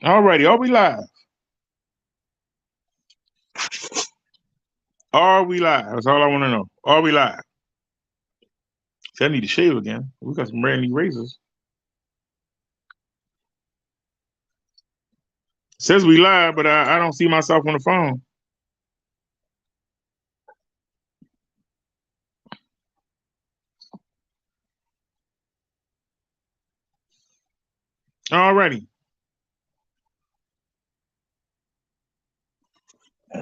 Alrighty, are we live? Are we live? That's all I want to know. Are we live? See, I need to shave again. We got some brand new razors. It says we live, but I don't see myself on the phone. Alrighty.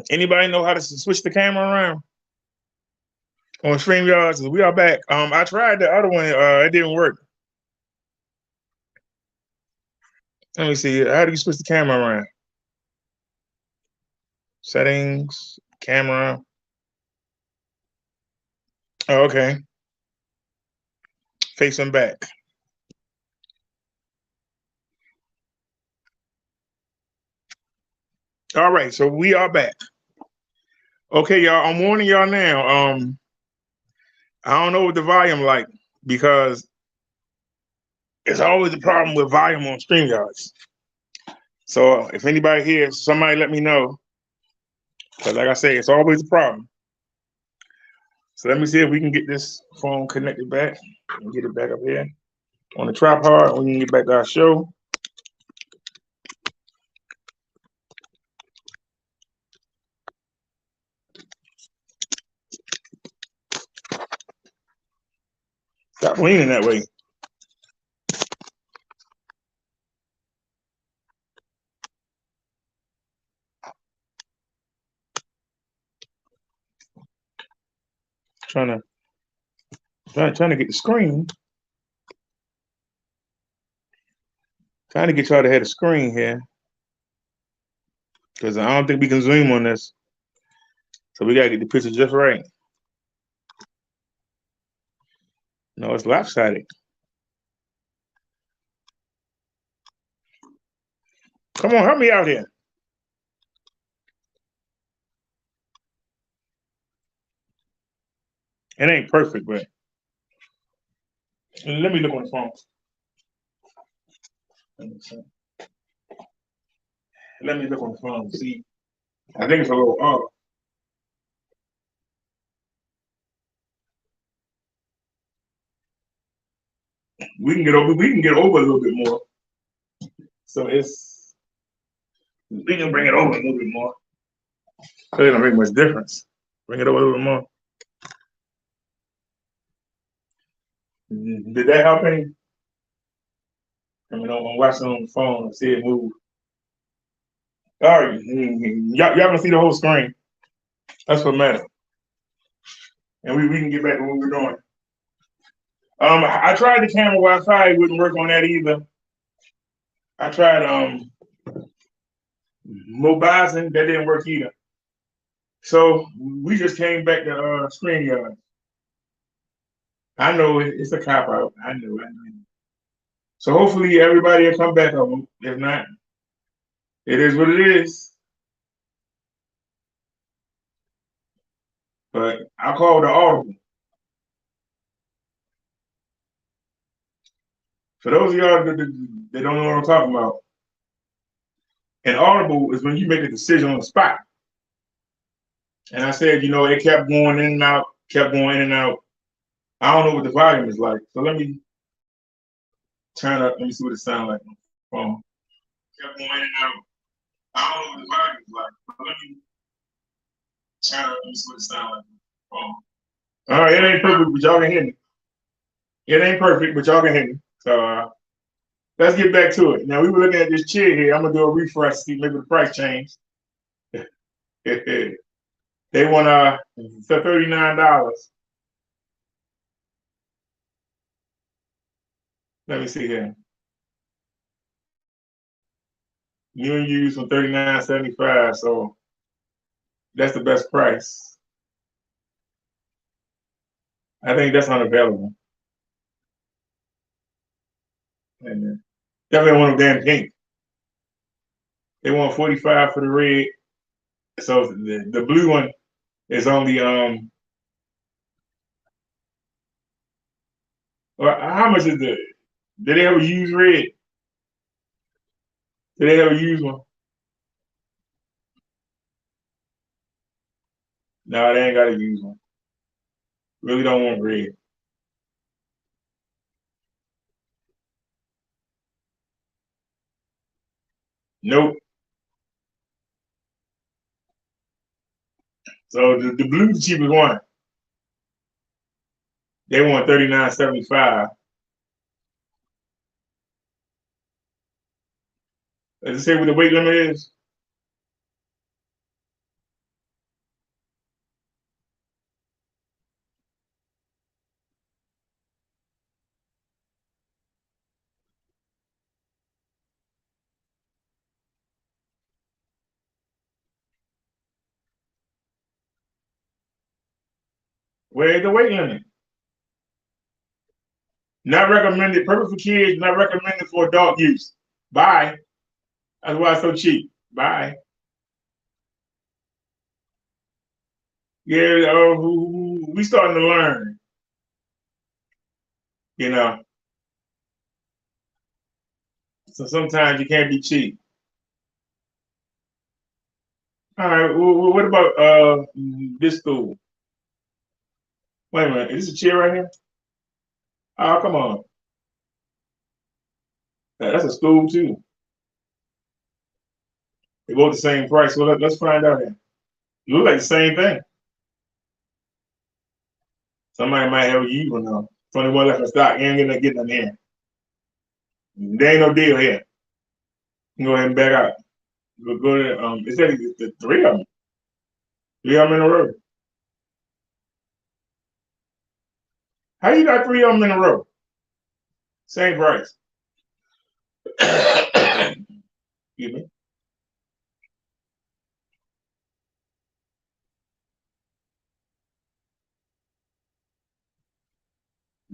Anybody know how to switch the camera around on StreamYards? We are back. I tried the other one. It didn't work. Let me see. How do you switch the camera around? Settings, camera. Oh, okay. Facing back. All right, so we are back. Okay, y'all. I'm warning y'all now. I don't know what the volume like because it's always a problem with volume on StreamYards. So if anybody here, somebody let me know. Because like I say, it's always a problem. So let me see if we can get this phone connected back and get it back up here on the tripod. We can get back to our show. Stop leaning that way. Trying to get the screen. Trying to get y'all to have the screen here. Because I don't think we can zoom on this. So we gotta get the picture just right. No, it's lopsided. Come on, help me out here. It ain't perfect, but let me look on the phone. Let me look on the phone. See, I think it's a little off. We can get over. We can get over a little bit more. So we can bring it over a little bit more. So it don't make much difference. Bring it over a little bit more. Did that help any? I mean, I'm watching on the phone and see it move. All right, y'all can see the whole screen. That's what matters. And we can get back to what we're doing. I tried the camera Wi-Fi. It wouldn't work on that either. I tried mobilizing. That didn't work either. So we just came back to StreamYard. I know it's a cop out. I know. So hopefully everybody will come back on. If not, it is what it is. But I called the Audible. For those of y'all that don't know what I'm talking about, an Audible is when you make a decision on the spot. And I said, it kept going in and out, kept going in and out. I don't know what the volume is like. So let me turn up. Let me see what it sounds like on the phone. Kept going in and out. I don't know what the volume is like. So let me turn up. Let me see what it sounds like on the phone. All right, it ain't perfect, but y'all can hear me. It ain't perfect, but y'all can hear me. So let's get back to it. Now we were looking at this chair here. I'm gonna do a refresh, see maybe the price change. They want for $39. Let me see here. You and use for $39.75, so that's the best price. I think that's unavailable. And definitely want them damn pink. They want 45 for the red. So the blue one is only how much is the did they ever use red? Do they ever use one? No, they ain't got to use one. Really don't want red. Nope. So the blue's the cheapest one. They want 39.75. Does it say what the weight limit is? Where's the weight limit? Not recommended. Perfect for kids. Not recommended for adult use. Bye. That's why it's so cheap. Bye. Yeah, we starting to learn. You know, so sometimes you can't be cheap. All right. What about this stool? Wait a minute. Is this a chair right here? Oh, come on. That's a stool too. They both the same price. So let's find out here. You look like the same thing. Somebody might have a used one though. Funny one left in stock. You ain't getting them here. There ain't no deal here. You can go ahead and back out. Go to it said the three of them. Three of them in a row. How you got three of them in a row? Same price. Excuse me.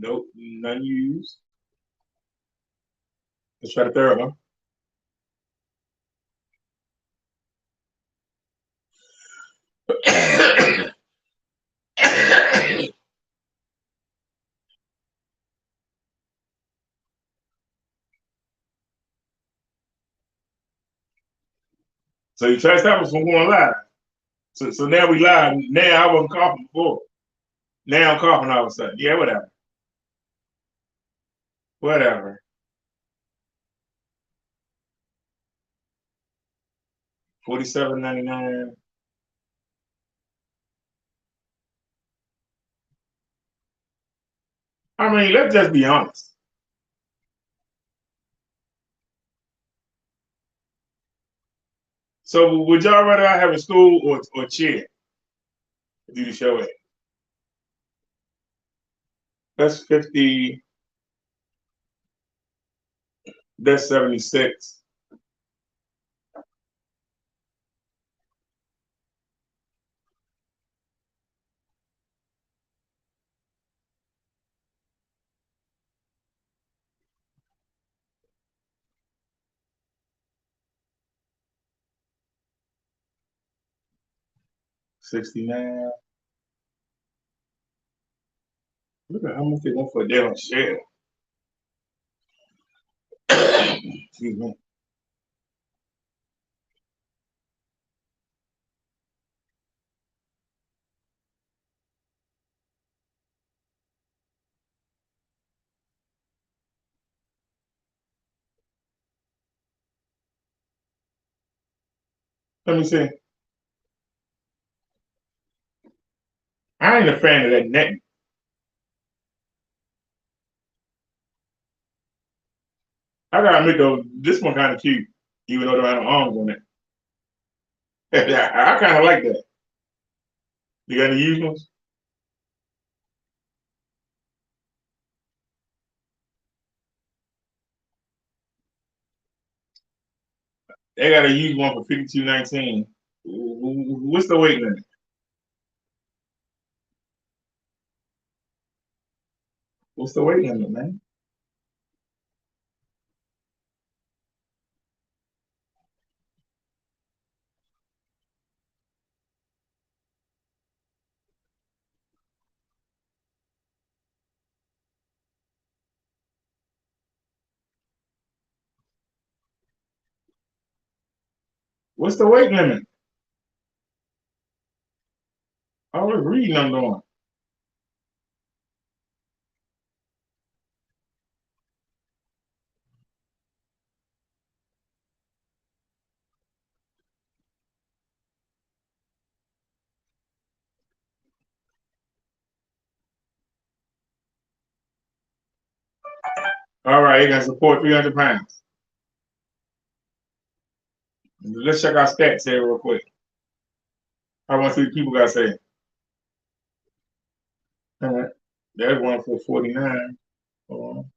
Nope, none used. Let's try the third one. So you try to stop us from going live. So now we live. Now I wasn't coughing before. Now I'm coughing all of a sudden. Yeah, whatever. Whatever. 47.99. I mean, let's just be honest. So would y'all rather I have a stool or chair to do the show at? That's 50. That's 76. $69. Look at how much they want for a damn share. Excuse me. Let me see. I ain't a fan of that neck. I gotta admit though, this one kind of cute, even though there ain't no arms on it. I kind of like that. You got any used ones? They got a used one for 52.19. What's the weight limit? What's the weight limit, man? What's the weight limit? I was reading I'm doing. All right, it can support 300 pounds. Let's check our stats here real quick. I want to see what people got to say. All right. There's one for 49. Hold on.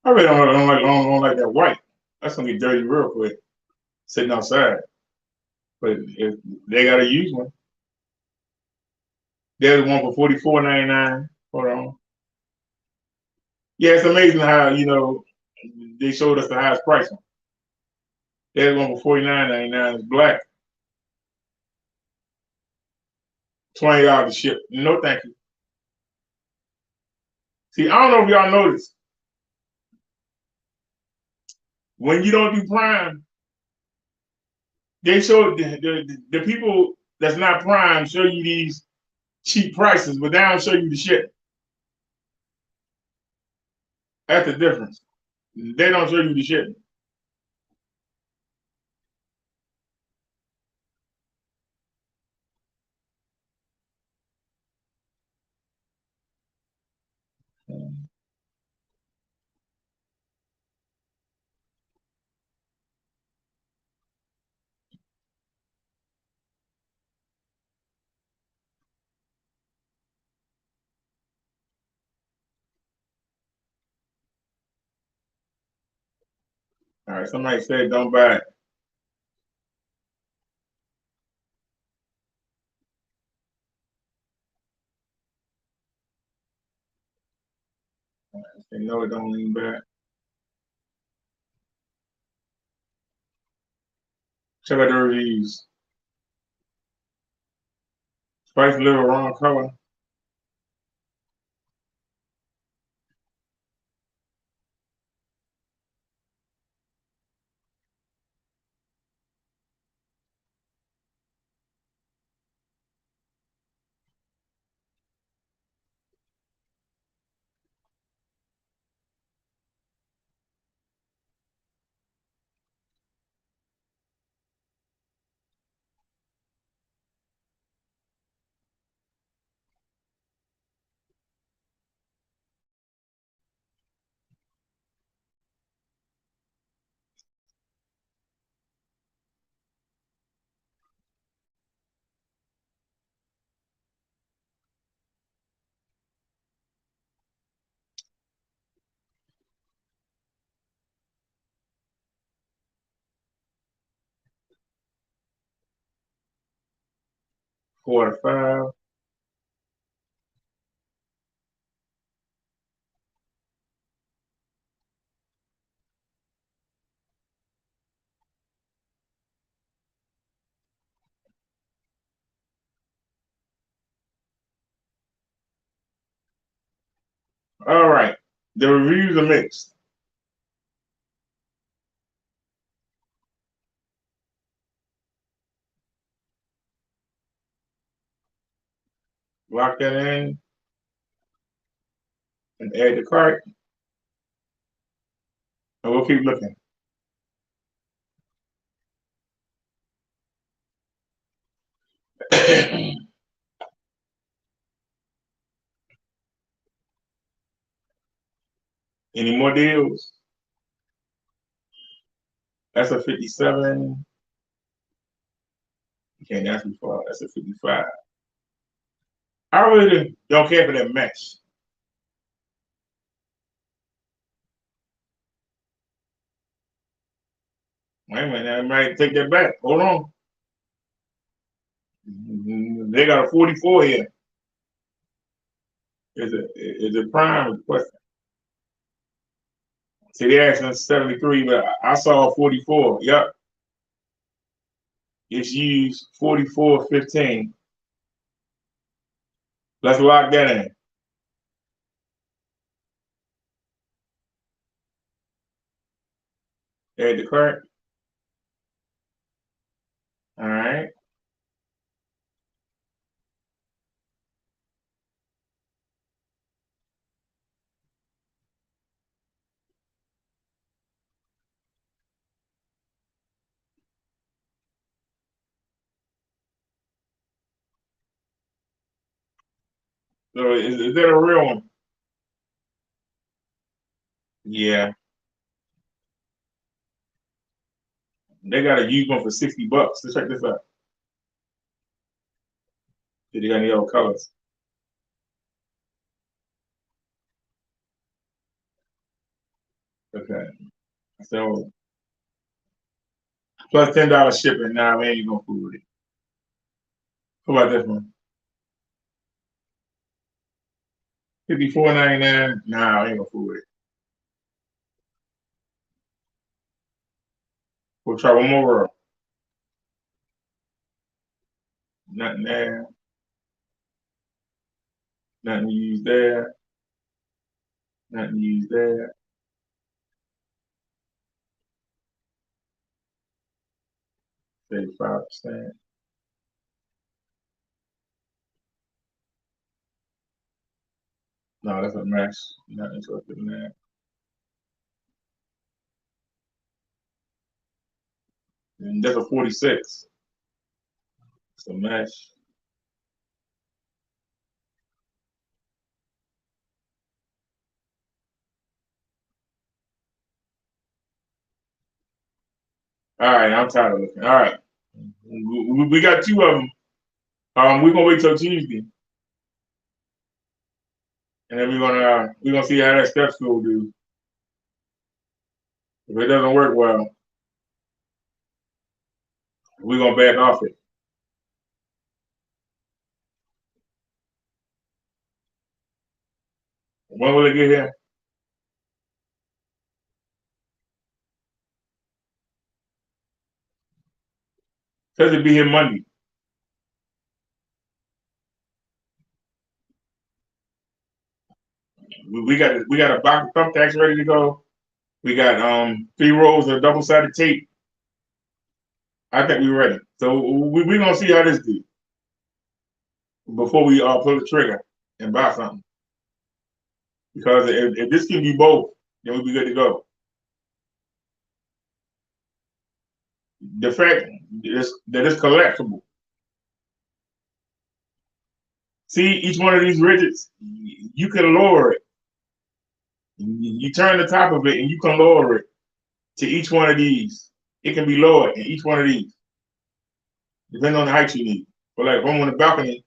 I really don't like that white. That's gonna get dirty real quick, sitting outside. But if they gotta use one, there's one for $44.99. Hold on. Yeah, it's amazing how they showed us the highest price one. There's one for $49.99. It's black. $20 to ship. No, thank you. See, I don't know if y'all noticed. When you don't do Prime, they show the people that's not Prime show you these cheap prices, but they don't show you the shit. That's the difference. They don't show you the shit. All right, somebody said don't buy it. They know it don't lean back. Check out the reviews. Spice liver wrong color. Four to five. All right. The reviews are mixed. Lock that in and add the cart. And we'll keep looking. Any more deals? That's a 57. Okay, that's before. That's a 55. I really don't care for that mesh. Wait a minute, I might take that back. Hold on. They got a 44 here. Is it prime? Question. See, they asking 73, but I saw 44. Yep. It's used 44.15. Let's lock that in. Add the cart. All right. So is that a real one? Yeah. They got a used one for $60. Let's check this out. They got any other colors? Okay. So plus $10 shipping. Nah, we ain't gonna fool with it. How about this one? $54.99. Nah, I ain't gonna fool with it. We'll try one more row. Nothing there. Nothing used there. Nothing used there. 35%. No, that's a mesh. Not interested in that. And that's a 46. It's a mesh. All right, I'm tired of looking. All right. We got two of them. We're gonna wait till Tuesday. And then we're gonna see how that step stool do. If it doesn't work well, we're gonna back off it. When will it get here? Says it'll be here Monday. We got a box of thumbtacks ready to go. We got 3 rolls of double-sided tape. I think we're ready. So we're gonna see how this do before we pull the trigger and buy something. Because if this can be both, then we'll be good to go. The fact that it's collapsible. See, each one of these ridges, you can lower it. You turn the top of it and you can lower it to each one of these. It can be lowered in each one of these, depending on the height you need. But like if I'm on the balcony,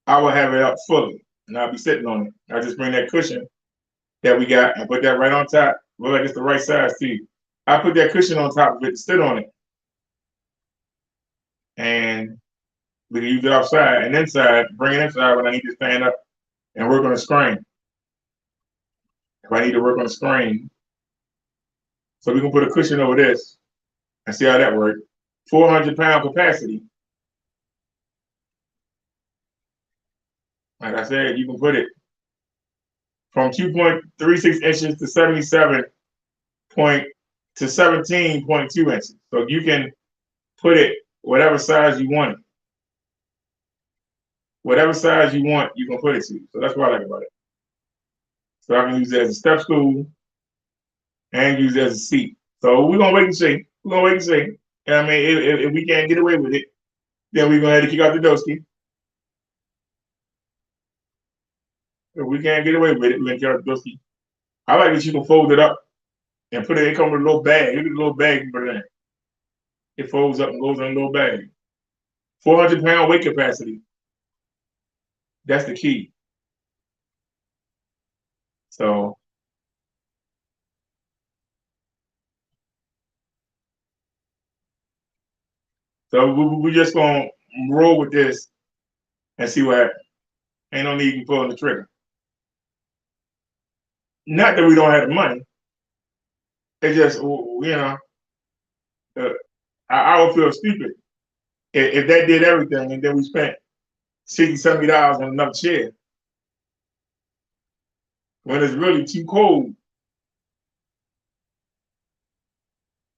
I will have it up fully and I'll be sitting on it. I just bring that cushion that we got and put that right on top. Look like it's the right size too. I put that cushion on top of it to sit on it. And we can use it outside and inside, bring it inside when I need to stand up and work on the screen. If I need to work on the screen. So we can put a cushion over this and see how that works. 400-pound capacity. Like I said, you can put it from 2.36 inches to 77 point to 17.2 inches. So you can put it whatever size you want it. Whatever size you want, you can put it to. So that's what I like about it. So I can use it as a step stool and use it as a seat. So we're gonna wait and see. We're gonna wait and see. And I mean, if we can't get away with it, then we're gonna have to kick out the doski. If we can't get away with it, we're gonna kick out the doski. I like that you can fold it up and put it. It comes with a little bag. Look at the little bag you put it in. It folds up and goes in a little bag. 400-pound weight capacity. That's the key. So we just gonna roll with this and see what happens. Ain't no need in pulling the trigger. Not that we don't have the money. It's just uh, I would feel stupid if that did everything and then we spent $60, $70 on another chair. when it's really too cold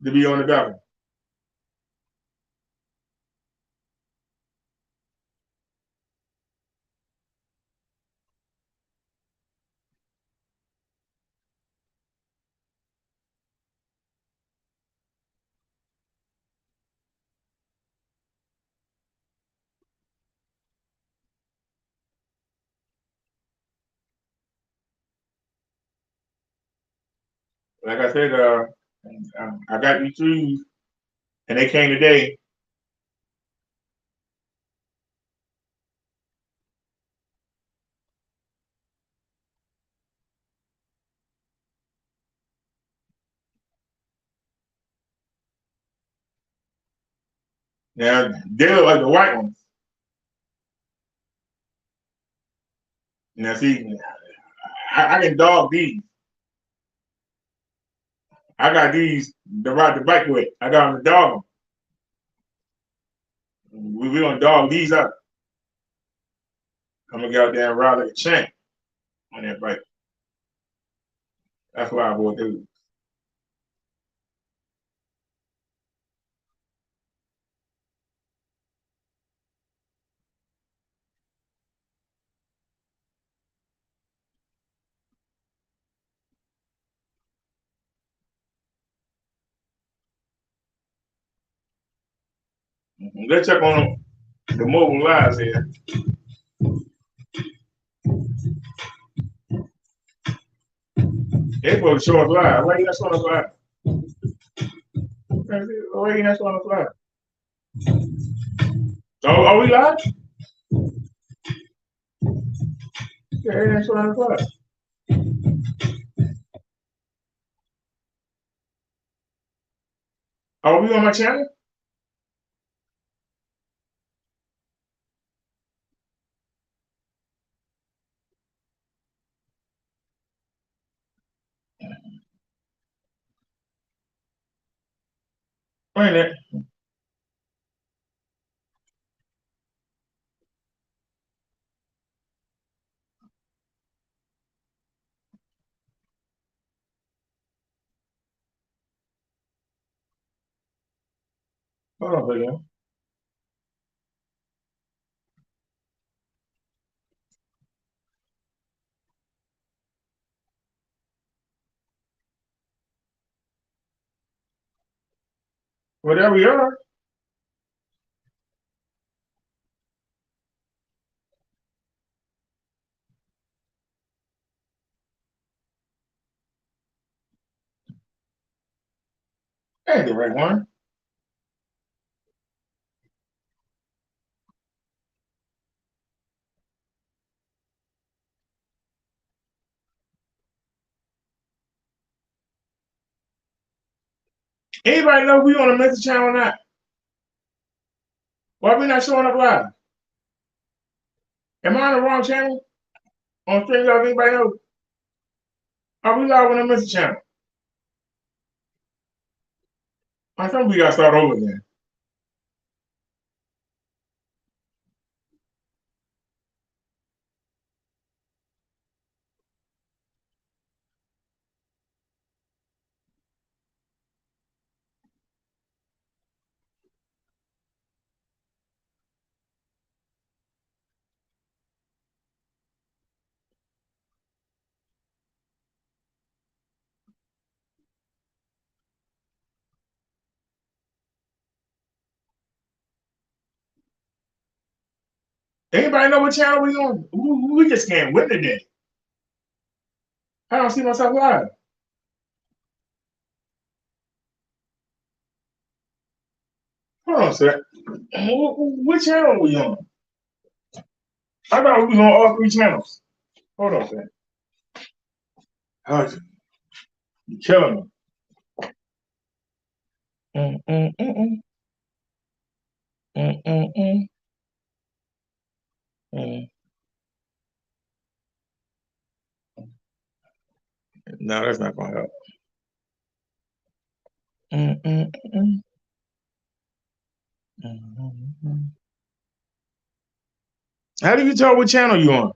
to be on the balcony. Like I said, I got these trees, and they came today. Now they look like the white ones. Now see, I can dog these. I got these to ride the bike with. I got them to dog them. We gonna dog these up. I'm gonna get out there and ride like a champ on that bike. That's why I bought those. Let's check on the mobile lives here. They supposed to show us live. Why you not showing us live? Why you not showing us live? Oh, are we live? Yeah, they ain't showing us live. Are we on my channel? Wait a minute. Hold on a second. Well, there we are. That ain't the right one. Anybody know we on a message channel or not? Why we not showing up live? Am I on the wrong channel? On StreamYards, anybody know? Are we live on the message channel? I think we gotta start over again. Anybody know what channel we on? We just can't win today. I don't see myself live. Hold on a sec. What channel are we on? I thought we was on all three channels. Hold on a sec. You're killing me. Mm, mm, mm, mm. Mm, mm, mm. Mm. No, that's not gonna help. Mm, mm, mm, mm. How do you tell what channel you on?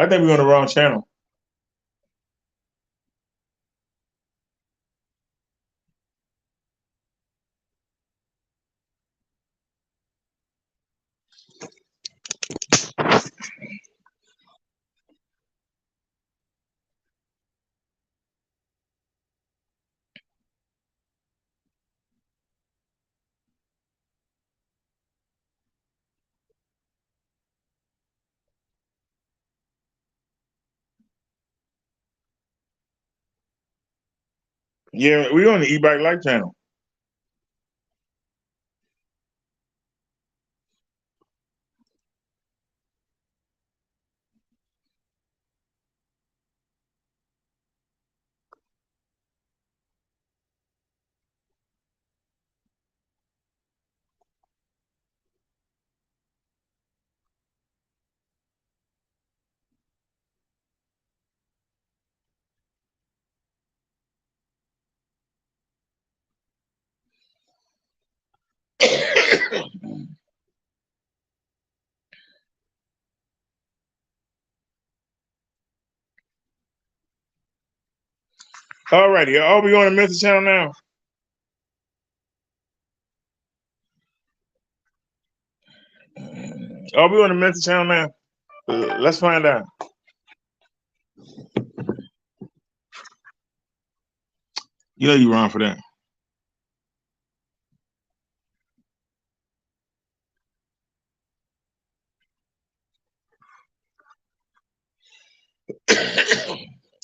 I think we're on the wrong channel. Yeah, we're on the e-bike life channel. All righty. Are we on the message channel now? Are we on the message channel now? Let's find out. You know you're wrong for that.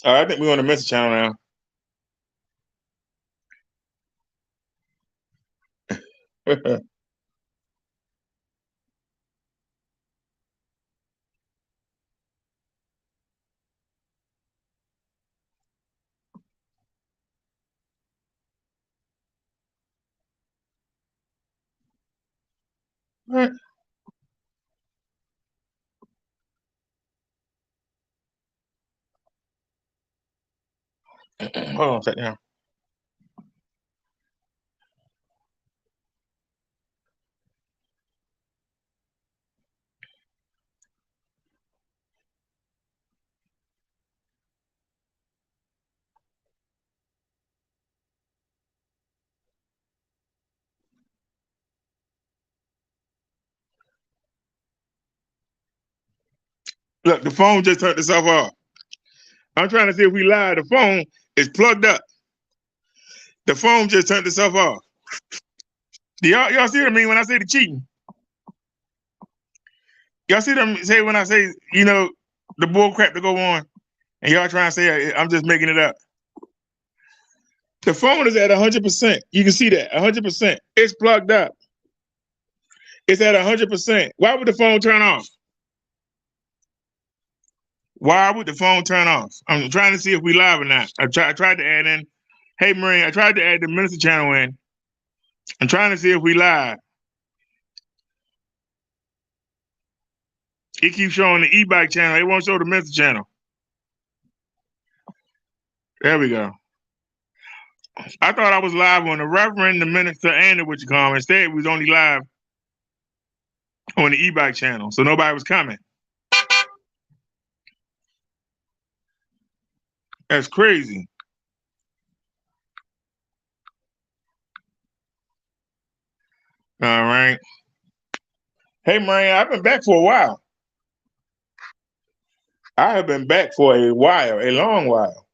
All right, I think we're on the message channel now. What? Hold on a second now. Look, the phone just turned itself off. I'm trying to see if we live. The phone is plugged up. The phone just turned itself off. Y'all see what I mean when I say the cheating? Y'all see them say when I say, the bull crap to go on, and y'all trying to say I'm just making it up. The phone is at 100%. You can see that 100%. It's plugged up. It's at 100%. Why would the phone turn off? Why would the phone turn off? I'm trying to see if we live or not. I tried to add in. Hey, Marine, I tried to add the minister channel in. I'm trying to see if we live. It keeps showing the e-bike channel. It won't show the minister channel. There we go. I thought I was live on the Reverend, the minister, and the what you call. Instead, we was only live on the e-bike channel, so nobody was coming. That's crazy. All right. Hey, Marine, I've been back for a while. I have been back for a while, a long while.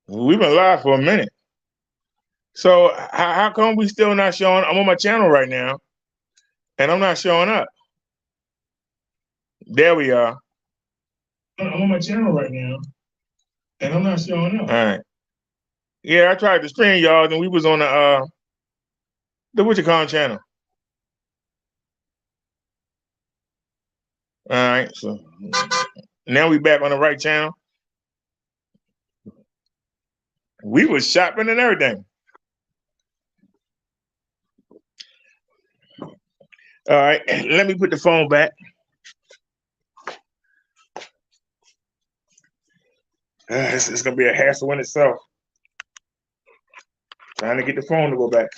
We've been live for a minute. So how come we still not showing? I'm on my channel right now, and I'm not showing up. There we are. I'm on my channel right now, and I'm not showing up. All right. Yeah, I tried to stream y'all, and we was on the what you call channel. All right, so now we back on the right channel. We was shopping and everything. All right, let me put the phone back. It's gonna be a hassle in itself. Trying to get the phone to go back.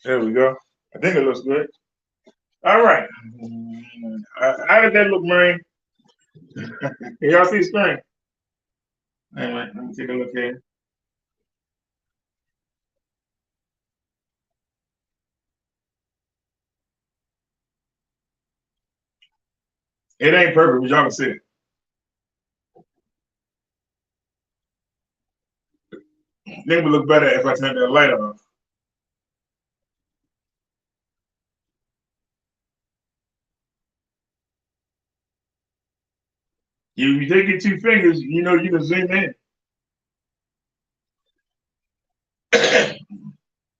There we go. I think it looks good. All right. How did that look, Marion? Can y'all see the screen? Wait a minute. Let me take a look here. It ain't perfect, but y'all can see it. I think it would look better if I turned that light off. You take your two fingers, you know you can zoom in.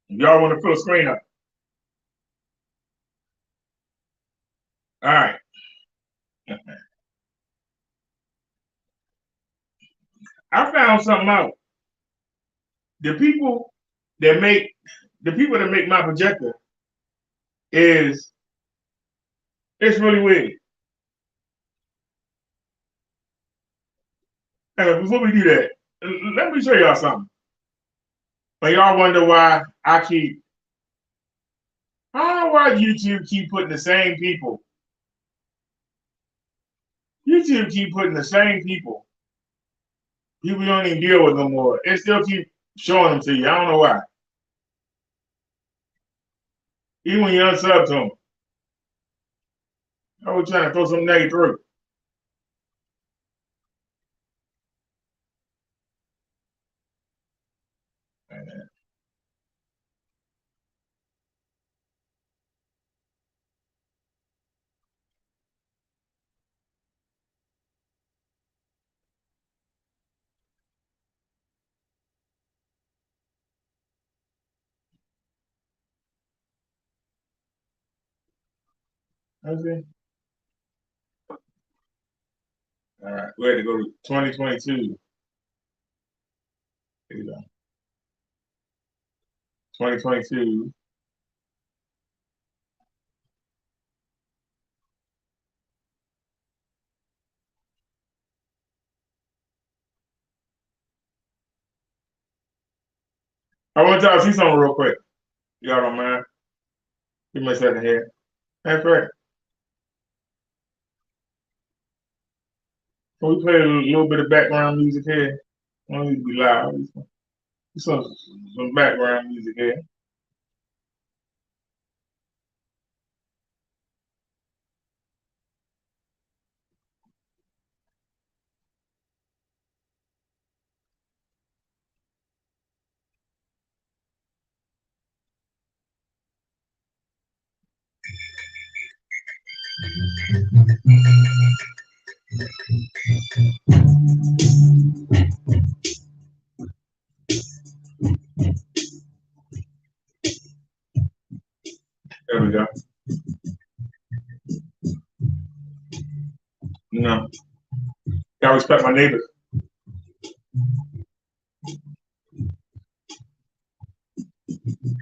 Y'all want to fill the screen up. All right. I found something out. The people that make my projector is it's really weird. Before we do that, let me show y'all something. But y'all wonder why I don't know why YouTube keep putting the same people. YouTube keep putting the same people. People don't even deal with no more. It still keep showing them to you. I don't know why. Even when you unsub to them. I was trying to throw some negative through. Okay. All right, we had to go to 2022. Here we go. 2022. I want y'all to see something real quick. Y'all don't mind? Give me a second here. That's right. Can we play a little bit of background music here? I don't need to be loud. Some background music here. There we go. You know, gotta respect my neighbors.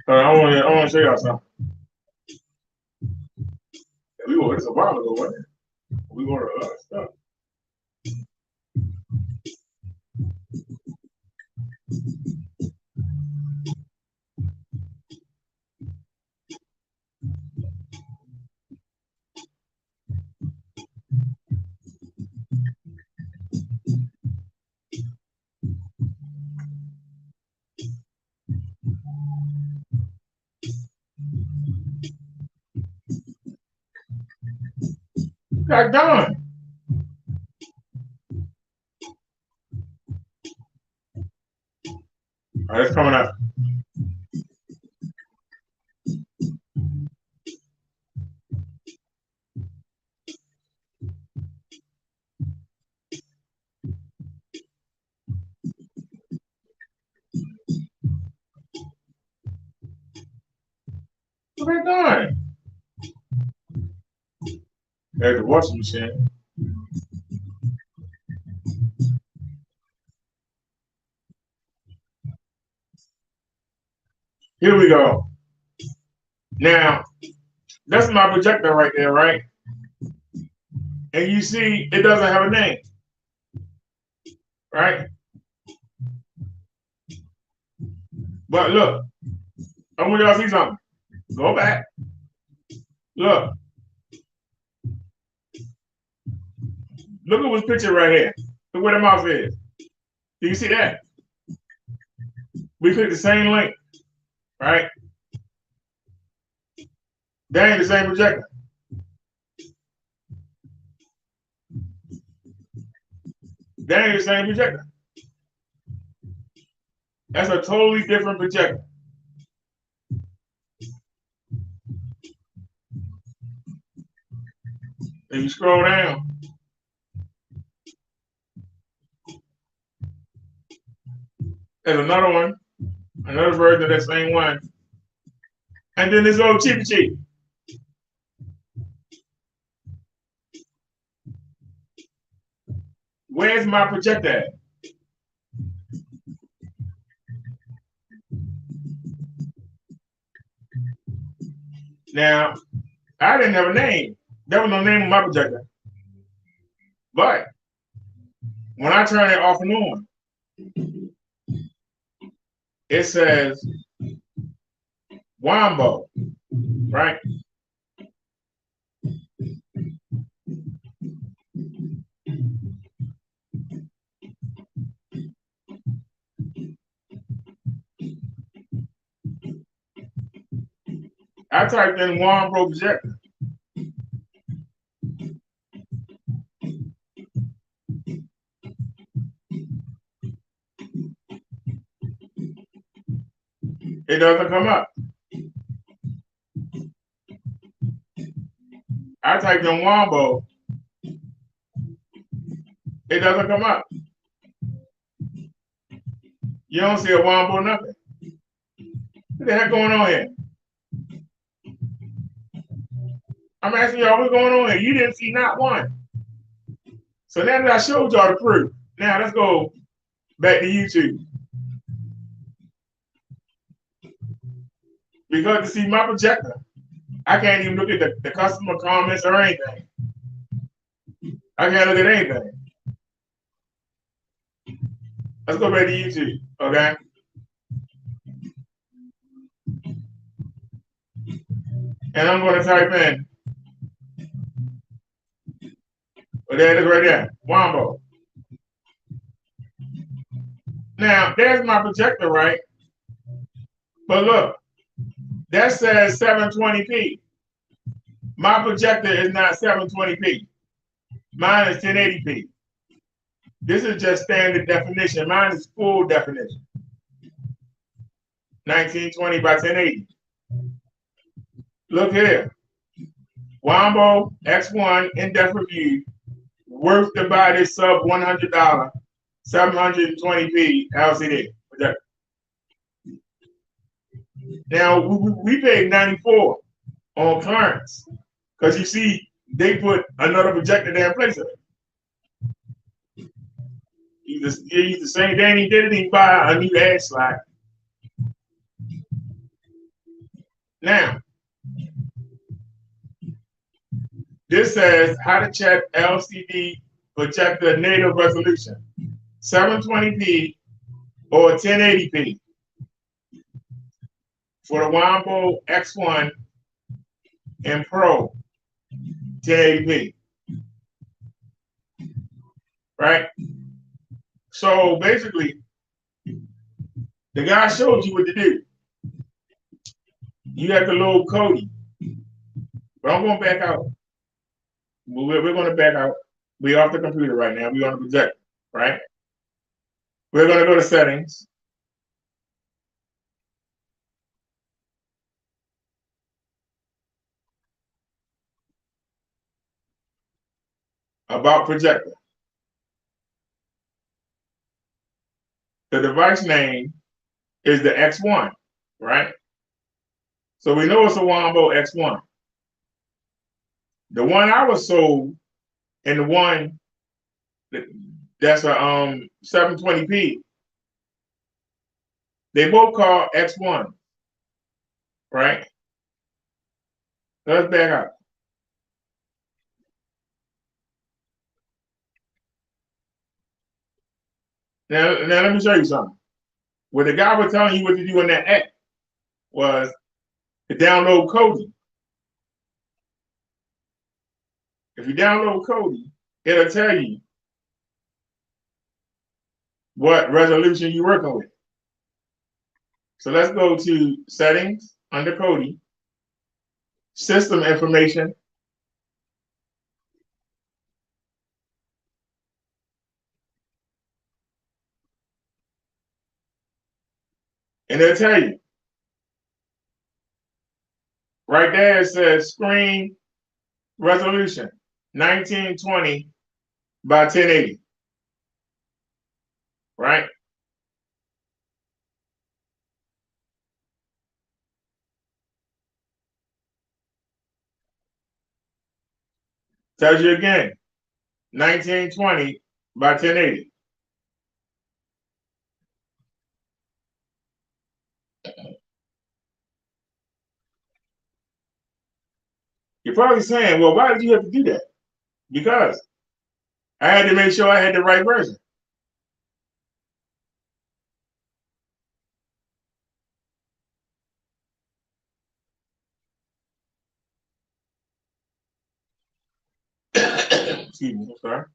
I want to show y'all something. We ordered this a while ago, wasn't it? We ordered a lot of stuff. God darn. All right, it's coming up. What are they doing? There's the washing machine. Here we go. Now, that's my projector right there, right? And you see, it doesn't have a name, right? But look, I want y'all to see something. Go back. Look. Look at what's picture right here. Look where the mouse is. Do you see that? We click the same link, right? That ain't the same projector. That ain't the same projector. That's a totally different projector. And you scroll down. There's another one, another version of that same one. And then this old cheapy cheap. Where's my projector at? Now, I didn't have a name. There was no name on my projector. But when I turn it off and on, it says Wombo, right? I typed in Wombo projector. It doesn't come up. I typed in Wombo. It doesn't come up. You don't see a Wombo, nothing. What the heck going on here? I'm asking y'all what's going on here. You didn't see not one. So now that I showed y'all the proof, now let's go back to YouTube. Because to see my projector, I can't even look at the customer comments or anything. I can't look at anything. Let's go back to YouTube, okay? And I'm going to type in, well, there it is right there, Wombo. Now, there's my projector, right? But look, that says 720p. My projector is not 720p. Mine is 1080p. This is just standard definition. Mine is full definition. 1920 by 1080. Look here. Wombo X1 in-depth review. Worth to buy this sub $100, 720p LCD projector. Now, we paid $94 on clearance because you see, they put another projector there in place of it. You use the same thing he did it, he buy a new ad slide. Now, this says how to check LCD projector native resolution, 720p or 1080p for the Wombo X1 and Pro 1080p. Right? So basically, the guy showed you what to do. You have to load Cody. But I'm going back out. We're going to back out. We're off the computer right now. We're on the projector, right? We're going to go to settings. About projector. The device name is the X1, right? So we know it's a Wombo X1. The one I was sold and the one that's a 720p, they both call X1, right? Let's back up. Now let me show you something. What the guy was telling you what to do in that app was to download Kodi. If you download Kodi, it'll tell you what resolution you're working with. So let's go to settings under Kodi, system information, and it'll tell you. Right there it says screen resolution 1920 by 1080. Right? Tells you again, 1920 by 1080. You're probably saying, well, why did you have to do that? Because I had to make sure I had the right version. Excuse me, I'm sorry.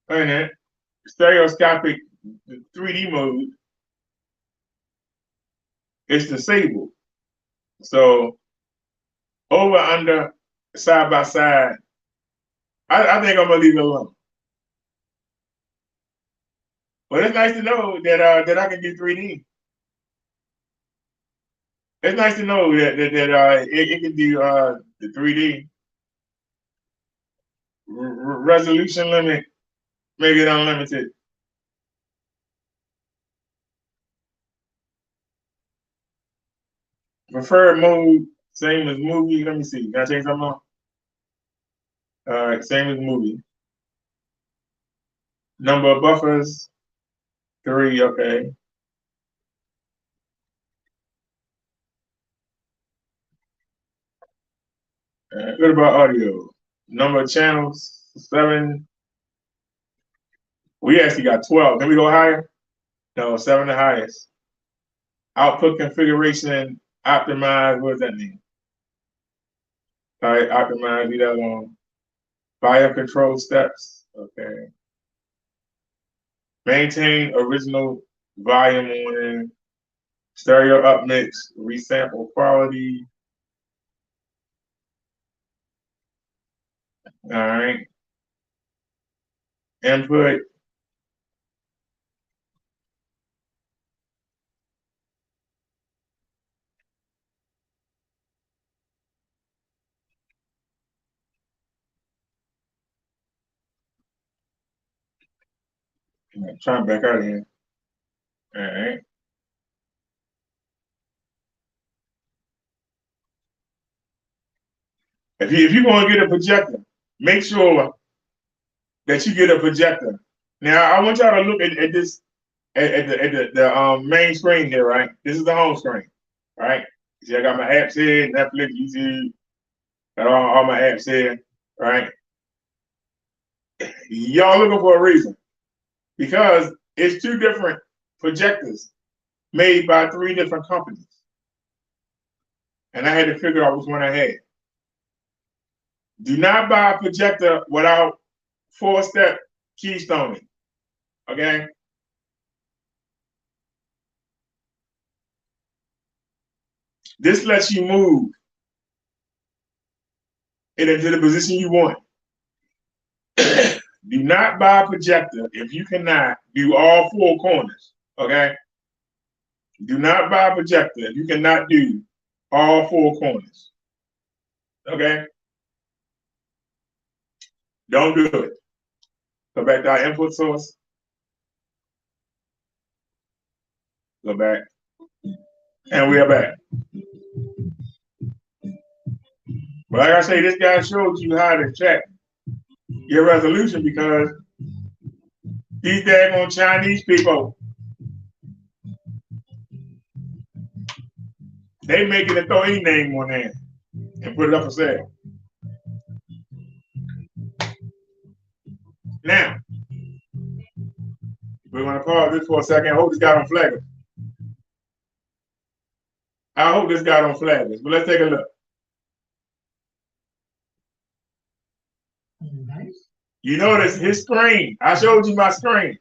And then stereoscopic 3D mode is disabled. So over, under, side by side, I think I'm gonna leave it alone. But it's nice to know that I can do 3D. It's nice to know that it can do the 3D. Resolution limit, make it unlimited. Preferred mode, same as movie. Let me see. Can I change something on? All right, same as movie. Number of buffers, 3, okay. What about audio? Number of channels, 7. We actually got 12. Can we go higher? No, 7 the highest. Output configuration, optimize, what does that mean? All right, optimize, leave that alone. Fire control steps, okay. Maintain original volume on stereo upmix, resample quality. All right. Input. I'm trying back out of here. All right. If you want to get a projector, make sure that you get a projector. Now I want y'all to look at this at the main screen here, right? This is the home screen, right? See, I got my apps here, Netflix, YouTube, got all my apps here, right? Y'all looking for a reason because it's 2 different projectors made by 3 different companies, and I had to figure out which one I had. Do not buy a projector without 4-step keystoning, okay? This lets you move it into the position you want. Do not buy a projector if you cannot do all 4 corners, okay? Do not buy a projector if you cannot do all 4 corners, okay? Don't do it. Go back to our input source. Go back. And we are back. But like I say, this guy showed you how to check your resolution because these daggone Chinese people, they make it and throw any name on there and put it up for sale. Now, we're going to pause this for a second. I hope this guy don't flag us. I hope this guy don't flag us, but let's take a look. You notice his screen. I showed you my screen.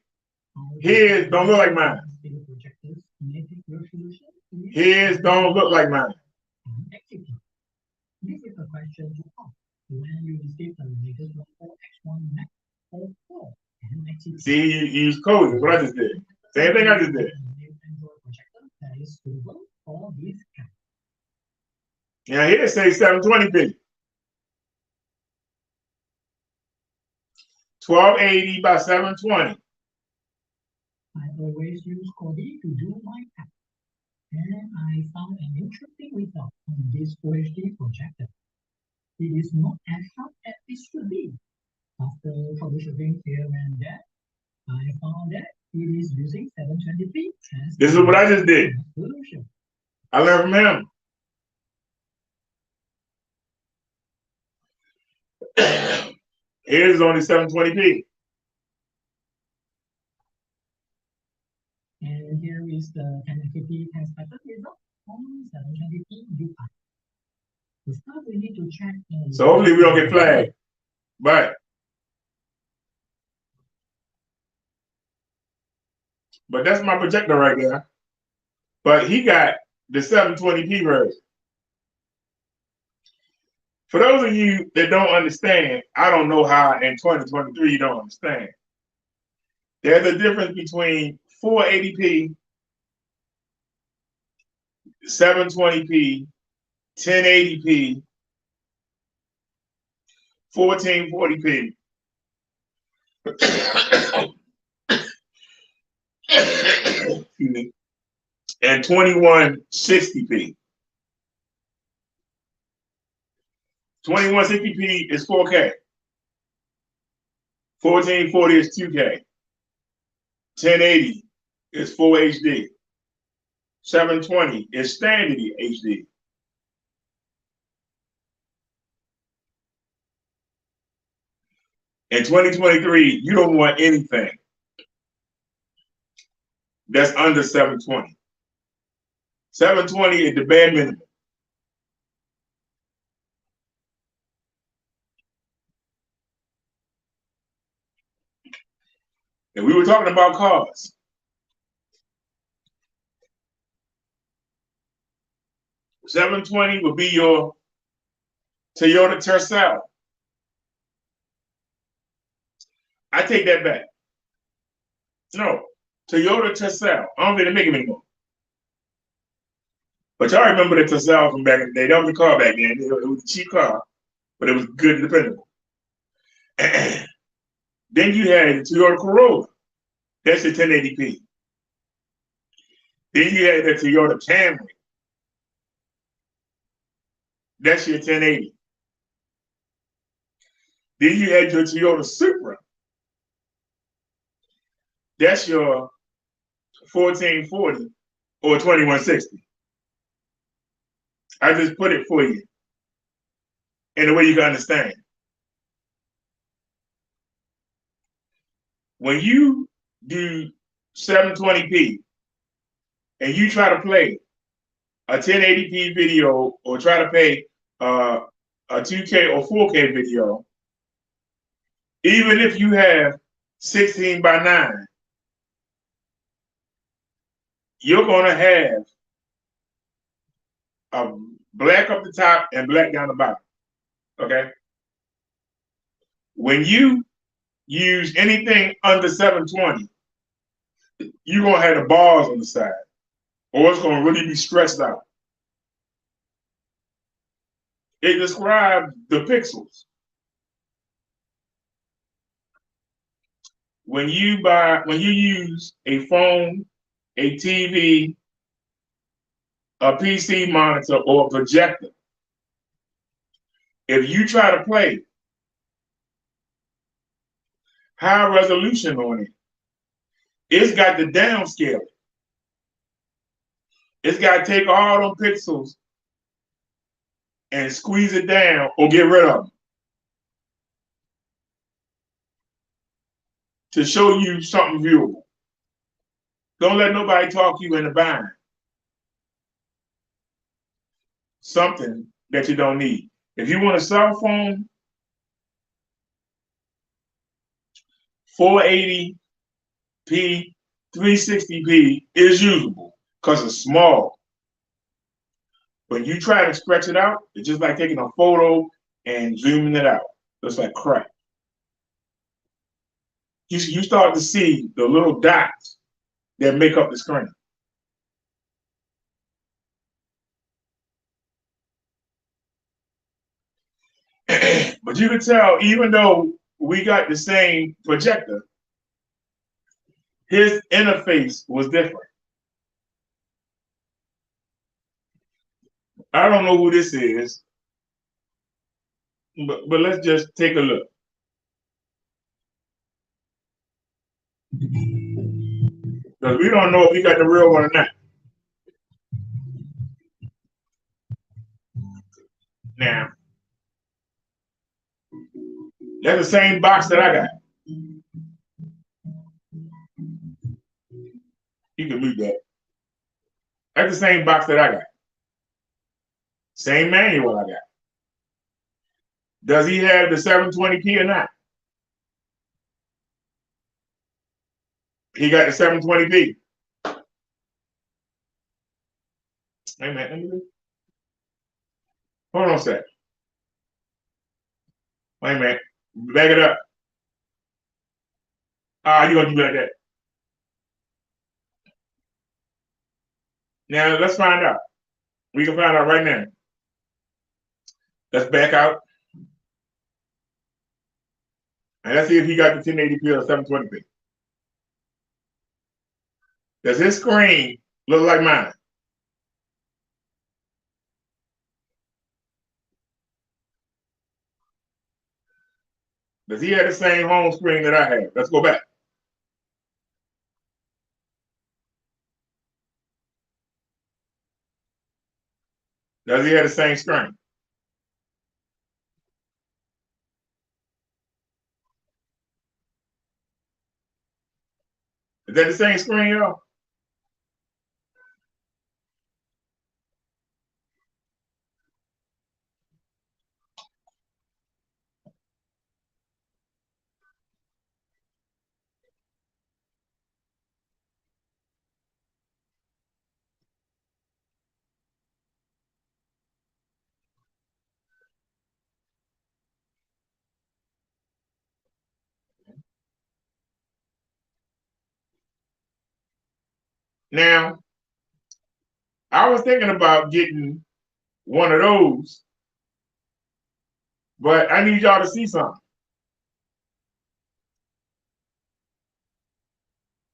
His don't look like mine. His don't look like mine. This is a question to ask. When you receive the latest X1 see, you use code. That's what I just did. Same thing I just did. Now here it says 720p. 1280 by 720. I always use Kodi to do my task. And I found an interesting result on this UHD projector. It is not as sharp as it should be. After troubleshooting here and there, I found that it is using 720p. This is what I just did. I learned from him. Here's only 720p. And here is the connectivity test pattern result on 720p UI. The stuff we need to check. So hopefully we don't get flagged. But that's my projector right there. But he got the 720p version. For those of you that don't understand, I don't know how in 2023 you don't understand. There's a difference between 480p, 720p, 1080p, 1440p, and 2160p. 2160p is 4K. 1440 is 2K. 1080 is full HD. 720 is standard HD. In 2023, you don't want anything that's under 720. 720 is the bare minimum. And we were talking about cars. $720 would be your Toyota Tercel. I take that back. No, Toyota Tercel. I don't think they make them anymore. But y'all remember the Tercel from back in the day. That was a car back then. It was a cheap car, but it was good and dependable. Then you had the Toyota Corolla. That's the 1080p. Then you had the Toyota Camry. That's your 1080. Then you had your Toyota Supra. That's your 1440 or 2160. I just put it for you in a way you can understand. When you do 720p and you try to play a 1080p video or try to play a 2K or 4K video, even if you have 16 by 9, you're going to have a black up the top and black down the bottom, okay? When you use anything under 720, you're going to have the bars on the side, or it's going to really be stretched out. It describes the pixels. When you use a phone a TV, a PC monitor, or a projector, if you try to play high resolution on it, it's got to downscale it. It's got to take all them pixels and squeeze it down or get rid of them to show you something viewable. Don't let nobody talk you into buying something that you don't need. If you want a cell phone, 480p, 360p is usable because it's small. When you try to stretch it out, it's just like taking a photo and zooming it out. It's like crap. You start to see the little dots that make up the screen. But you can tell, even though we got the same projector, his interface was different. I don't know who this is, but let's just take a look. Because we don't know if he got the real one or not. Now, that's the same box that I got. You can move that. That's the same box that I got. Same manual I got. Does he have the 720p or not? He got the 720p. Hey man, hold on a sec. Wait a minute. Back it up. You gonna do like that? Now let's find out. We can find out right now. Let's back out. And let's see if he got the 1080p or 720p. Does his screen look like mine? Does he have the same home screen that I have? Let's go back. Does he have the same screen? Is that the same screen, y'all? Now, I was thinking about getting one of those, but I need y'all to see something.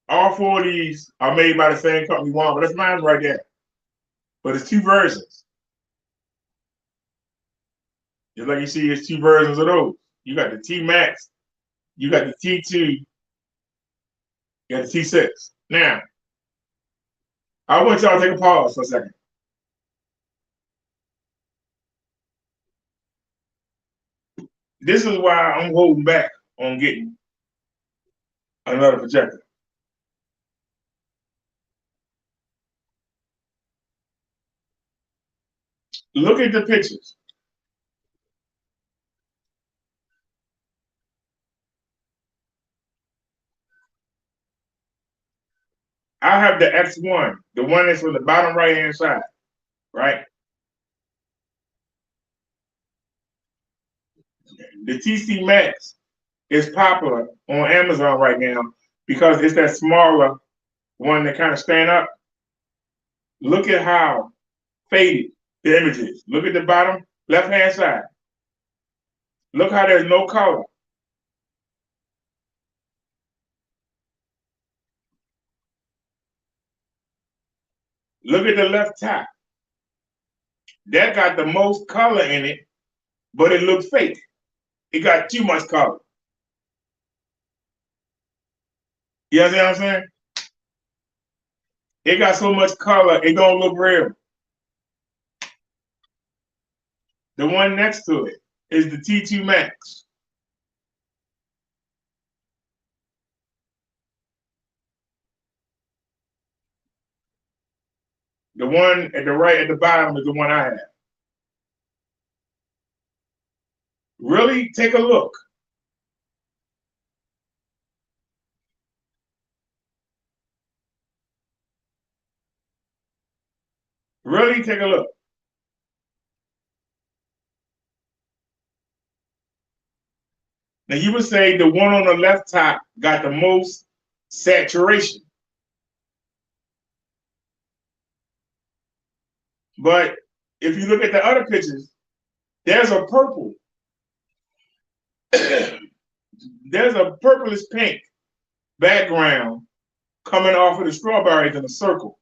All four of these are made by the same company, one, but that's mine right there. But it's two versions. Just like you see, it's two versions of those. You got the T Max, you got the T2, you got the T6. Now, I want y'all to take a pause for a second. This is why I'm holding back on getting another projector. Look at the pictures. I have the X1, the one that's on the bottom right-hand side, right? The TC Max is popular on Amazon right now because it's that smaller one that kind of stand up. Look at how faded the image is. Look at the bottom left-hand side. Look how there's no color. Look at the left top. That got the most color in it, but it looked fake. It got too much color. You understand what I'm saying? It got so much color, it don't look real. The one next to it is the T2 Max. The one at the right at the bottom is the one I have. Really take a look. Really take a look. Now you would say the one on the left top got the most saturation. But if you look at the other pictures, there's a purple. There's a purplish pink background coming off of the strawberries in a circle.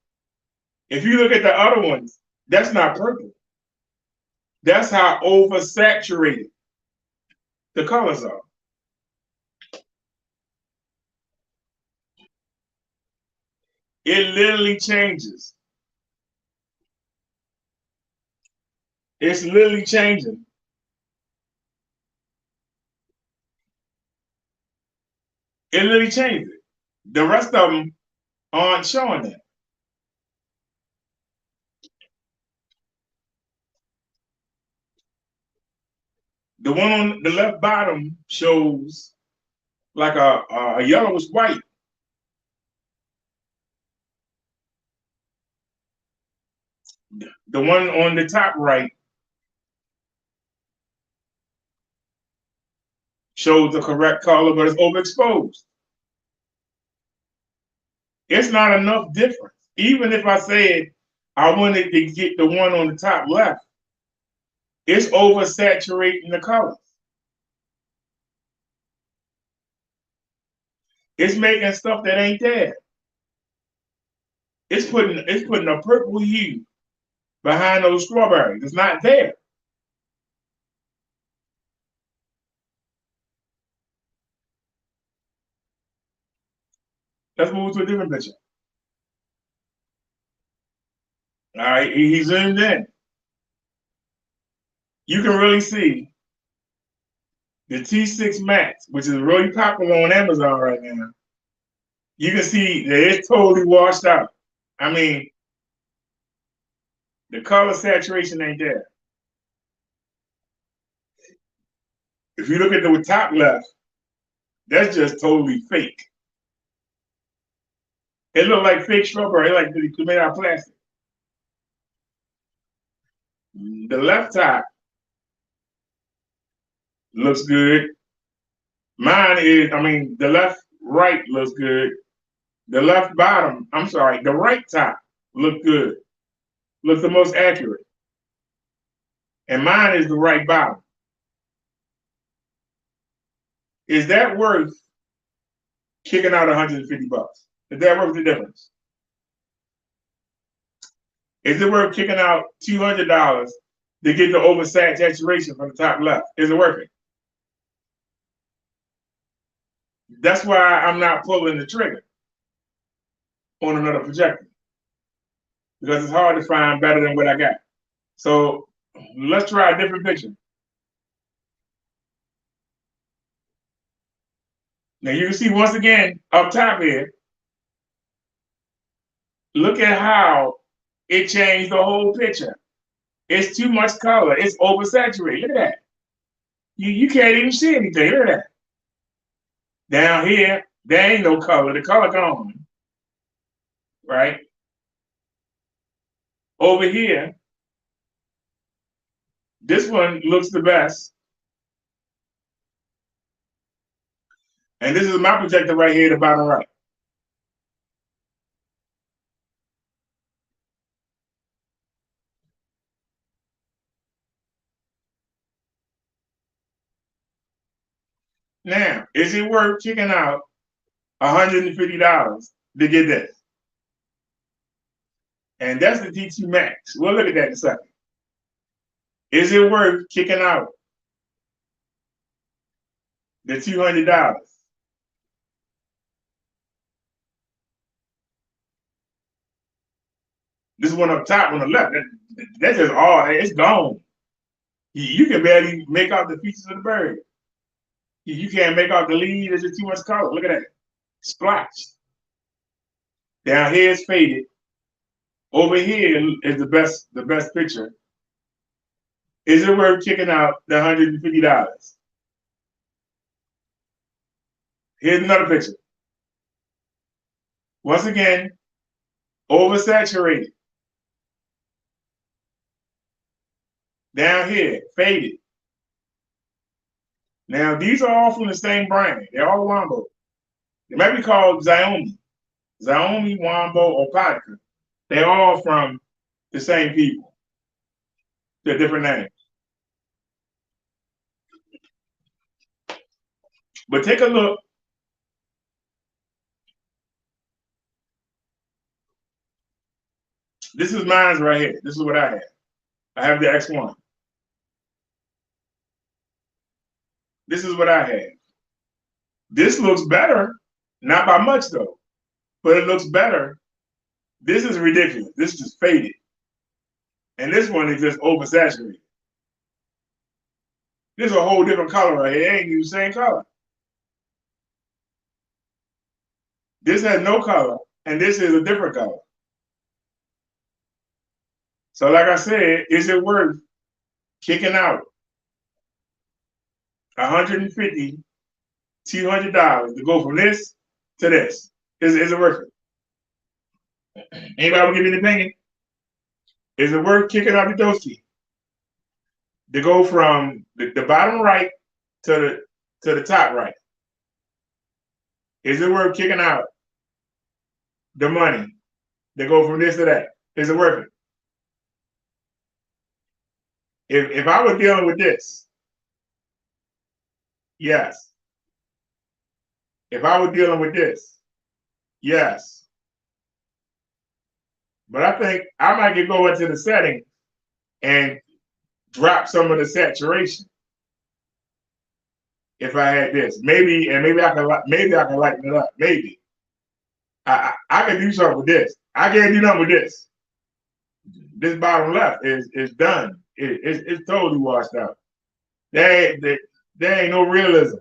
If you look at the other ones, that's not purple. That's how oversaturated the colors are. It literally changes. It's literally changing. It literally changes it. The rest of them aren't showing that. The one on the left bottom shows like a yellowish white. The one on the top right shows the correct color, but it's overexposed. It's not enough difference. Even if I said I wanted to get the one on the top left, it's oversaturating the colors. It's making stuff that ain't there. It's putting a purple hue behind those strawberries. It's not there. Let's move to a different picture. All right, he zoomed in. You can really see the T6 Max, which is really popular on Amazon right now. You can see that it's totally washed out. I mean, the color saturation ain't there. If you look at the top left, that's just totally fake. It looked like fake strawberry, like they made out of plastic. The left top looks good. Mine is, the left right looks good. The left bottom, the right top looks good. Looks the most accurate. And mine is the right bottom. Is that worth kicking out $150? Is that worth the difference? Is it worth kicking out $200 to get the oversaturation from the top left? Is it worth it? That's why I'm not pulling the trigger on another projector, because it's hard to find better than what I got. So let's try a different picture. Now you can see once again up top here, look at how it changed the whole picture. It's too much color. It's oversaturated. Look at that. You can't even see anything. Look at that. Down here, there ain't no color. The color gone. Right? Over here, this one looks the best. And this is my projector right here, the bottom right. Now, is it worth kicking out $150 to get this? And that's the T2 Max. We'll look at that in a second. Is it worth kicking out the $200? This one up top on the left, that's just all, it's gone. You can barely make out the features of the bird. You can't make out the lead, there's just too much color. Look at that. Splotched. Down here is faded. Over here is the best picture. Is it worth kicking out the $150? Here's another picture. Once again, oversaturated. Down here, faded. Now, these are all from the same brand. They're all Wombo. They might be called Xiaomi, Wombo, or Potica. They're all from the same people. They're different names. But take a look. This is mine right here. This is what I have. I have the X1. This is what I have. This looks better, not by much though, but it looks better. This is ridiculous. This is just faded. And this one is just oversaturated. This is a whole different color right here. It ain't even the same color. This has no color, and this is a different color. So like I said, is it worth kicking out $150, $200 to go from this to this? Is it worth it? Anybody will give me an opinion? Is it worth kicking out the Doski to go from the bottom right to the top right? Is it worth kicking out the money to go from this to that? Is it worth it? If I was dealing with this, yes. If I was dealing with this, yes. But I think I might go into the setting and drop some of the saturation. If I had this, maybe I can lighten it up. Maybe I can do something with this. I can't do nothing with this. This bottom left is done. It's totally washed out. There ain't no realism.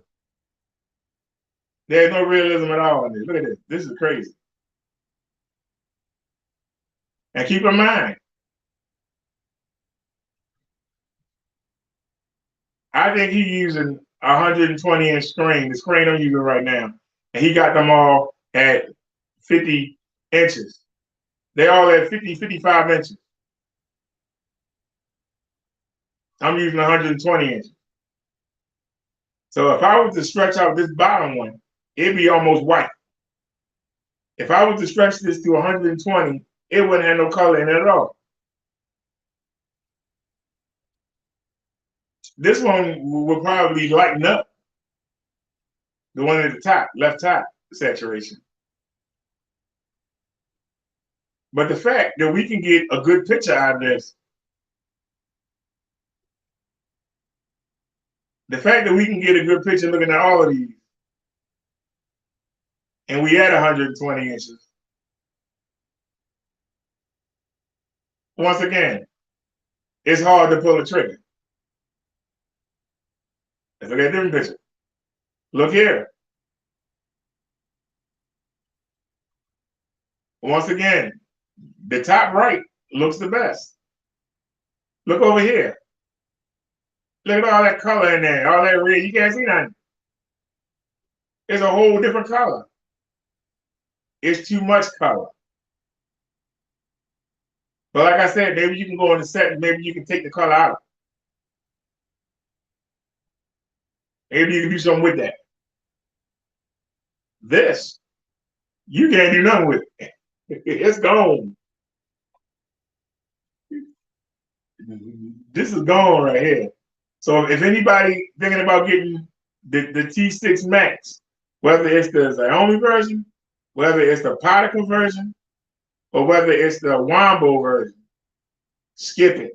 There's no realism at all in this. Look at this. This is crazy. And keep in mind, I think he's using 120-inch screen, the screen I'm using right now, and he got them all at 50 inches. They're all at 50, 55 inches. I'm using 120 inches. So if I was to stretch out this bottom one, it'd be almost white. If I was to stretch this to 120, it wouldn't have no color in it at all. This one will probably lighten up. The one at the top, left top, saturation. But the fact that we can get a good picture out of this, the fact that we can get a good picture looking at all of these, and we at 120 inches. Once again, it's hard to pull a trigger. Let's look at a different picture. Look here. Once again, the top right looks the best. Look over here. Look at all that color in there, all that red. You can't see nothing. It's a whole different color. It's too much color. But like I said, maybe you can go in the setting, maybe you can take the color out. Maybe you can do something with that. This, you can't do nothing with it. It's gone. This is gone right here. So if anybody thinking about getting the T6 Max, whether it's the Xiaomi version, whether it's the Potica version, or whether it's the Wombo version, skip it.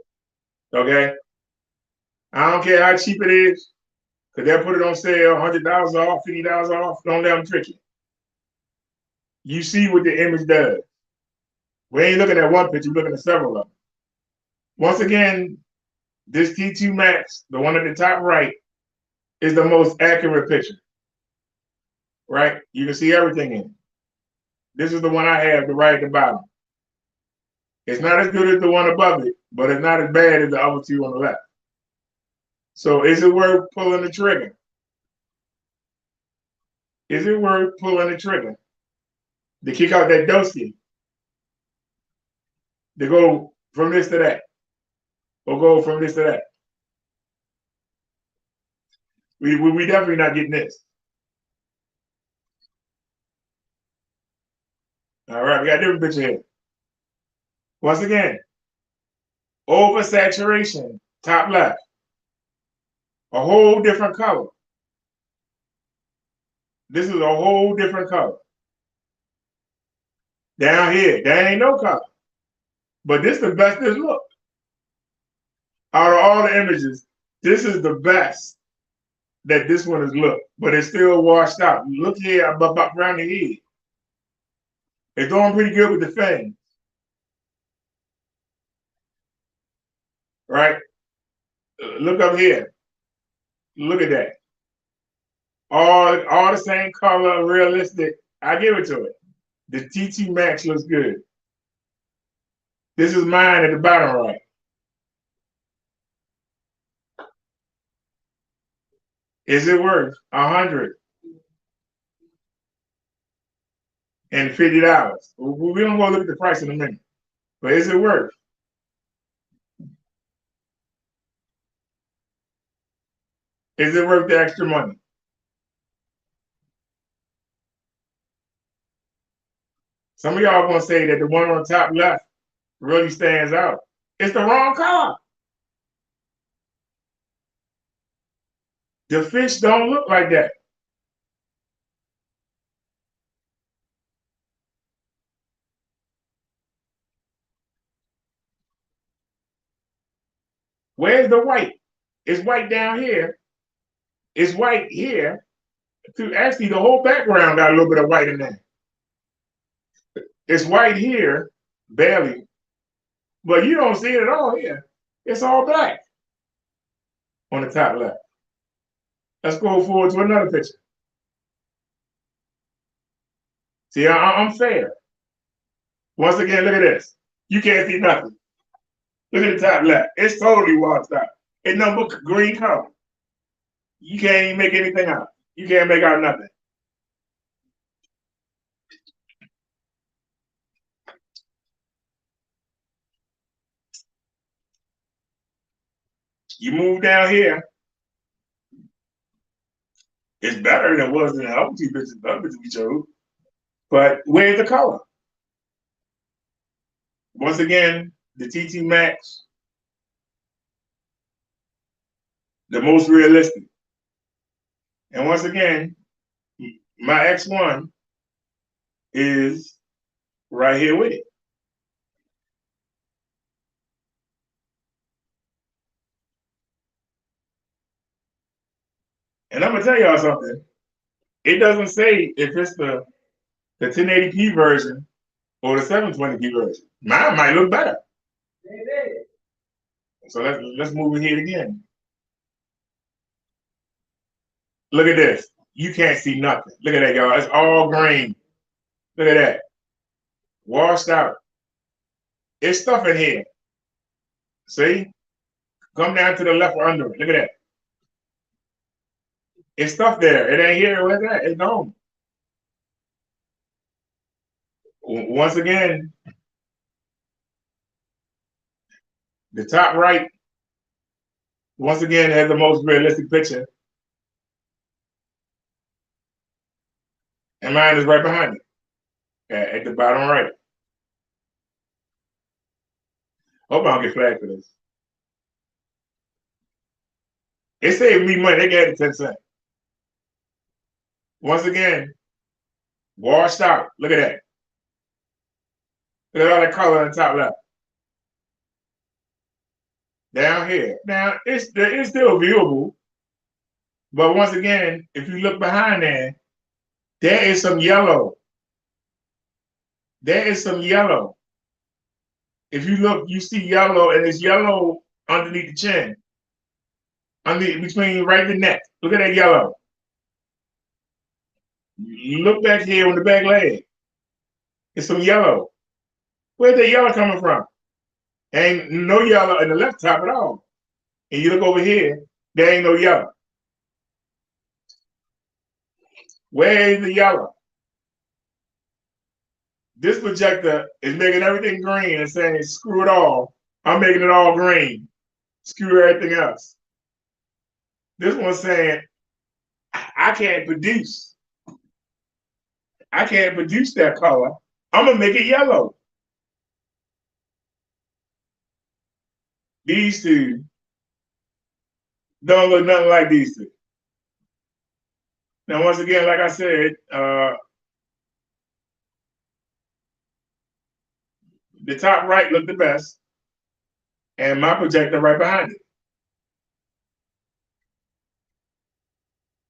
Okay? I don't care how cheap it is, because they'll put it on sale, $100 off, $50 off. Don't let them trick you. You see what the image does. We ain't looking at one picture, we're looking at several of them. Once again, this T2 Max, the one at the top right, is the most accurate picture. Right? You can see everything in it. This is the one I have, the right at the bottom. It's not as good as the one above it, but it's not as bad as the other two on the left. So is it worth pulling the trigger? Is it worth pulling the trigger to kick out that dossier? To go from this to that? Or go from this to that? We definitely not getting this. All right, we got a different picture here. Once again, oversaturation, top left. A whole different color. This is a whole different color. Down here, there ain't no color. But this is the best this look. Out of all the images, this is the best that this one has looked. But it's still washed out. Look here about around the head. It's doing pretty good with the fangs. Right? Look up here. Look at that. All the same color, realistic. I give it to it. The T2 Max looks good. This is mine at the bottom right. Is it worth $150? We're gonna go look at the price in a minute. But is it worth? Is it worth the extra money? Some of y'all gonna say that the one on the top left really stands out. It's the wrong color. The fish don't look like that. Where's the white? It's white down here. It's white here. Actually, the whole background got a little bit of white in there. It's white here, barely, but you don't see it at all here. It's all black on the top left. Let's go forward to another picture. See, I'm fair. Once again, look at this. You can't see nothing. Look at the top left. It's totally washed out. It's no green color. You can't even make anything out. You can't make out nothing. You move down here, it's better than it was in the other two pictures we chose. But where's the color? Once again, the T2 Max, the most realistic. And once again, my X1 is right here with it. And I'm gonna tell y'all something. It doesn't say if it's the 1080p version or the 720p version. Mine might look better. So let's move it here again. Look at this. You can't see nothing. Look at that, y'all. It's all green. Look at that. Washed out. It's stuff in here. See? Come down to the left or under it. Look at that. It's stuff there. It ain't here. Where's that? It's gone. Once again, the top right, once again, has the most realistic picture. And mine is right behind it, at the bottom right. Hope I don't get flagged for this. It saved me money. They gave it 10 cents. Once again, washed out. Look at that. Look at all the color on the top left. Down here. Now, it's still viewable. But once again, if you look behind there is some yellow. There is some yellow. If you look, you see yellow, and it's yellow underneath the chin. Between right the neck. Look at that yellow. You look back here on the back leg. It's some yellow. Where's the yellow coming from? Ain't no yellow in the left top at all. And you look over here, there ain't no yellow. Where is the yellow? This projector is making everything green and saying, screw it all. I'm making it all green. Screw everything else. This one's saying, I can't produce. I can't produce that color. I'm going to make it yellow. These two don't look nothing like these two. Now, once again, like I said, the top right looked the best, and my projector right behind it.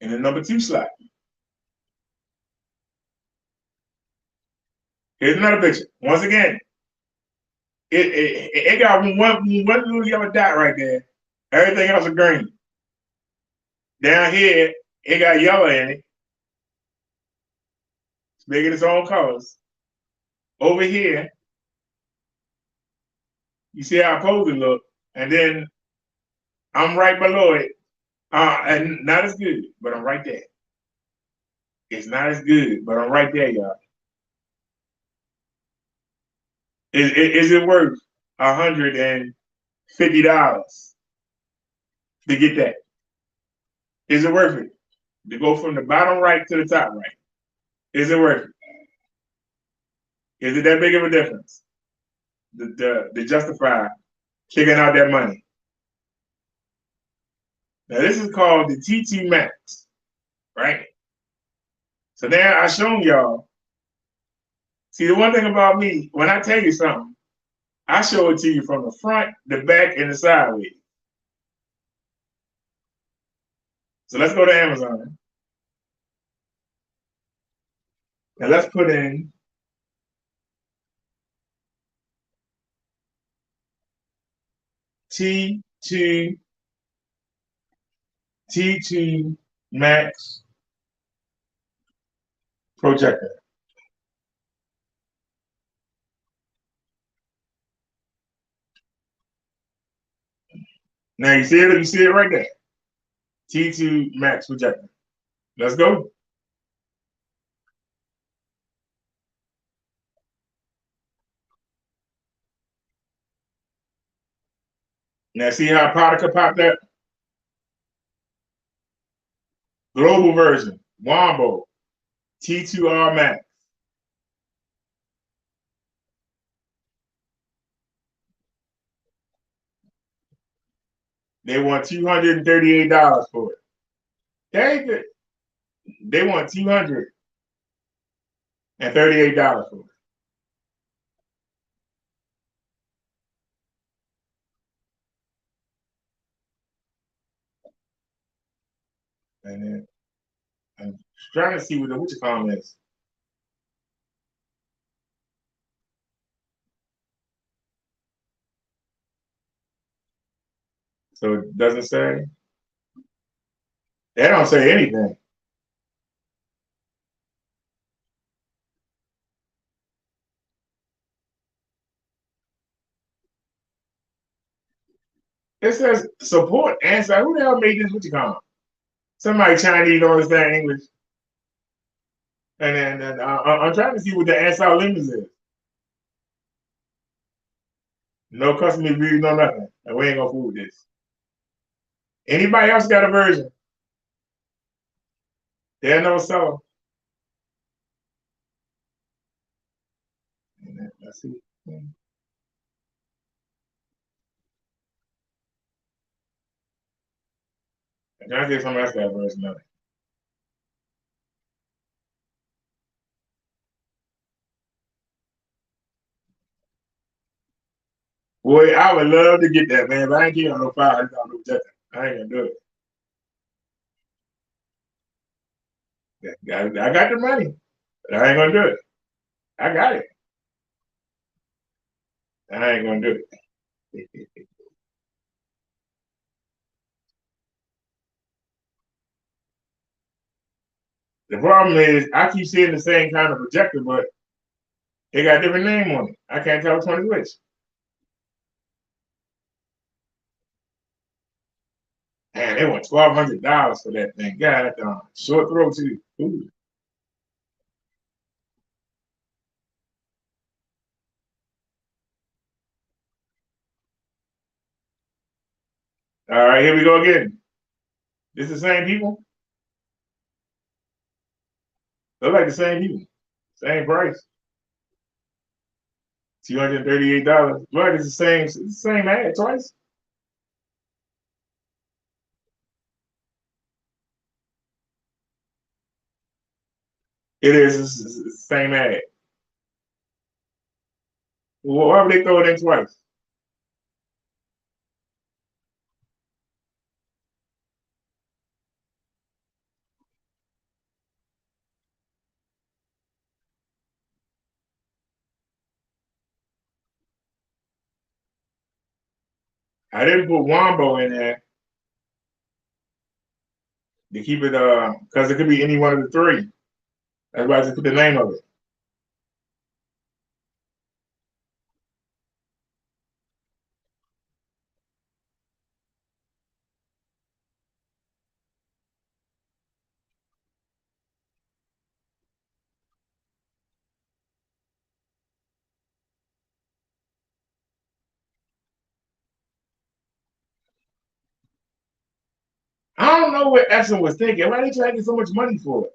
In the number 2 slot. Here's another picture. Once again, it got one little yellow dot right there. Everything else is green. Down here, it got yellow in it. It's making its own colors. Over here, you see how opposing look, and then I'm right below it. And not as good, but I'm right there. It's not as good, but I'm right there, y'all. Is it worth $150 to get that? Is it worth it? To go from the bottom right to the top right? Is it worth it? Is it that big of a difference? To justify kicking out that money. Now this is called the T2 Max, right? So now I shown y'all. See, the one thing about me, when I tell you something, I show it to you from the front, the back, and the sideways. So let's go to Amazon. And let's put in T2 Max projector. Now you see it right there. T2 Max projector. Let's go. Now see how Potica popped up? Global version, Wombo, T2R Max. They want $238 for it. They want $238 for it. And then I'm trying to see what the comment is. So it doesn't say. They don't say anything. It says support answer. Who the hell made this comment? Somebody Chinese don't understand English. And then I'm trying to see what the answer limits is. No customer reviews, no nothing. And we ain't gonna fool with this. Anybody else got a version? There's no seller. Let's see. I'm trying to see if somebody else got a version of it. Boy, I would love to get that, man, but I ain't getting on no $500 projector. I ain't gonna do it. I got the money, but I ain't gonna do it. I got it. I ain't gonna do it. The problem is I keep seeing the same kind of projector, but they got a different name on it. I can't tell which one is which. Man, they want $1,200 for that thing. God darn. Short throw too. Ooh. All right, here we go again. This the same people? Look like the same people. Same price. $238. Look, it's the same ad twice. It is. It's the same ad. Well, why would they throw it in twice? I didn't put Wombo in there to keep it because it could be any one of the three. That's why I just put the name of it. I don't know what Epson was thinking. Why they trying to get so much money for it?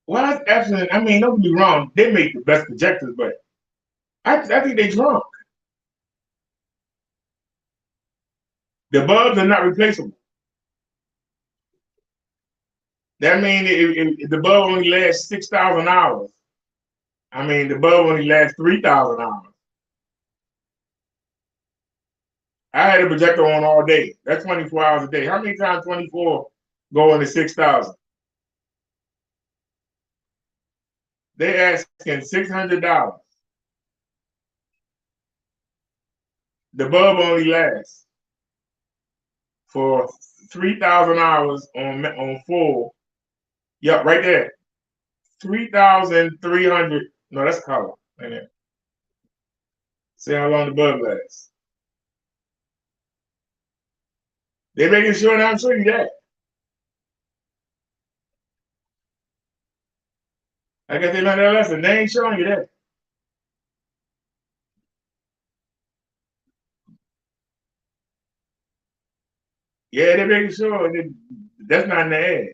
Why is Epson? I mean, don't get me wrong, they make the best projectors, but I think they drunk. The bulbs are not replaceable. That means if the bulb only lasts 6,000 hours, I mean, the bulb only lasts 3,000 hours. I had a projector on all day. That's 24 hours a day. How many times 24 go into 6,000? They asking $600. The bulb only lasts for 3,000 hours on full. Yep, right there. 3,300. No, that's color. Right there. See how long the bulb lasts. They're making sure that I'm showing you that. I guess they learned that lesson. They ain't showing you that. Yeah, they're making sure that that's not in the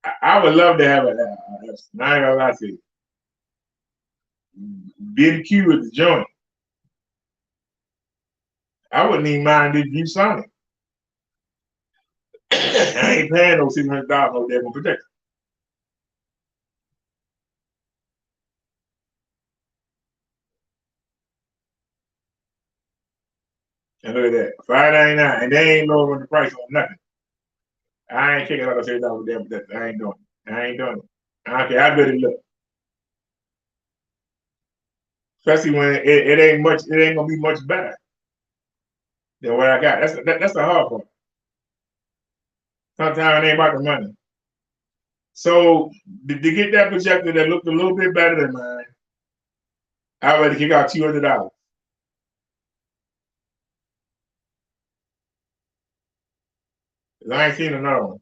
ad. I would love to have it. I ain't gonna lie to you. BQ is the joint. I wouldn't even mind if you Sonic. I ain't paying no $600 no damn projector. And look at that, $5.99, and they ain't lowering the price on nothing. I ain't kicking out a $6 damn projector. I ain't doing it. I ain't doing it. I don't care how good it look. Especially when it ain't much. It ain't gonna be much better than what I got. That's the hard part. Sometimes it ain't about the money. So to get that projector that looked a little bit better than mine, I would kick out $200. I ain't seen another one.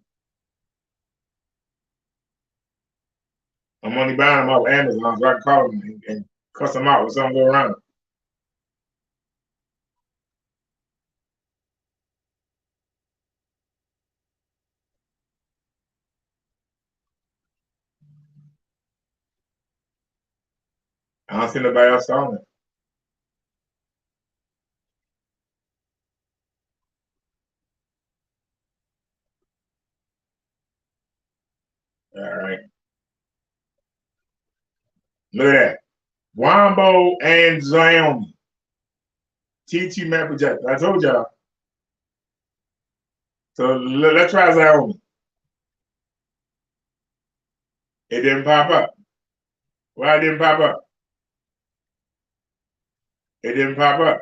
I'm only buying them off Amazon, so I can call them and cuss them out when something go around. I don't see nobody else selling it. All right. Look at that. Wombo and Xiaomi. T2 Mac projector. I told y'all. So let's try Xiaomi. It didn't pop up. Why it didn't pop up? It didn't pop up.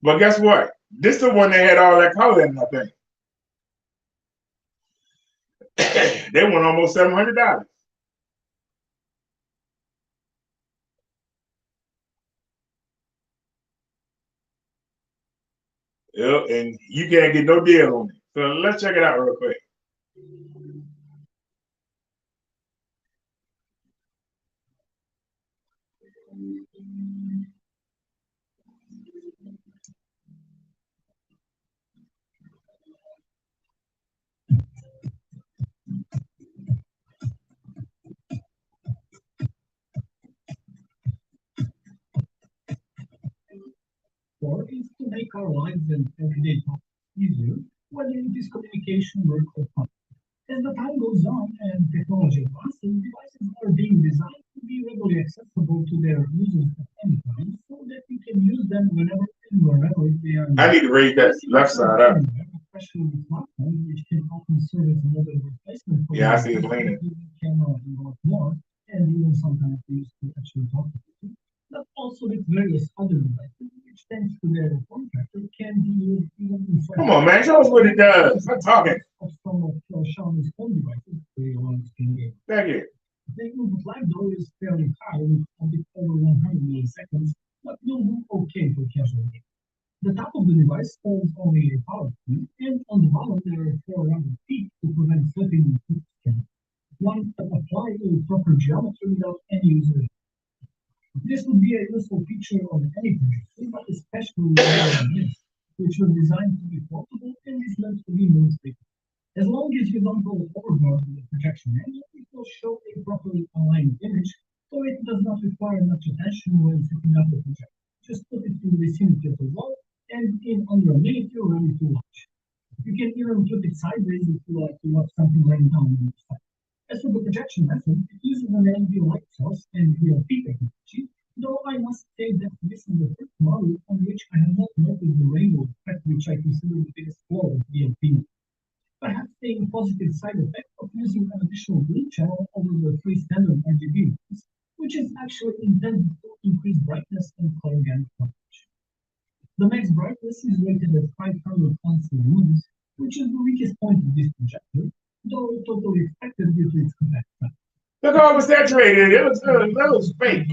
But guess what? This is the one that had all that color in my thing. They went almost $700. Yep, and you can't get no deal on it. So let's check it out real quick. For is to make our lives and everyday tasks easier, whether it is communication, work, or fun. As the time goes on and technology advances, devices are being designed to be readily accessible to their users at any time so that you can use them whenever and wherever they are I needed. need to raise that left side up. Especially with smartphones, which can often serve as another replacement for Yeah, I your see it's leaning. camera and a lot more, and even sometimes used to actually talk to people. But also with various other devices, which thanks to their form factor can be used even in Come on, man. Show us what it does. I'm talking. of some of Xiaomi's phone devices where you want to game. Thank you. The input lag though is fairly high with a bit over 100 milliseconds, but will do okay for casual gaming. The top of the device holds only a power key, and on the bottom there are four rounded feet to prevent slipping and quick scan. One that apply a proper geometry without any user. This would be a useful feature on any project, but especially with this, which was designed to be portable and is meant to be moved quickly. As long as you don't go overboard with the projection angle, it will show a properly aligned image, so it does not require much attention when setting up the projector. Just put it in the vicinity of the wall, and in under a minute you're ready to watch. You can even flip it sideways if you like to watch something laying down on your side. As for the projection method, it uses an LED light source and VLP technology, though I must say that this is the first model on which I have not noticed the rainbow effect, which I consider the biggest flaw of VLP. Perhaps a positive side effect of using an additional blue channel over the three standard RGB ones, which is actually intended to increase brightness and color gamut coverage. The max brightness is rated at 500 constant lumens, which is the weakest point of this projector, though totally expected due to its compact size. Look how oversaturated. It was good. That was fake.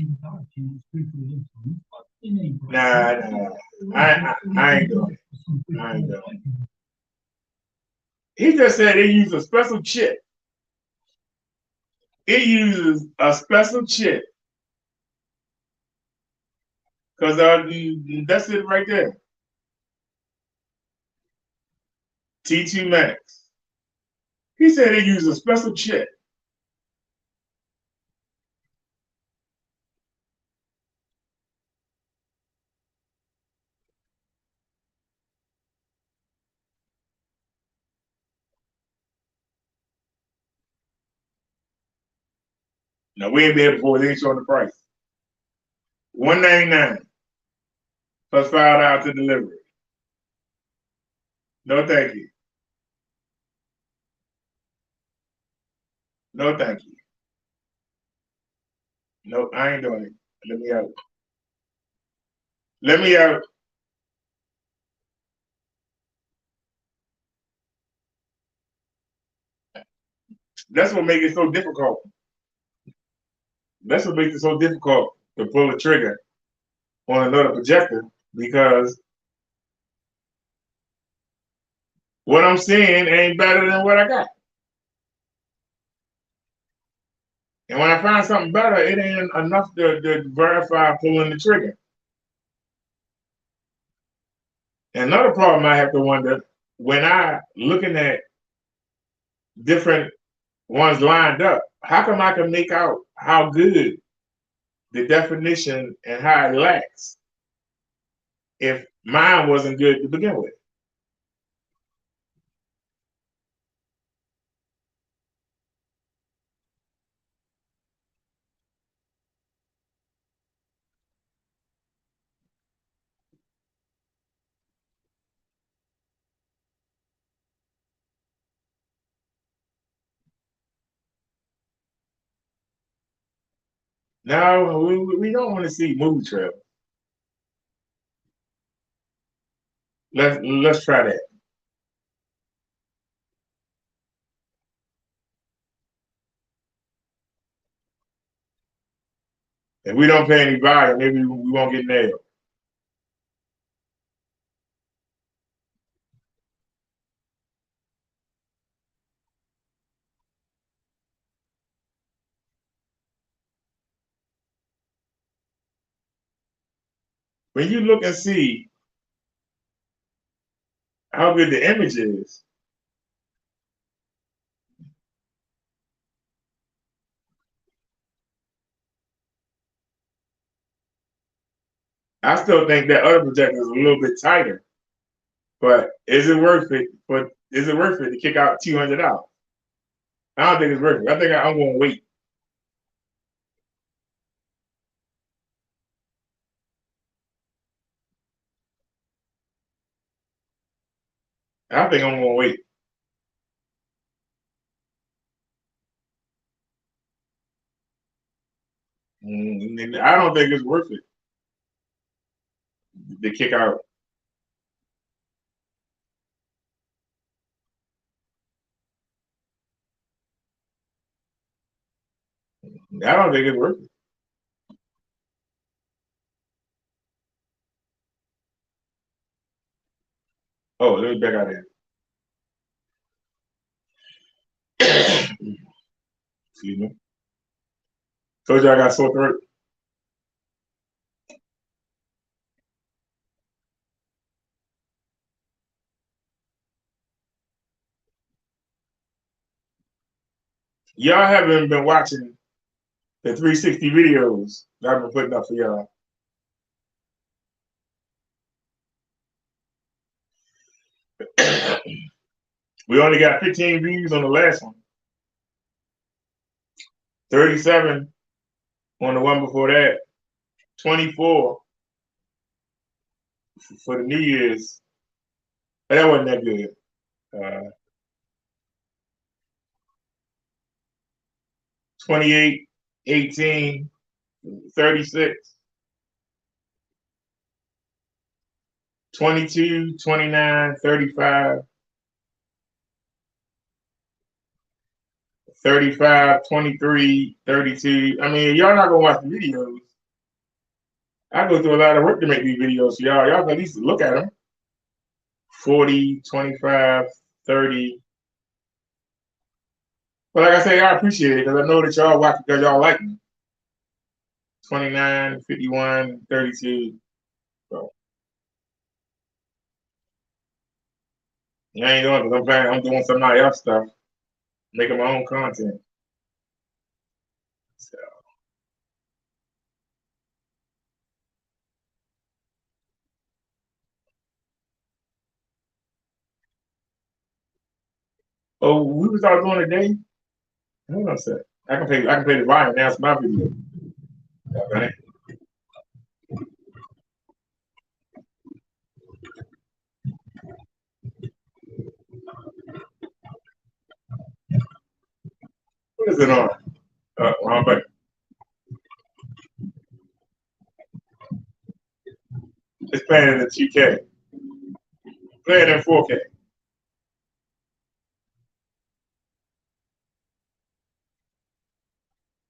Nah. I ain't doing it. I ain't doing it. He just said they use a special chip. It uses a special chip. Because that's it right there. T2 Max. He said they use a special chip. Now we ain't there before they ain't showing the price. $199 plus $5 to delivery. No, thank you. No, thank you. No, I ain't doing it. Let me out. Let me out. That's what makes it so difficult. That's what makes it so difficult to pull the trigger on another projector because what I'm seeing ain't better than what I got. And when I find something better, it ain't enough to verify pulling the trigger. And another problem I have to wonder when I looking at different ones lined up, how come I can make out how good the definition and how it lacks if mine wasn't good to begin with. No, we don't want to see movie trailers. Let's try that. If we don't pay any value, maybe we won't get nailed. When you look and see how good the image is, I still think that other projector is a little bit tighter. But is it worth it? Is it worth it to kick out $200? I don't think it's worth it. I think I'm going to wait. I think I'm going to wait. I don't think it's worth it to kick out. I don't think it's worth it. Oh, let me back out there. Excuse me. Told you I got sore throat. Y'all haven't been watching the 360 videos that I've been putting up for y'all. We only got 15 views on the last one. 37 on the one before that. 24 for the New Year's. But that wasn't that good. 28, 18, 36, 22, 29, 35, 35, 23, 32. I mean, y'all not gonna watch the videos. I go through a lot of work to make these videos for y'all. Y'all can at least look at them. 40, 25, 30. But like I say, I appreciate it because I know that y'all watch because y'all like me. 29, 51, 32. So I ain't doing it because I'm doing some of my else stuff, making my own content. So. Oh, we was all doing a day. Hold on a sec. I can pay the volume now. It's my video. Okay. What is it on? Wrong button. It's playing in the 2K. Play it in 4K.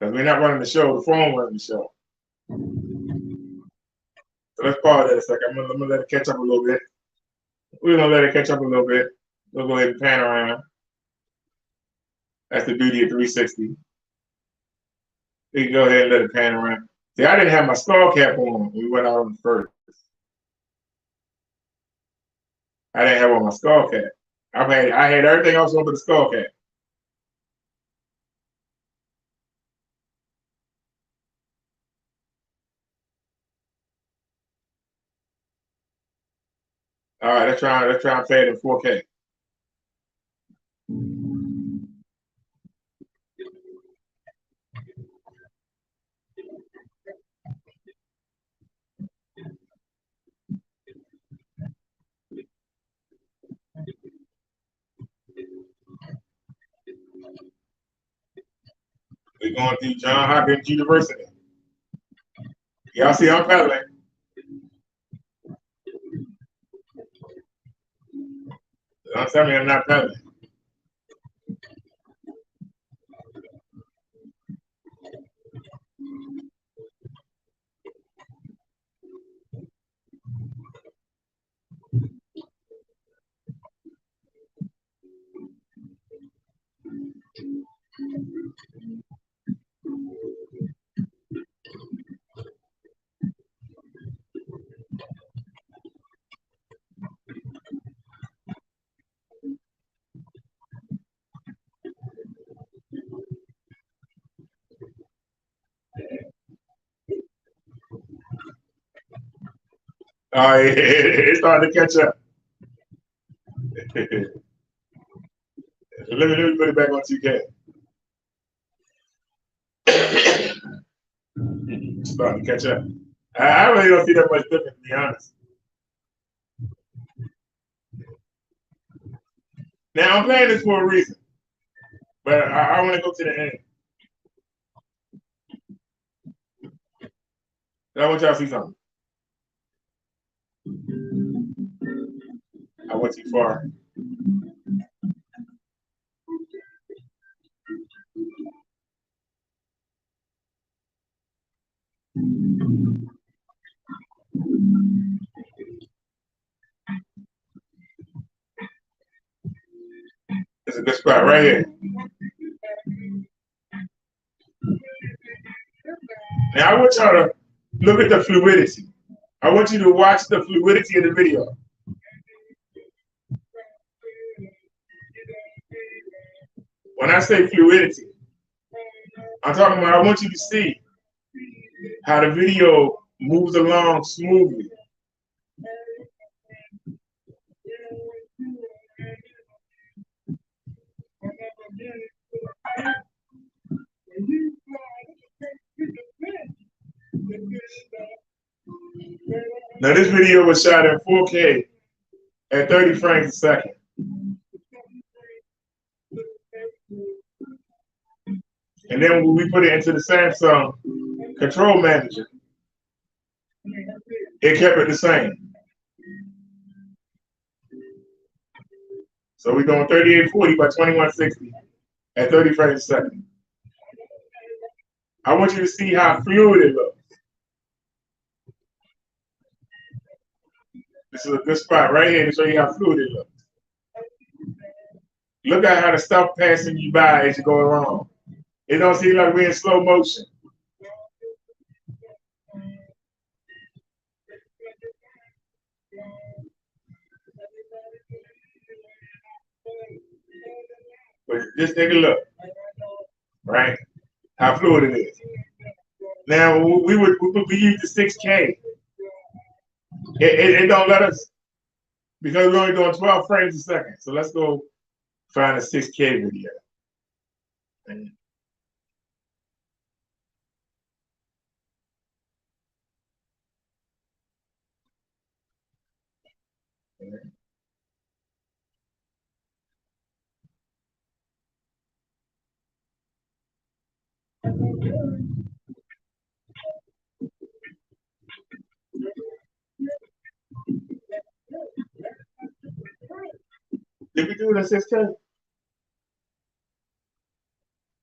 Because we're not running the show. The phone running the show. So let's pause that a second. I'm gonna let it catch up a little bit. We're gonna let it catch up a little bit. We'll go ahead and pan around. That's the beauty of 360. We can go ahead and let it pan around. See, I didn't have my skull cap on when we went out on the first. I didn't have on my skull cap. I had everything else on but the skull cap. All right, let's try and play it in 4K. We're going through John Hopkins University. Y'all see I'm pedaling. Don't tell me I'm not pedaling. All right, it's starting to catch up. Let me put it back on 2K. Starting to catch up. I really don't see that much difference, to be honest. Now I'm playing this for a reason, but I want to go to the end. I want y'all to see something. I went too far. It's a good spot right here. Now I want y'all to look at the fluidity. I want you to watch the fluidity of the video. When I say fluidity, I'm talking about I want you to see how the video moves along smoothly. Now this video was shot in 4K at 30 frames a second. And then when we put it into the Samsung Control Manager, it kept it the same. So we're doing 3840 by 2160 at 30 frames a second. I want you to see how fluid it looks. This is a good spot right here to show you how fluid it looks. Look at how the stuff passing you by as you go along. It don't seem like we're in slow motion. But just take a look, right? How fluid it is. Now we use the 6K. It don't let us, because we're only doing 12 frames a second. So let's go find a 6K video. Did we do it in 6K?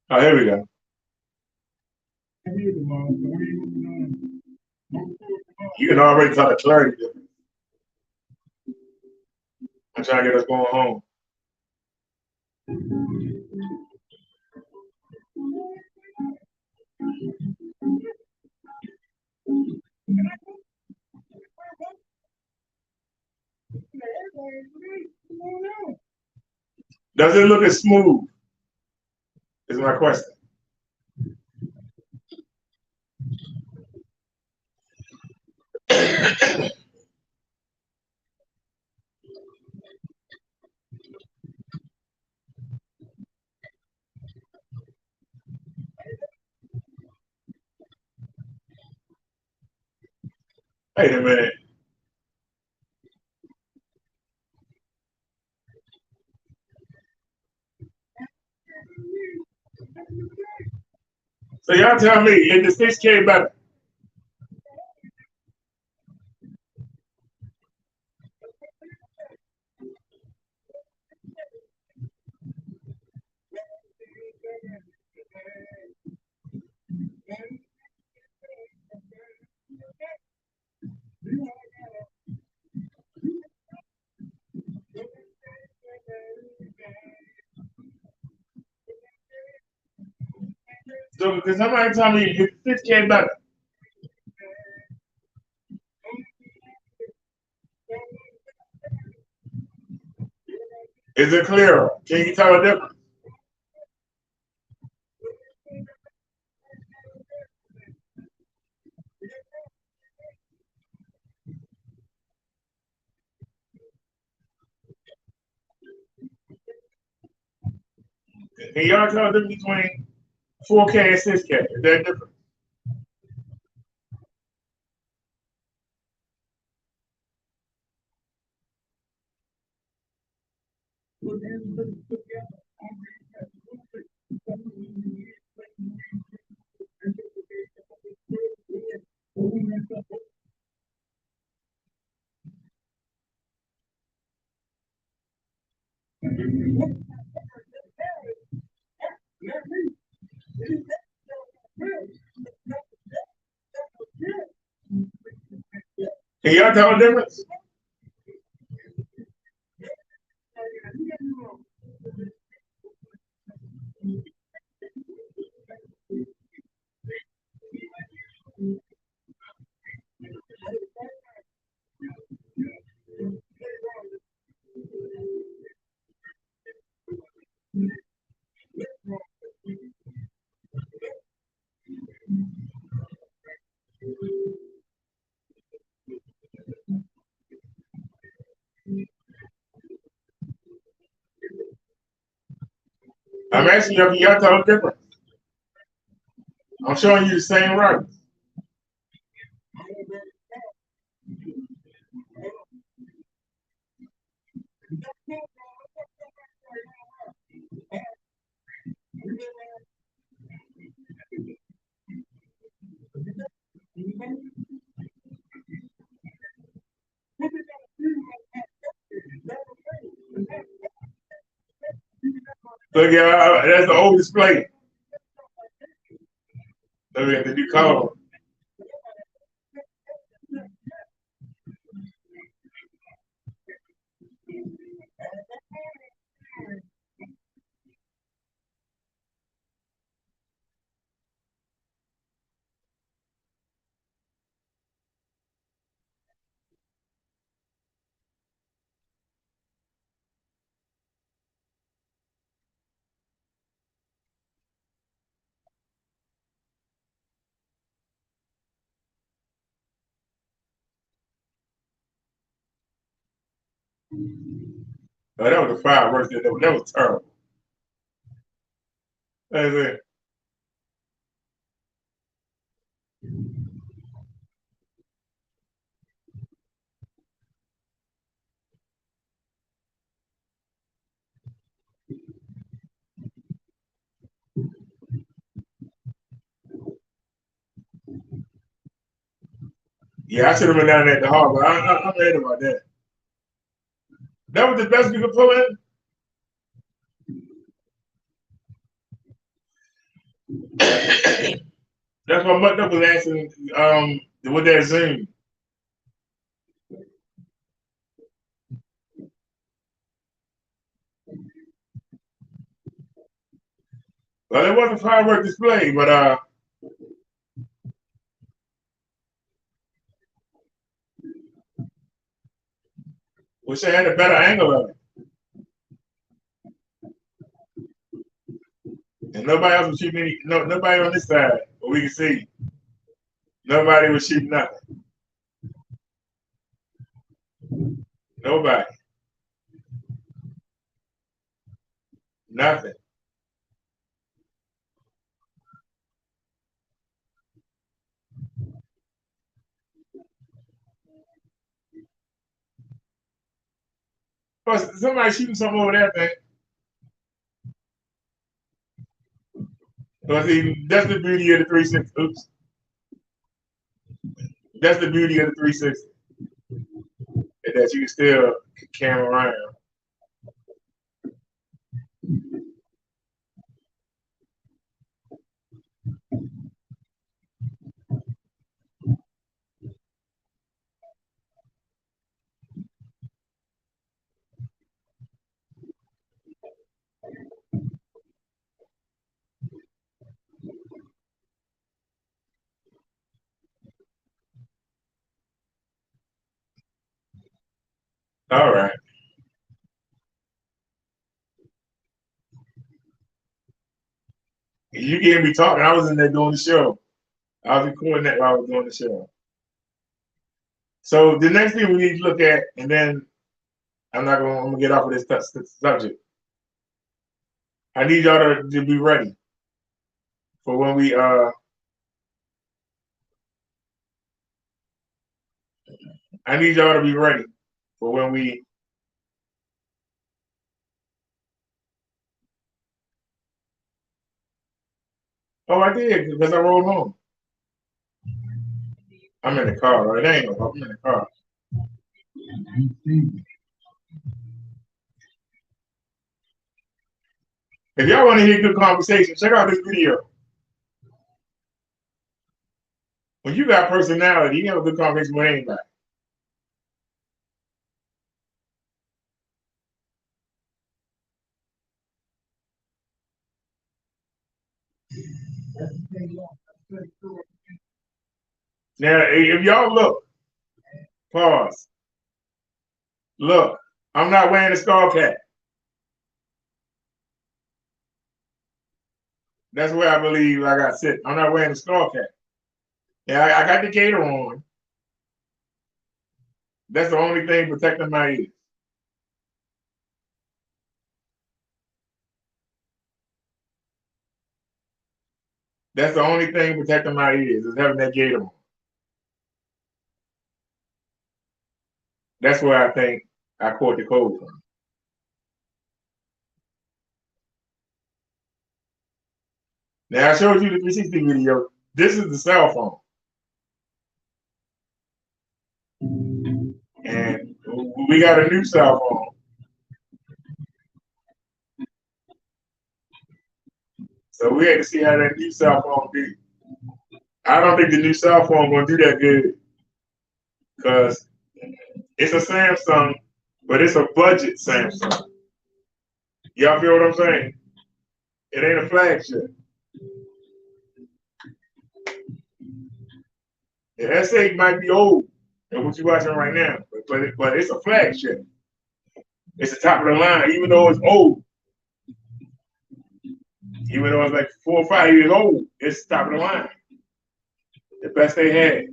Oh, here we go. You can already tell the clarity difference. I'm trying to get us going home. Does it look as smooth? Is my question. Wait a minute. So y'all tell me, is the 6K better? So because somebody tell me is 6K better? Is it clearer? Can you tell the difference? Can y'all tell the difference between 4K and 6K? Is that different? Can y'all tell the difference? I'm asking you, can y'all tell the difference? I'm showing you the same records. So yeah, that's the old display. So we have to do color. Oh, that was the fireworks. That was terrible. That's it. Yeah, I should have been down at the harbor. I'm mad about that. That was the best we could pull in. That's what Mutt was asking with that Zoom. Well, it wasn't a firework display, but wish I had a better angle of it. And nobody else was shooting any. No, nobody on this side, but we can see. Nobody was shooting nothing. Nobody. Nothing. But somebody shooting something over there, man. But see, that's the beauty of the 360. Oops. That's the beauty of the 360. That you can still camera around. All right. You can't be talking. I was in there doing the show. I was recording that while I was doing the show. So the next thing we need to look at, and then I'm gonna get off of this subject. I need y'all to be ready for when we I need y'all to be ready for when we Oh, I did because I rode home. I'm in the car, right? Ain't no, I'm in the car. If y'all want to hear good conversation, check out this video. When you got personality, you can have a good conversation with anybody. Now, if y'all look, pause. Look, I'm not wearing a skull cap. That's where I believe I got sick. I'm not wearing a skull cap. Yeah, I got the gator on. That's the only thing protecting my ears. That's the only thing protecting my ears is having that gator on. That's where I think I caught the cold from. Now I showed you the 360 video. This is the cell phone. And we got a new cell phone. So we had to see how that new cell phone do. I don't think the new cell phone gonna do that good. Because it's a Samsung, but it's a budget Samsung. Y'all feel what I'm saying? It ain't a flagship. The S8 might be old than what you're watching right now, but it's a flagship. It's the top of the line, even though it's old. Even though it's like 4 or 5 years old, it's the top of the line. The best they had.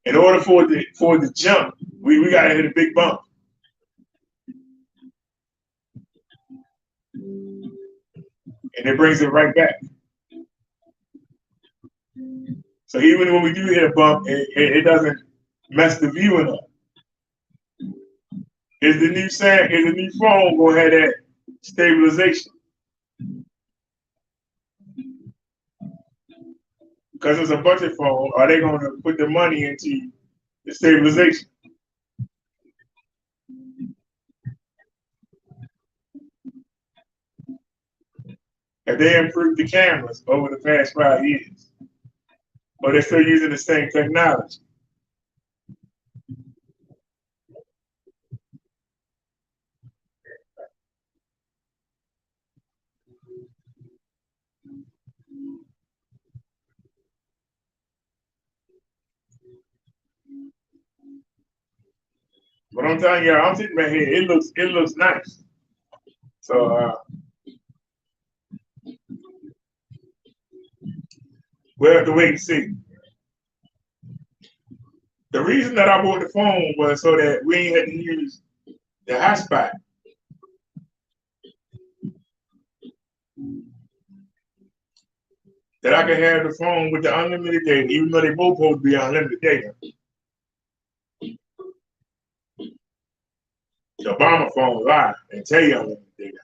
In order for it to jump, we gotta hit a big bump. And it brings it right back. So even when we do hit a bump, it doesn't mess the viewing up. Is the new phone gonna have that stabilization? Because it's a budget phone, are they gonna put the money into the stabilization? Have they improved the cameras over the past 5 years? Or they're still using the same technology? But I'm telling you, I'm sitting right here. It looks nice. So we'll have to wait and see. The reason that I bought the phone was so that we ain't had to use the hotspot. that I can have the phone with the unlimited data, even though they both supposed to be unlimited data. The Obama phone lie and tell you unlimited data.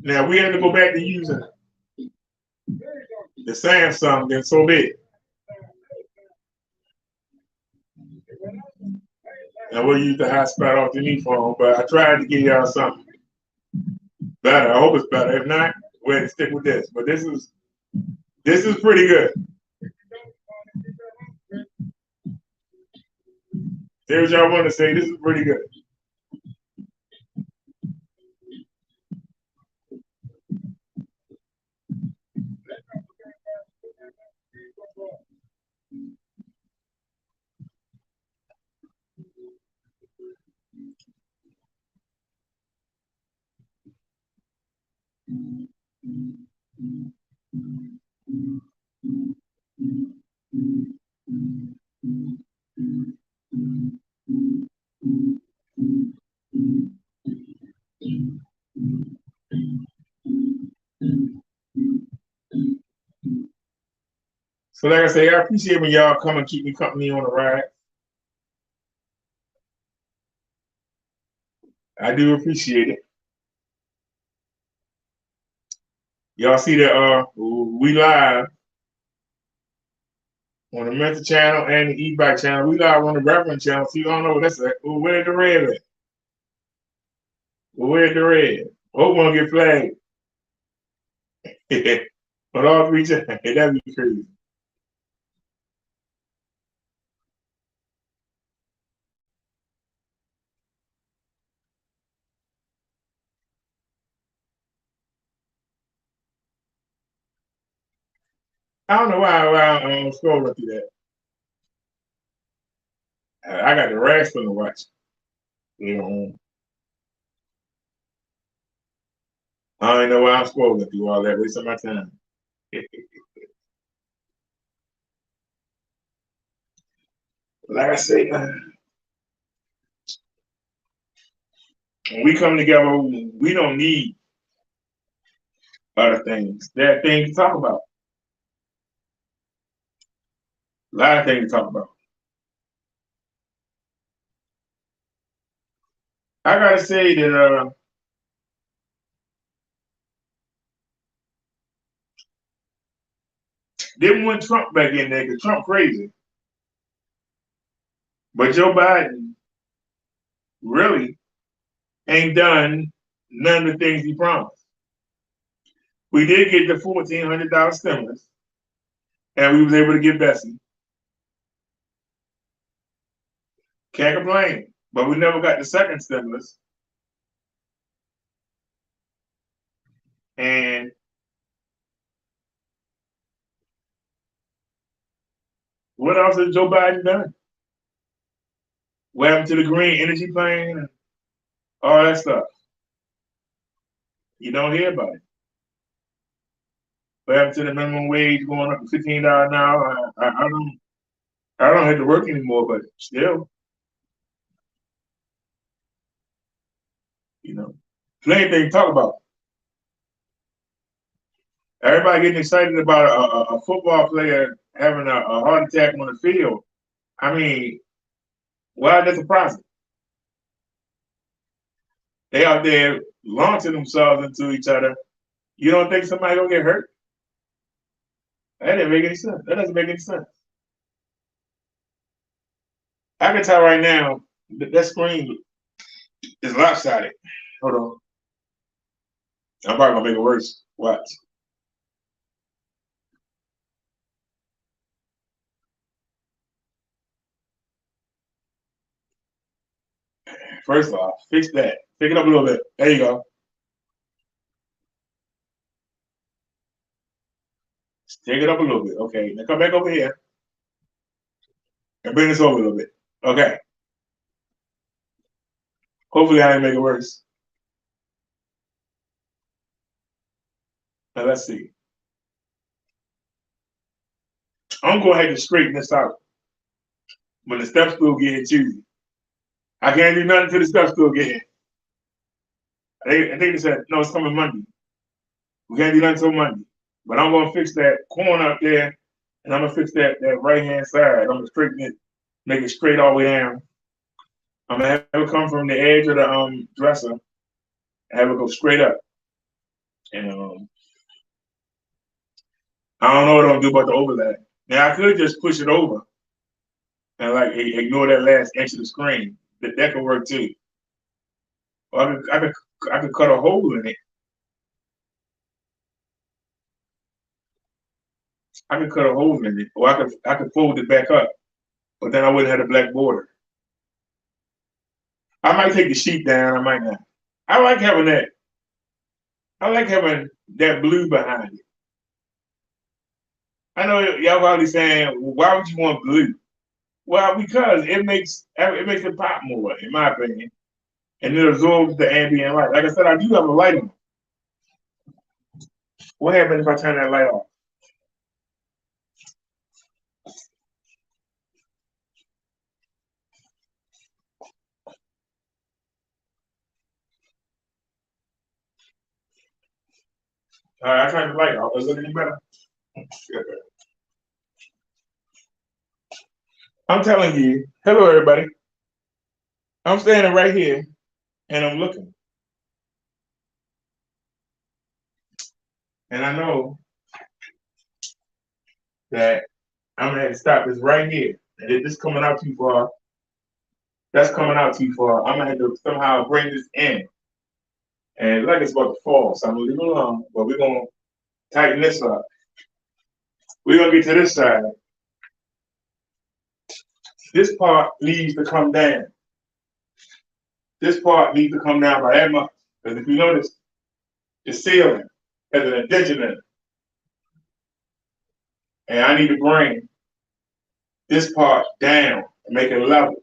Now we have to go back to using the Samsung, then so be it. And we'll use the hotspot off the new phone, but I tried to give y'all something better. I hope it's better. If not, we're going to stick with this. But this is pretty good. Say what y'all want to say. This is pretty good. So like I say, I appreciate when y'all come and keep me company on the ride. I do appreciate it. Y'all see that we live on the Mental channel and the e-bike channel. We live on the Reverend channel. So you don't know what that's at. Well, where's the red at? Well, where's the red? Hope we don't get flagged. On all three channels. That'd be crazy. I don't know why I'm scrolling through that. I got the rash from the watch. You know, I don't know why I'm scrolling through all that, wasting my time. Like I say, when we come together, we don't need other things. There are things to talk about. A lot of things to talk about. I gotta say that didn't want Trump back in there because Trump crazy. But Joe Biden really ain't done none of the things he promised. We did get the $1,400 stimulus, and we was able to get Bessie. Can't complain. But we never got the second stimulus. And what else has Joe Biden done? What happened to the green energy plan and all that stuff? You don't hear about it. What happened to the minimum wage going up to $15 an hour? I don't have to work anymore, but still, you know, plenty things to talk about. Everybody getting excited about a football player having a heart attack on the field. I mean, why is that surprising? They out there launching themselves into each other. You don't think somebody gonna get hurt? That didn't make any sense. That doesn't make any sense. I can tell right now that screen is lopsided. Hold on. I'm probably gonna make it worse. Watch. First off, fix that. Pick it up a little bit. There you go. Take it up a little bit. Okay. Now come back over here and bring this over a little bit. Okay. Hopefully I didn't make it worse. Now let's see. I'm going ahead and straighten this out. When the step stool get choosy. I can't do nothing till the step stool get in. I think they said, no, it's coming Monday. We can't do nothing until Monday. But I'm gonna fix that corner up there, and I'm gonna fix that right hand side. I'm gonna straighten it, make it straight all the way down. I'm gonna have it come from the edge of the dresser, and have it go straight up. And I don't know what I'm gonna do about the overlap. Now I could just push it over and like ignore that last inch of the screen. That could work too. Or I could cut a hole in it. I could cut a hole in it, or I could fold it back up, but then I wouldn't have the black border. I might take the sheet down. I might not. I like having that. I like having that blue behind it. I know y'all probably saying, well, "Why would you want blue?" Well, because it makes it pop more, in my opinion, and it absorbs the ambient light. Like I said, I do have a light on. What happens if I turn that light off? All right, I turned the light off. Does it look any better? I'm telling you, hello everybody. I'm standing right here and I'm looking. And I know that I'm gonna have to stop this right here. And if this coming out too far, that's coming out too far. I'm gonna have to somehow bring this in. And like it's about to fall, so I'm gonna leave it alone, but we're gonna tighten this up. We're gonna get to this side. This part needs to come down. This part needs to come down by that much. Because if you notice, the ceiling has an indentation in it. And I need to bring this part down and make it level.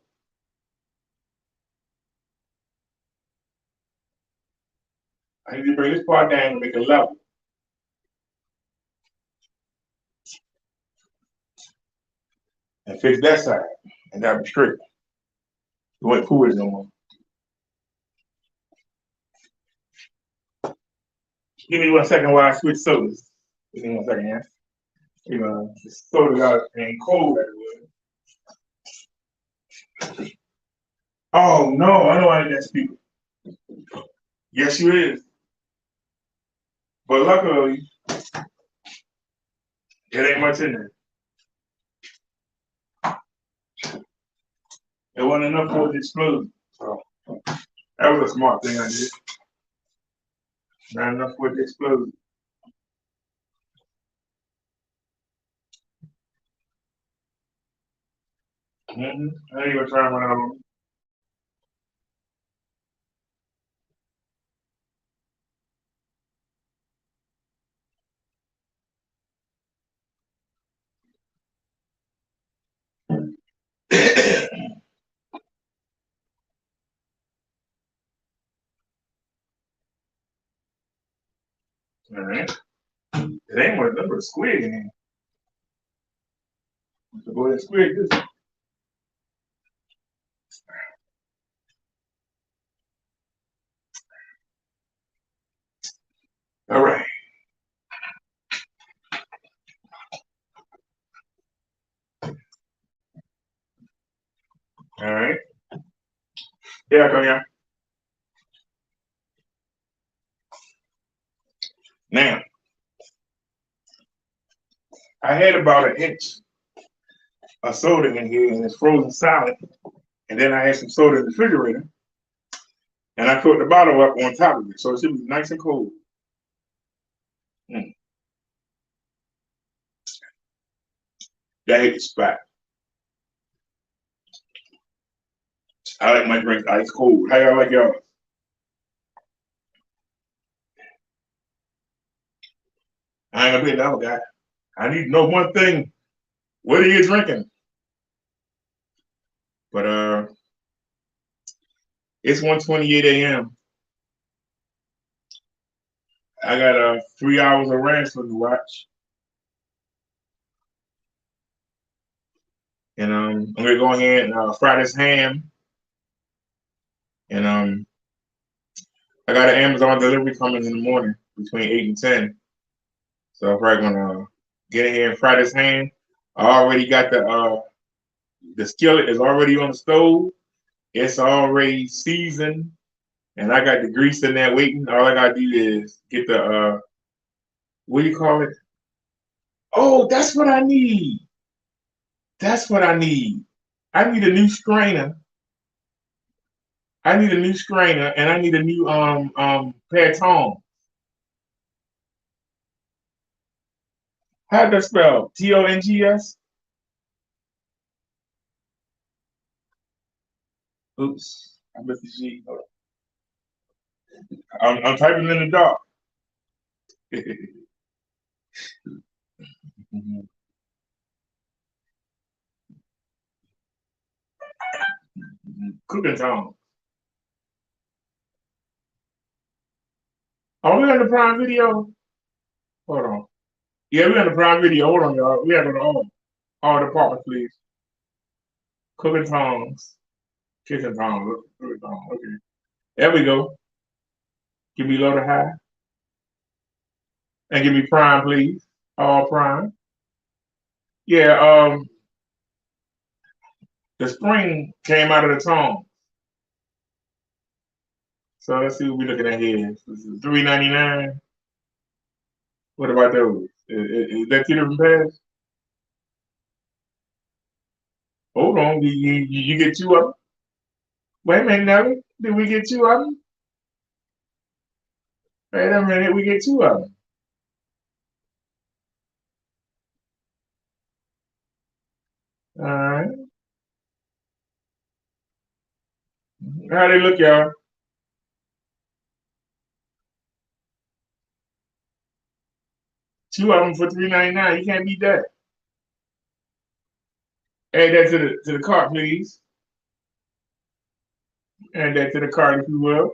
I need to bring this part down and make it level. And fix that side. And that'll be straight. You won't fool it no more. Give me 1 second while I switch sodas. Give me 1 second, yeah. The soda got ain't cold everywhere. Oh no, I know I need that speaker. Yes, you is. But luckily, it ain't much in there. It wasn't enough for it to explode. So that was a smart thing I did. Not enough for it to explode. I ain't gonna try and run out on. All right. It ain't one of them, but a squid in here. So go ahead and squid this. All right. All right. Yeah, come here. Now, I had about an inch of soda in here and it's frozen solid. And then I had some soda in the refrigerator. And I put the bottle up on top of it. So it should be nice and cold. That hit the spot. I like my drink ice cold. How y'all like y'all? I ain't gonna be another guy. I need to know one thing. What are you drinking? But it's 1:28 a.m. I got 3 hours of wrestling to watch. And I'm gonna go ahead and fry this ham. And I got an Amazon delivery coming in the morning between 8 and 10. So I'm probably gonna get in here and fry this ham. I already got the skillet is already on the stove. It's already seasoned, and I got the grease in there waiting. All I gotta do is get the what do you call it? Oh, that's what I need. That's what I need. I need a new strainer. I need a new strainer, and I need a new pair of tongs. How'd that spell? Tongs? Oops, I missed the G. Hold on. I'm typing in the dark. Cooking tongs. Are we on the Prime Video? Hold on. Yeah, we on the Prime Video. Hold on, y'all. We have it all departments, please. Cooking tongs. Kitchen tongs. Cooking tongs. Okay. There we go. Give me low to high. And give me Prime, please. All Prime. Yeah, the spring came out of the tongs. So let's see what we're looking at here. This is $3.99. What about those? Is that 2 different pairs? Hold on. You get two of them? Wait a minute, Nelly. Did we get two of them? Wait a minute. We get two of them. All right. How they look, y'all? Two of them for $3.99. You can't beat that. Add that to the cart, please. Add that to the cart, if you will.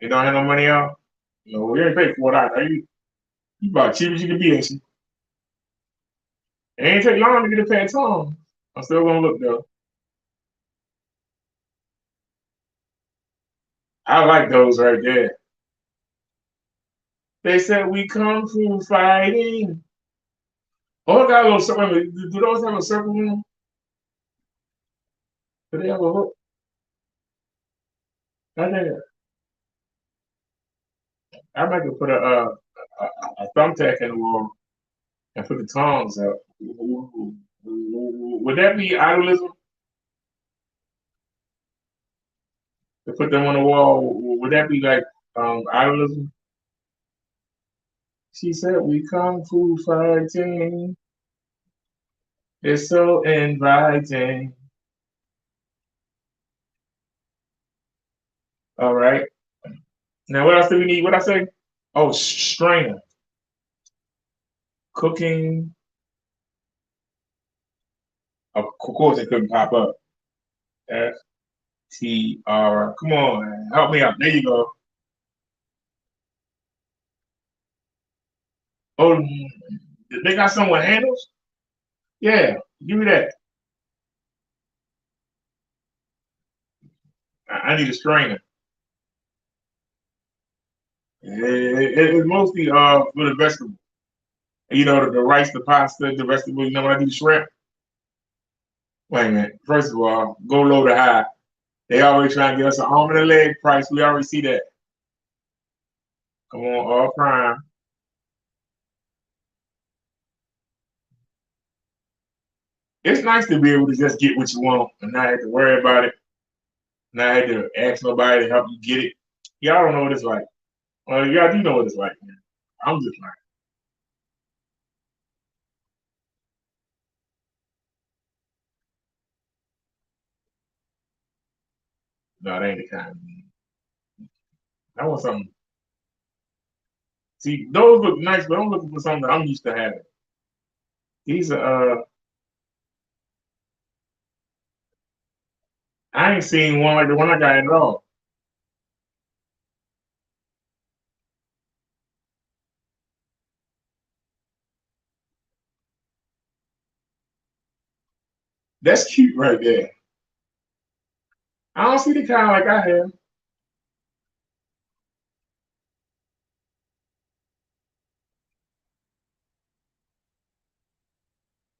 You don't have no money out? No, we ain't pay for it. You about cheap as you can be, ain't you? It ain't take long to get a pair of tongs. I'm still gonna look though. I like those right there. They said we come from fighting. Oh, got a little circle. Do those have a circle in them? Do they have a hook? I think I might could put a thumbtack in the wall and put the tongs up. Would that be idolism to put them on the wall? Would that be like idolism? She said we come to fighting. It's so inviting. All right. Now what else do we need? What I say? Oh, strainer. Cooking. Of course it couldn't pop up. FTR. Come on, help me out. There you go. Oh, they got some with handles? Yeah, give me that. I need a strainer. It's mostly for the vegetables. You know, the rice, the pasta, the vegetables. You know when I do the shrimp? Wait a minute. First of all, go low to high. They always trying to get us an arm and a leg price. We already see that. Come on, all prime. It's nice to be able to just get what you want and not have to worry about it. Not have to ask nobody to help you get it. Y'all don't know what it's like. Well, y'all do know what it's like, man. I'm just like, no, that ain't the kind. I want something. See, those look nice, but I'm looking for something that I'm used to having. These are, I ain't seen one like the one I got at all. That's cute right there. I don't see the kind like I have.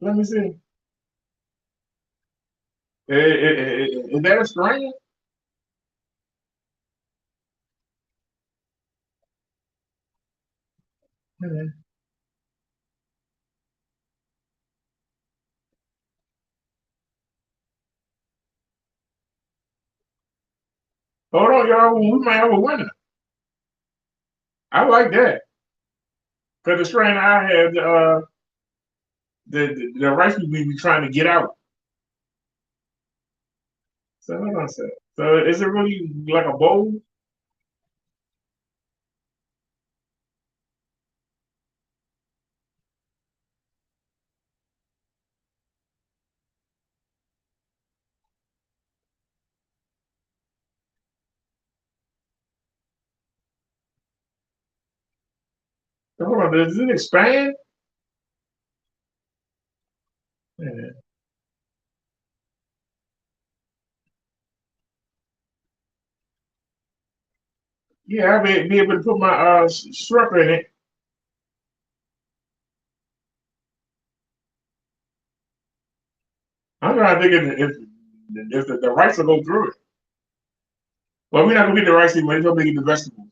Let me see. Is that a strain? Hold on, y'all. We might have a winner. I like that. Because the strain I had, the rice we be trying to get out. So hold on a second. So is it really like a bowl? So hold on, does it expand? Yeah, yeah, I'll be able to put my shrimp in it. I'm trying to think if the rice will go through it. Well, we're not gonna get the rice anyway. We're gonna get the vegetables.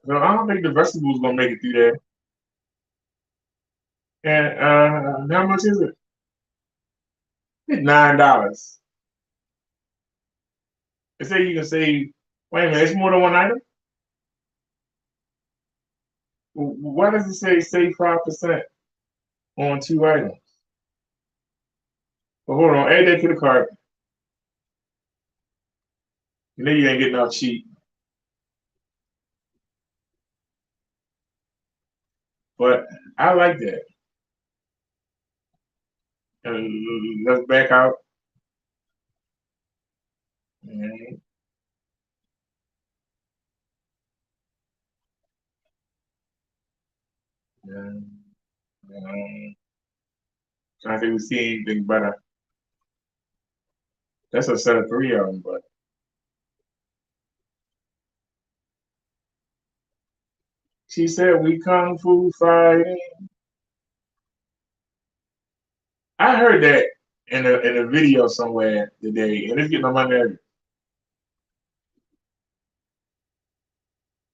So I don't think the vegetables gonna make it through there. And how much is it? It's $9. They say you can save. Wait a minute, it's more than one item. Why does it say save 5% on 2 items? But hold on, add that to the cart. And then you ain't getting out cheap. But I like that. And let's back out. And, um, trying to think we see anything better. That's a set of 3 of them, but she said we kung fu fighting. I heard that in a video somewhere today, and it's getting on my nerves.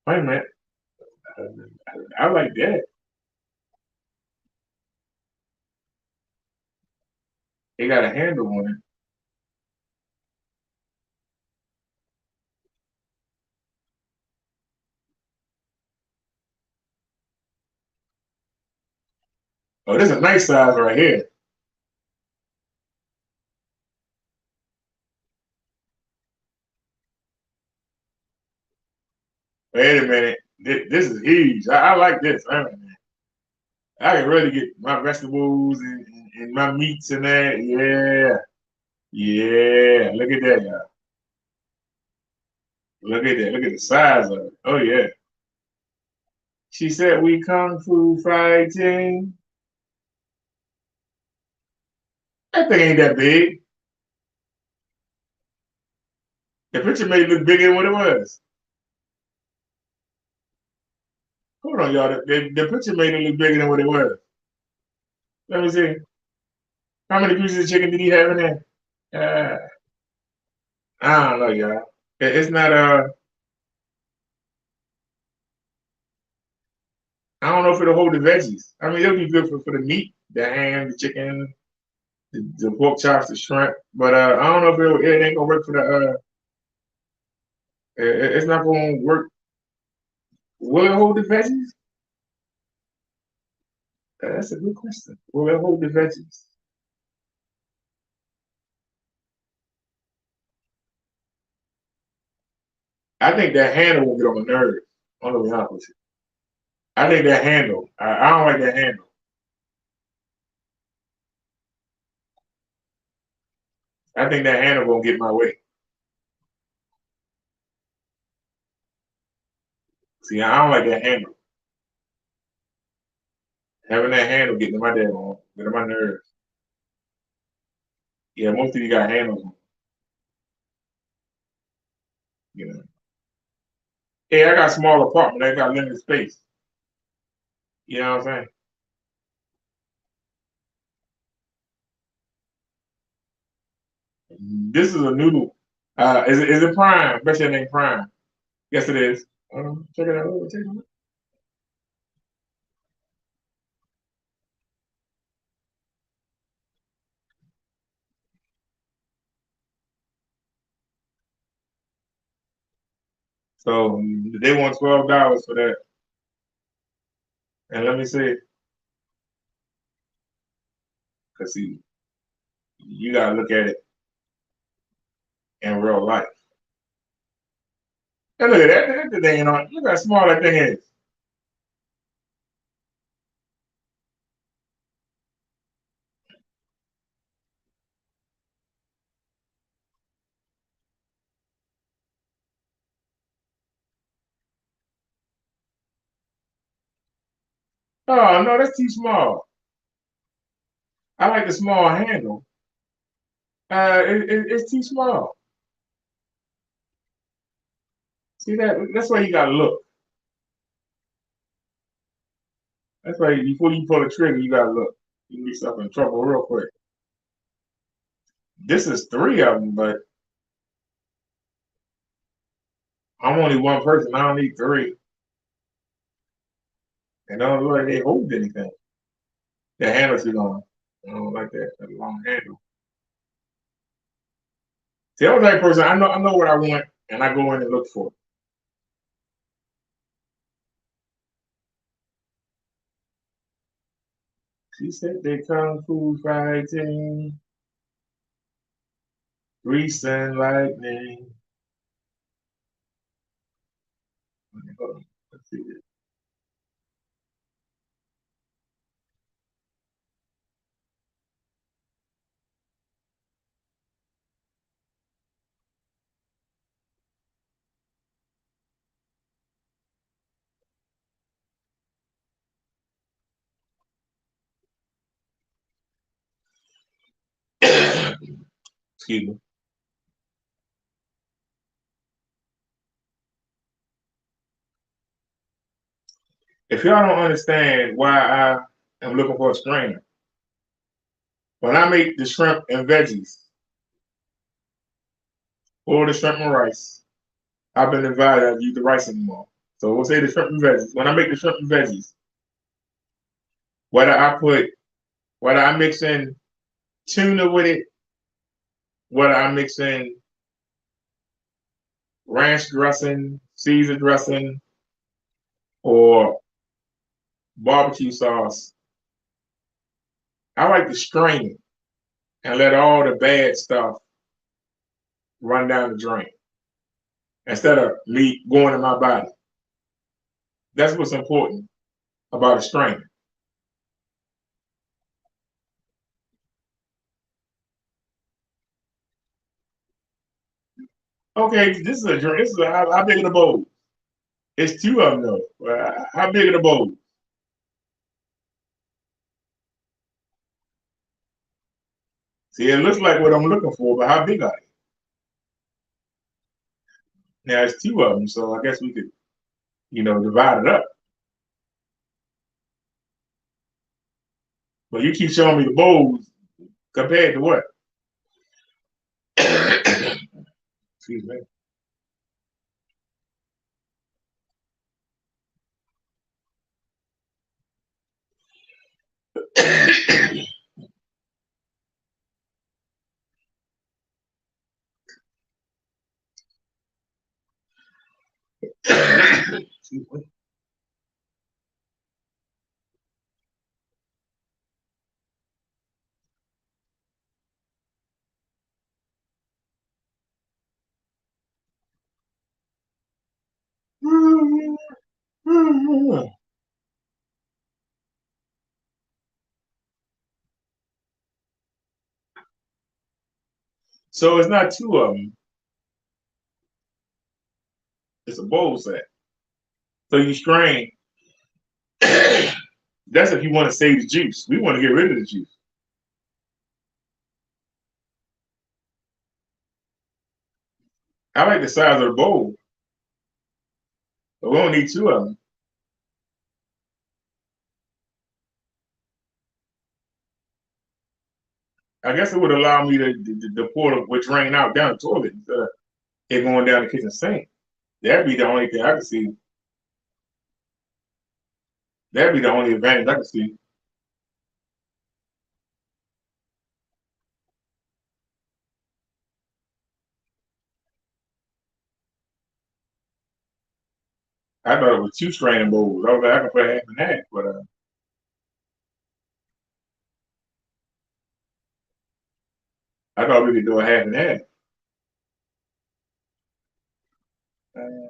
Wait a minute, I like that. They got a handle on it. Oh, this is a nice size right here. Wait a minute, this is huge. I like this. I can really get my vegetables and my meats in there. Yeah, yeah. Look at that, y'all. Look at that. Look at the size of it. Oh yeah. She said we kung fu fighting. That thing ain't that big. The picture made it look bigger than what it was. Hold on, y'all. The picture made it look bigger than what it was. Let me see. How many pieces of chicken did he have in there? Uh, I don't know, y'all. It's not I don't know if it'll hold the veggies. I mean, it'll be good for the meat, the ham, the chicken, the pork chops, the shrimp. But I don't know if it ain't gonna work for the. It's not gonna work. Will it hold the veggies? That's a good question. Will it hold the veggies? I think that handle will get on my nerves. I'm gonna be honest with you. I think that handle. I don't like that handle. I think that handle gonna get in my way. See, I don't like that handle. Having that handle getting in my nerves. Yeah, most of you got handles on. Yeah, I got a small apartment. I got limited space. You know what I'm saying? This is a noodle. Is it Prime? Bet your name Prime. Yes, it is. Check it out. Check it out. So they want $12 for that. And let me see, because see, you gotta look at it in real life. And look at that. That thing on. Look how small that thing is. Oh no, that's too small. I like the small handle. It's too small. See that? That's why you gotta look. That's why before you pull the trigger, you gotta look. You can get yourself in trouble real quick. This is three of them, but I'm only one person. I don't need three. And don't look like they hold anything. The handle's too long. I don't like that long handle. See, I'm the type of person. I know what I want, and I go in and look for it. She said they kung fu fighting, grease and lightning. Let's see this. Excuse me. If y'all don't understand why I am looking for a strainer, when I make the shrimp and veggies or the shrimp and rice, I've been advised to use the rice anymore. So we'll say the shrimp and veggies. When I make the shrimp and veggies, whether I put, whether I mix in tuna with it, whether I mix in ranch dressing, Caesar dressing, or barbecue sauce, I like to strain it and let all the bad stuff run down the drain instead of me going in my body. That's what's important about a strainer. Okay, this is a drink. This is how big are the bowl? It's two of them though. How big are the bowl? See, it looks like what I'm looking for, but how big are they? Now it's two of them, so I guess we could, divide it up. But you keep showing me the bowls compared to what? Excuse me. Excuse me. So it's not two of them. It's a bowl set. So you strain. That's if you want to save the juice. We want to get rid of the juice. I like the size of the bowl. But we don't need two of them. I guess it would allow me to pour which rain out down the toilet instead of it going down the kitchen sink. That'd be the only thing I could see. That'd be the only advantage I could see. I thought it was two straining bowls. I was like, I could put half and half, but I thought we could do a half and half. Uh,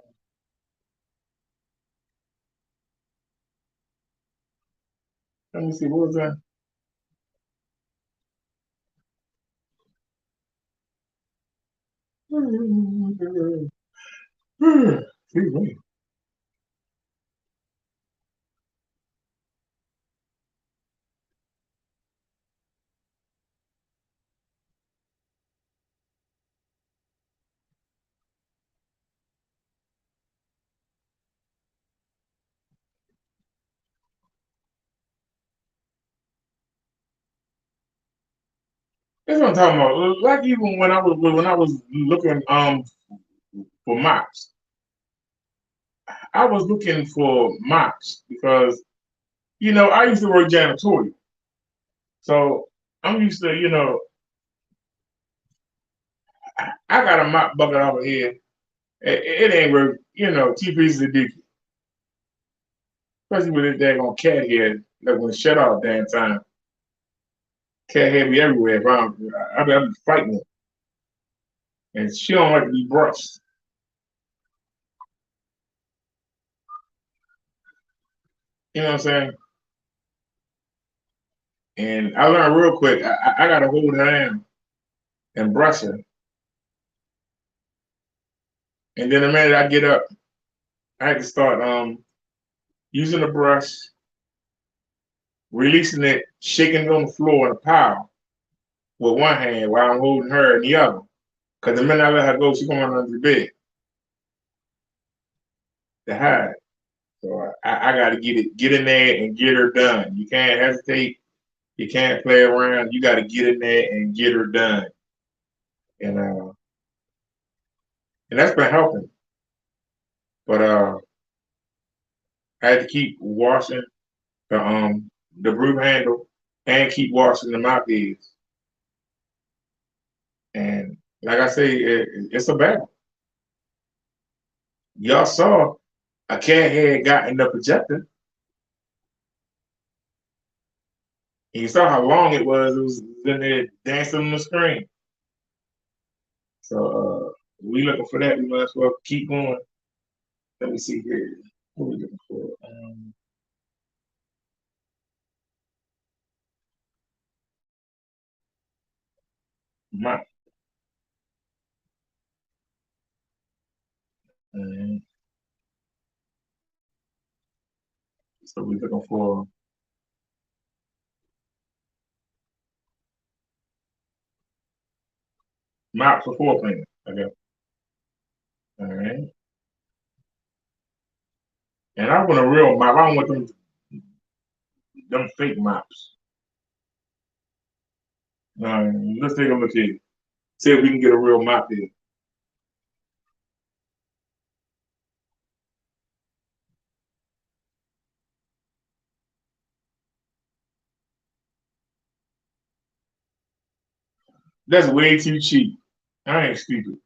Let me see, what was that? Excuse me. That's what I'm talking about. Like even when I was looking for mops, I was looking for mops because I used to work janitorial, so I'm used to I got a mop bucket over here. It ain't worth two pieces of dick, especially with this daggone cat here that will shut off damn time. Cat hair be everywhere. If I be fighting it, and she don't like to be brushed. You know what I'm saying? And I learned real quick. I gotta hold her hand and brush her, and then the minute I get up, I had to start using the brush, releasing it, shaking it on the floor in a pile with one hand while I'm holding her in the other. Because the minute I let her go, she's going under the bed to hide. So I got to get in there and get her done. You can't hesitate. You can't play around. You got to get in there and get her done. And uh, and that's been helping. But I had to keep washing the broom handle and keep washing the mop heads. And like I say, it's a battle. Y'all saw a cat had got in the projector. And you saw how long it was. It was in there dancing on the screen. So we looking for that. We might as well keep going. Let me see here. What are we looking for? My, uh, so we're looking for map for four playing. Okay. All right. And I want a real map. I don't want them fake maps. Let's take a look here. See if we can get a real map here. That's way too cheap. I ain't stupid.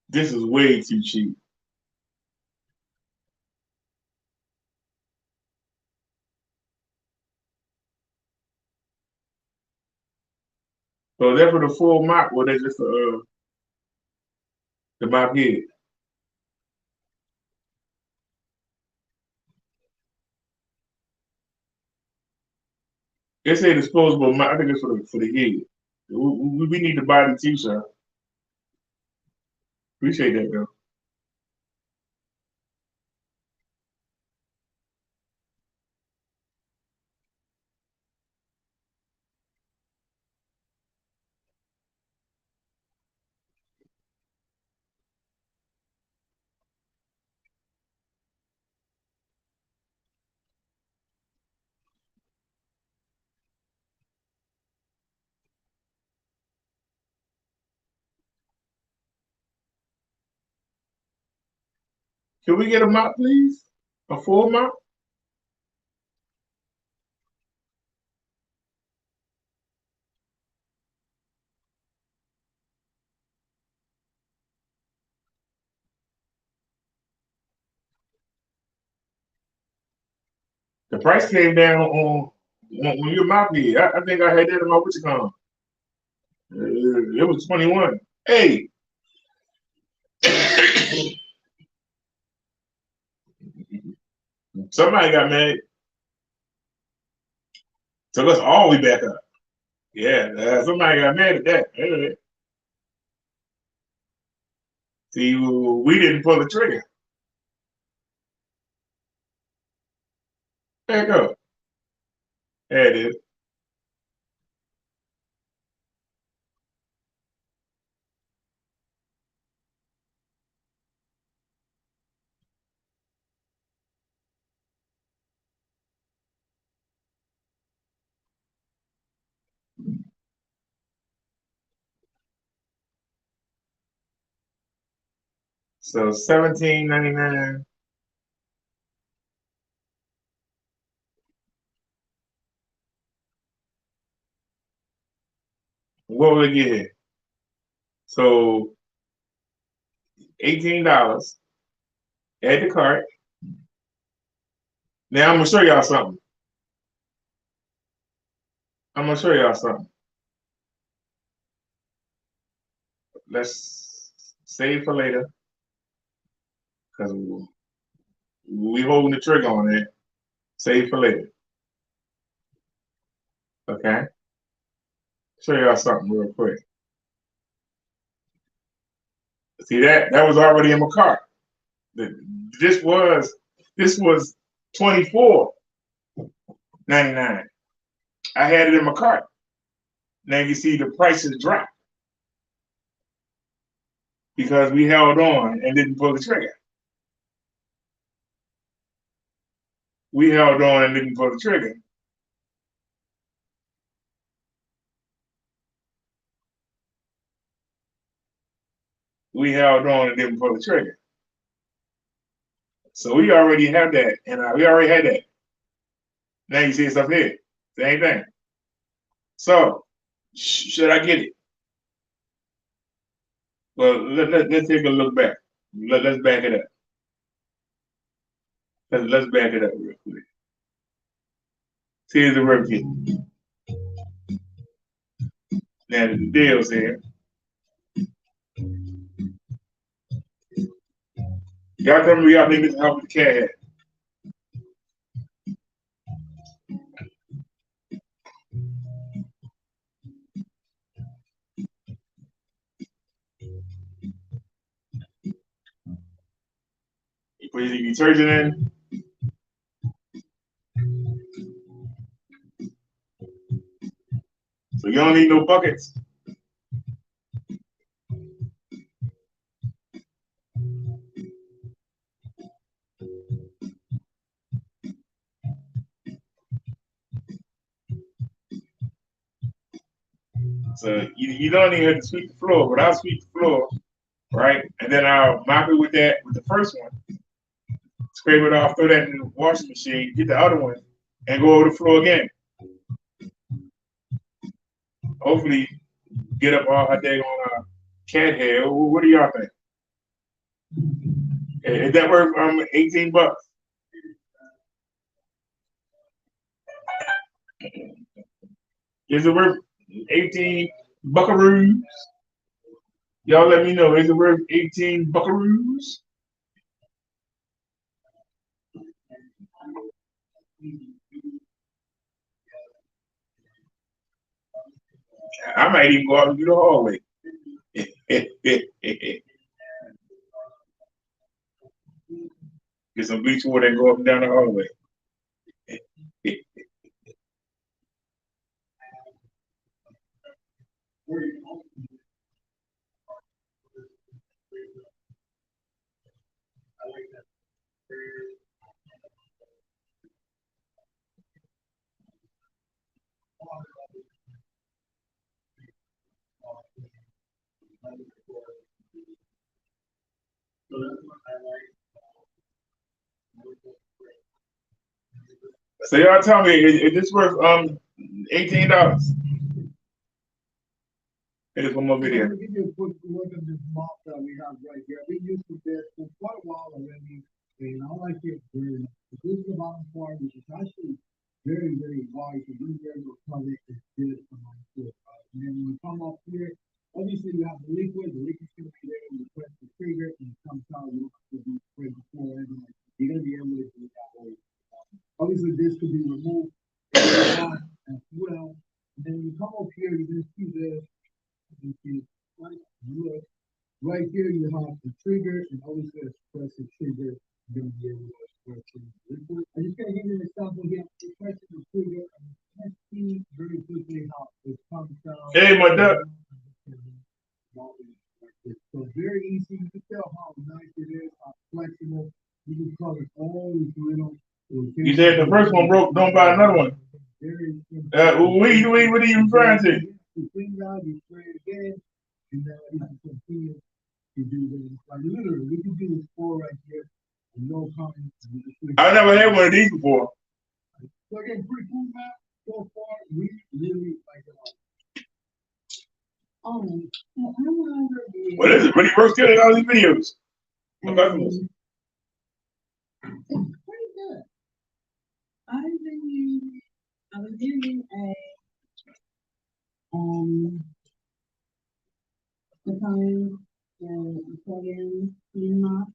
This is way too cheap. So is that for the full map or that's just the map head? They say disposable map. I think it's for the head. We need the body too, sir. Appreciate that though. Can we get a mop, please? A full mop? The price came down on when your mop did. I think I had that in my what you call it was 21. Hey, somebody got mad. Took us all the way back up. Yeah, somebody got mad at that. See, we didn't pull the trigger. There you go. There it is. So 17.99. What will it get here? So $18. Add the cart. Now I'm gonna show y'all something. I'm gonna show y'all something. Let's save for later because we holding the trigger on it. Save for later. Okay. Show y'all something real quick. See that was already in my cart. This was $24.99. I had it in my cart. Now you see the prices drop because we held on and didn't pull the trigger. We held on and didn't pull the trigger. We held on and didn't pull the trigger. So we already have that, and we already had that. Now you see it's up here. Same thing. So should I get it? Well, let's take a look back. Let's back it up. Let's back it up real quick. See, here's the work kit. Now the deal's here. Y'all tell me y'all think this help with the cat hat. You put your detergent in. So you don't need no buckets. So you don't even have to sweep the floor, but I'll sweep the floor, right? And then I'll mop it with the first one, scrape it off, throw that in the washing machine, get the other one, and go over the floor again. Hopefully, get up all her day on cat hair. What do y'all think? Is that worth $18? Is it worth 18 buckaroos? Y'all let me know. Is it worth 18 buckaroos? I might even go out and do the hallway. Get some bleach water and go up and down the hallway. So y'all tell me, is this worth $18? It is one more video. I'm gonna give you a quick look at this mop that we have right here. We used this for quite a while already, and I like it very much. This is the bottom part, which is actually very, very wide. So being able to cover it is good for my foot. And then when you come up here, obviously you have the liquid. The liquid's gonna be there when you press the trigger and it comes out. You don't have to do spray before or anything like that. You're gonna be able to do it that way. Obviously, this could be removed as well. And then when you come up here, you're gonna see this. You see, look, right here you have the trigger, and obviously as you press the trigger, you're gonna be able to press the liquid. I'm just gonna give you an example here. You press the trigger, and you can see very quickly how it comes out. Hey, my duck. So very easy. You can tell how nice it is, how flexible. You can cover all these little. You said the first one broke, don't buy another one. What are you referring to? You clean it out, you spray it again, and then you can continue to do this. Like literally, we can do this 4 right here, and no comment. I never had one of these before. So again, pretty cool map so far. We really like it all. What is it? When he first did all these videos? It's pretty good. I was using the time to plug in mop,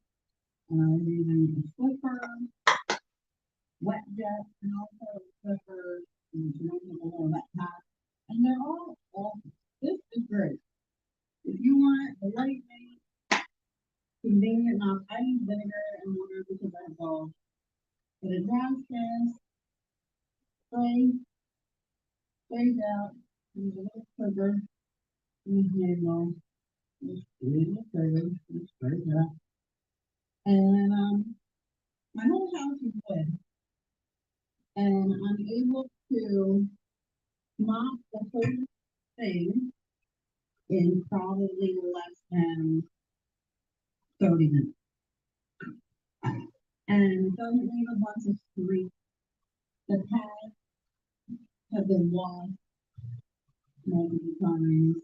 and I was using a slipper, wet jet, and also a slipper, and a little wet top, and they're all awesome. This is great. If you want a lightweight, convenient mop, I use vinegar and water because I have dogs. But it dries fast, sprays out, use a little sugar, use handle, just squeeze the trigger, just sprays out. And my whole house is wet, and I'm able to mop the whole thing in probably less than 30 minutes. And it doesn't leave a bunch of streaks. The pads have been washed multiple times,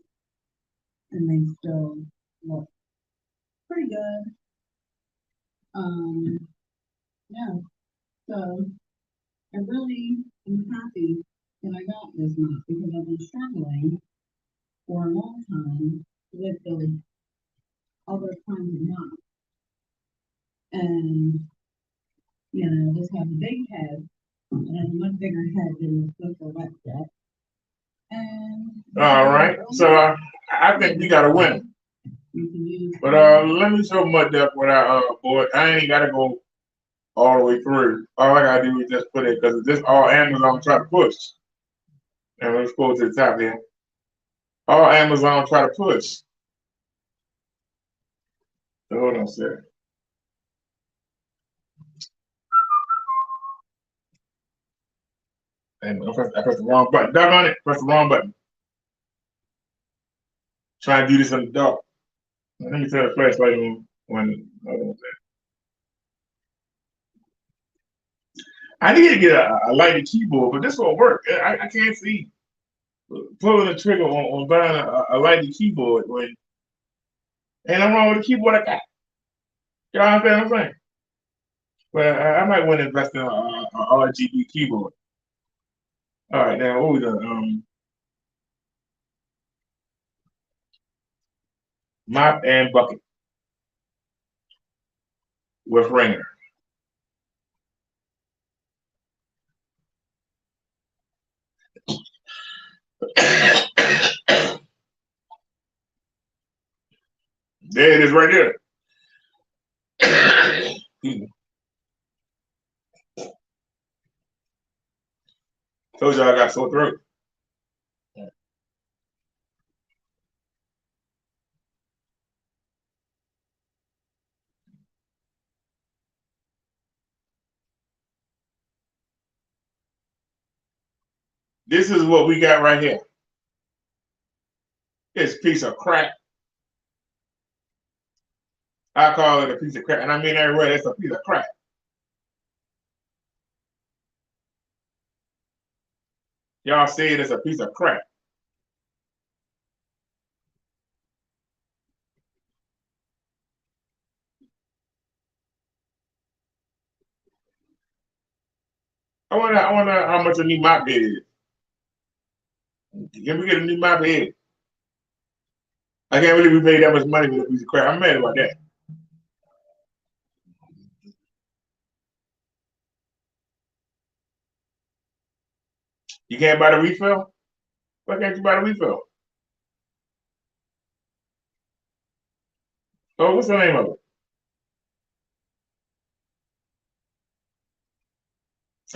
and they still look pretty good. Yeah, so I really am happy that I got this mop because I've been struggling for a long time with the other kinds of mops. And, this has a big head, and has a much bigger head than the Slipper Wet Jet. And all right, so I think we got a winner. But let me show Mud Duck what I bought. I ain't gotta go all the way through. All I gotta do is just put it because this all Amazon try to push. And let's go to the top here. All Amazon try to push. So hold on a second. And I pressed the wrong button. Duck on it. Press the wrong button. Try to do this in the dark. Let me turn the flashlight on when I need to get a lighted keyboard, but this won't work. I can't see pulling the trigger on buying a lighted keyboard when ain't nothing wrong with the keyboard I got. You know what I'm saying? But I might want to invest in a RGB keyboard. All right, now what we done? Mop and bucket with ringer. There it is right there. Told y'all I got sore throat. This is what we got right here. This piece of crap. I call it a piece of crap, and I mean everywhere. It's a piece of crap. Y'all say it is a piece of crap. I wonder how much a new mop head is. Can we get a new mop head? I can't believe we paid that much money for a piece of crap. I'm mad about that. You can't buy the refill? Why can't you buy the refill? Oh, what's the name of it?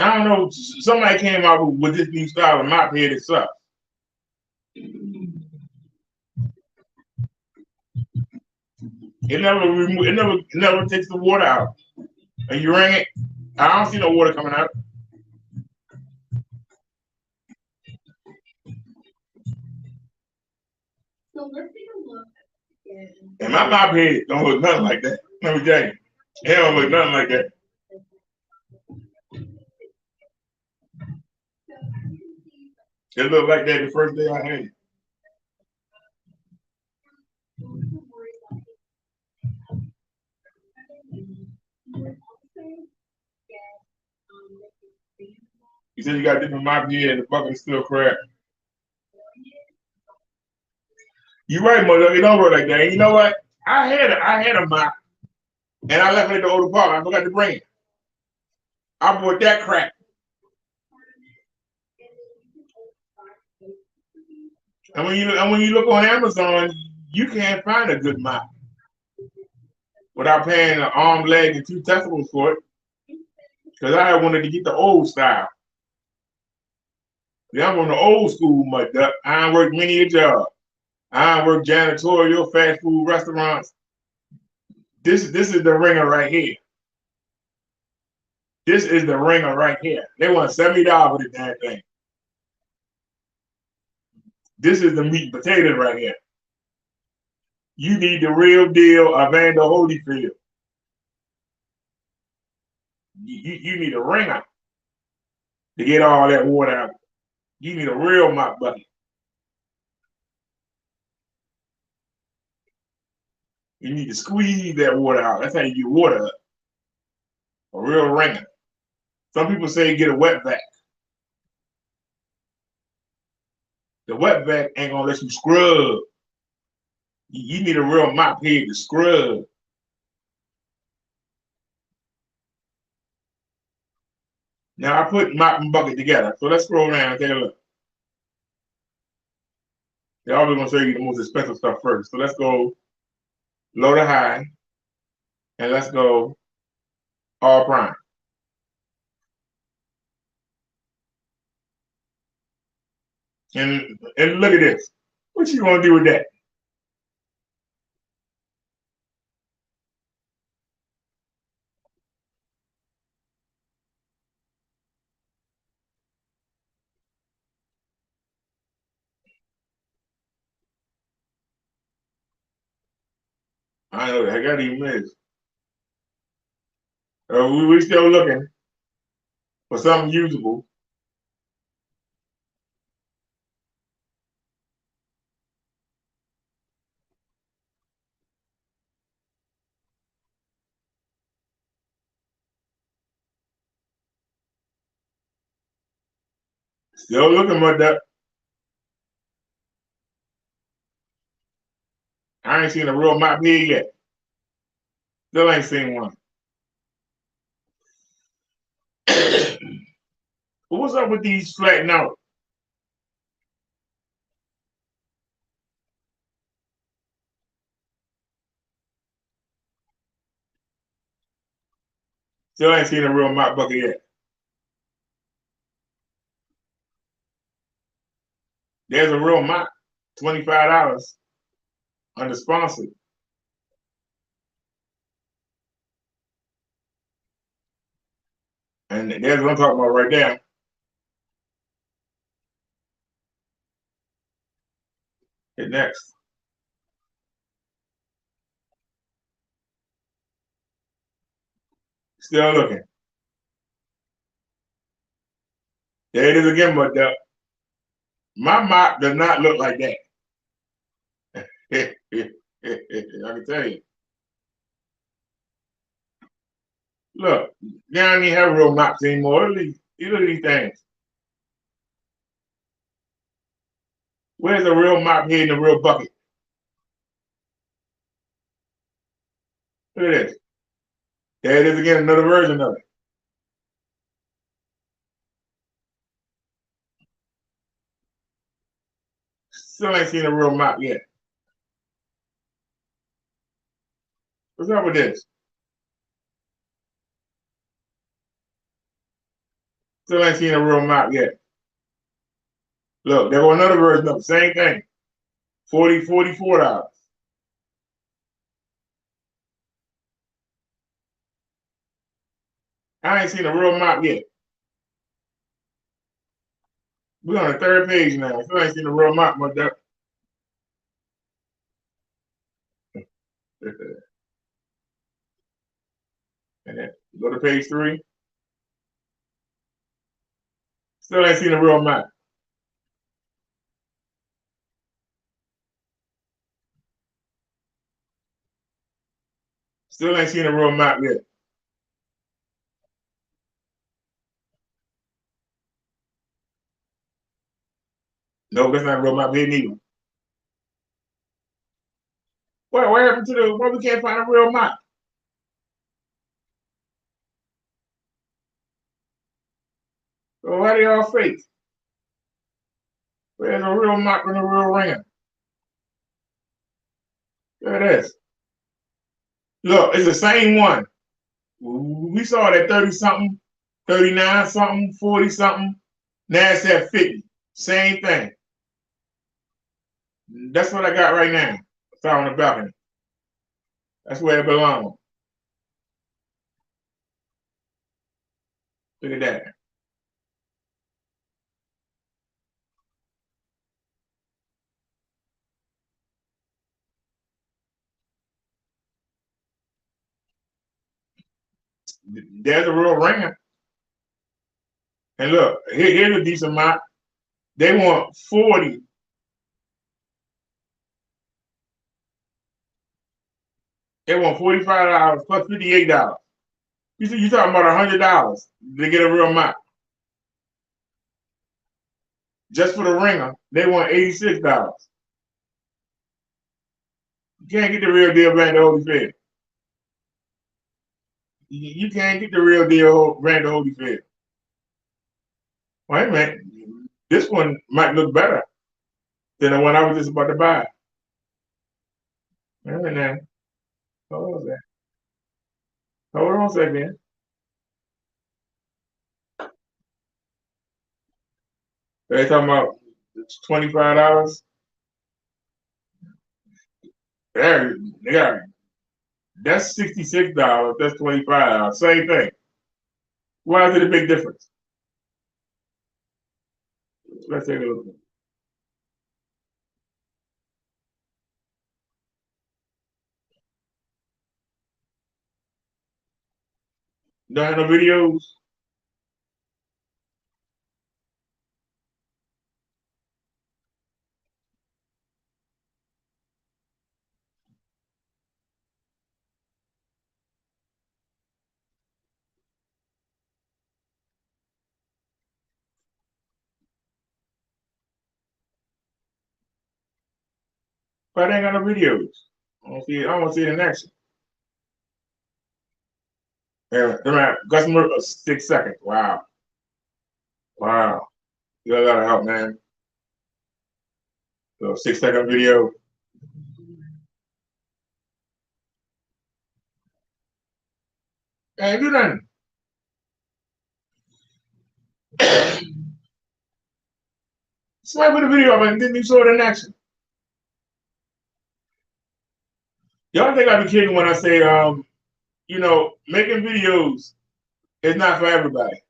I don't know. Somebody came out with this new style of mop head. It sucks. It never takes the water out. And you ring it, I don't see no water coming out. So let's take a look. And my mop head don't look nothing like that. Let me tell you. It don't look nothing like that. It looked like that the first day I had it. You said you got different mop head and the bucket is still cracked. You're right, mother. It don't work like that. And you know what? I had a mop, and I left it at the old apartment. I forgot to bring it. I bought that crap. And when you look on Amazon, you can't find a good mop without paying an arm, leg, and 2 testicles for it. Because I wanted to get the old style. Yeah, I'm on the old school mud duck. I worked many a job. I worked janitorial, fast food restaurants. This is the ringer right here. This is the ringer right here. They want $70 for this damn thing. This is the meat and potatoes right here. You need the real deal Evander Holyfield. You need a ringer to get all that water out. You need a real mop bucket. You need to squeeze that water out. That's how you get water up. A real ringer. Some people say get a wet vac. The wet vac ain't gonna let you scrub. You need a real mop head to scrub. Now I put mop and bucket together. So let's scroll around and take a look. They're always gonna show you the most expensive stuff first. So let's go low to high. And let's go all prime. And look at this. What you gonna do with that? I know I got even miss. We still looking for something usable. Still looking for that. I ain't seen a real mop here yet. Still ain't seen one. But what's up with these flattened out? Still ain't seen a real mop bucket yet. There's a real mop, $25 under sponsored. And there's what I'm talking about right there. Hit next. Still looking. There it is again, but My mop does not look like that. I can tell you. Look, they don't even have real mops anymore. Look at these things. Where's the real mop head and the real bucket? Look at this. There it is again, another version of it. Still ain't seen a real mop yet. What's up with this? Still ain't seen a real mop yet. Look, there go another version of the same thing. $44. I ain't seen a real mop yet. We're on the third page now. Still ain't seen a real mop, my duck. And then go to page 3. Still ain't seen a real mop. Still ain't seen a real mop yet. No, that's not a real mop here neither. What happened to the, why we can't find a real mop? So why they all fake? Where's a real mop and a real ringer? There it is. Look, it's the same one. We saw that 30-something, 39-something, 40-something. Now it's at 50. Same thing. That's what I got right now. It's out on the balcony. That's where it belongs. Look at that. There's a real ringer. And look, here's a decent mop. They want 40. They want $45 plus $58. You talking about $100 to get a real mop. Just for the ringer, they want $86. You can't get the real deal brand the Holyfield. You can't get the real deal brand the Holyfield. Wait a minute. This one might look better than the one I was just about to buy. Wait a minute. Hold on a second. Hold on a second. They're talking about $25. There, they got that's $66. That's $25. Same thing. Why is it a big difference? Let's take a look. Don't have no videos. But I ain't got no videos. I don't see it. I want to see it in action. Yeah, customer 6 seconds. Wow. Wow. You got a lot of help, man. So 6-second video. Ain't do nothing. Swipe with the video up and then you saw it in action. Y'all think I be kidding when I say, you know, making videos is not for everybody.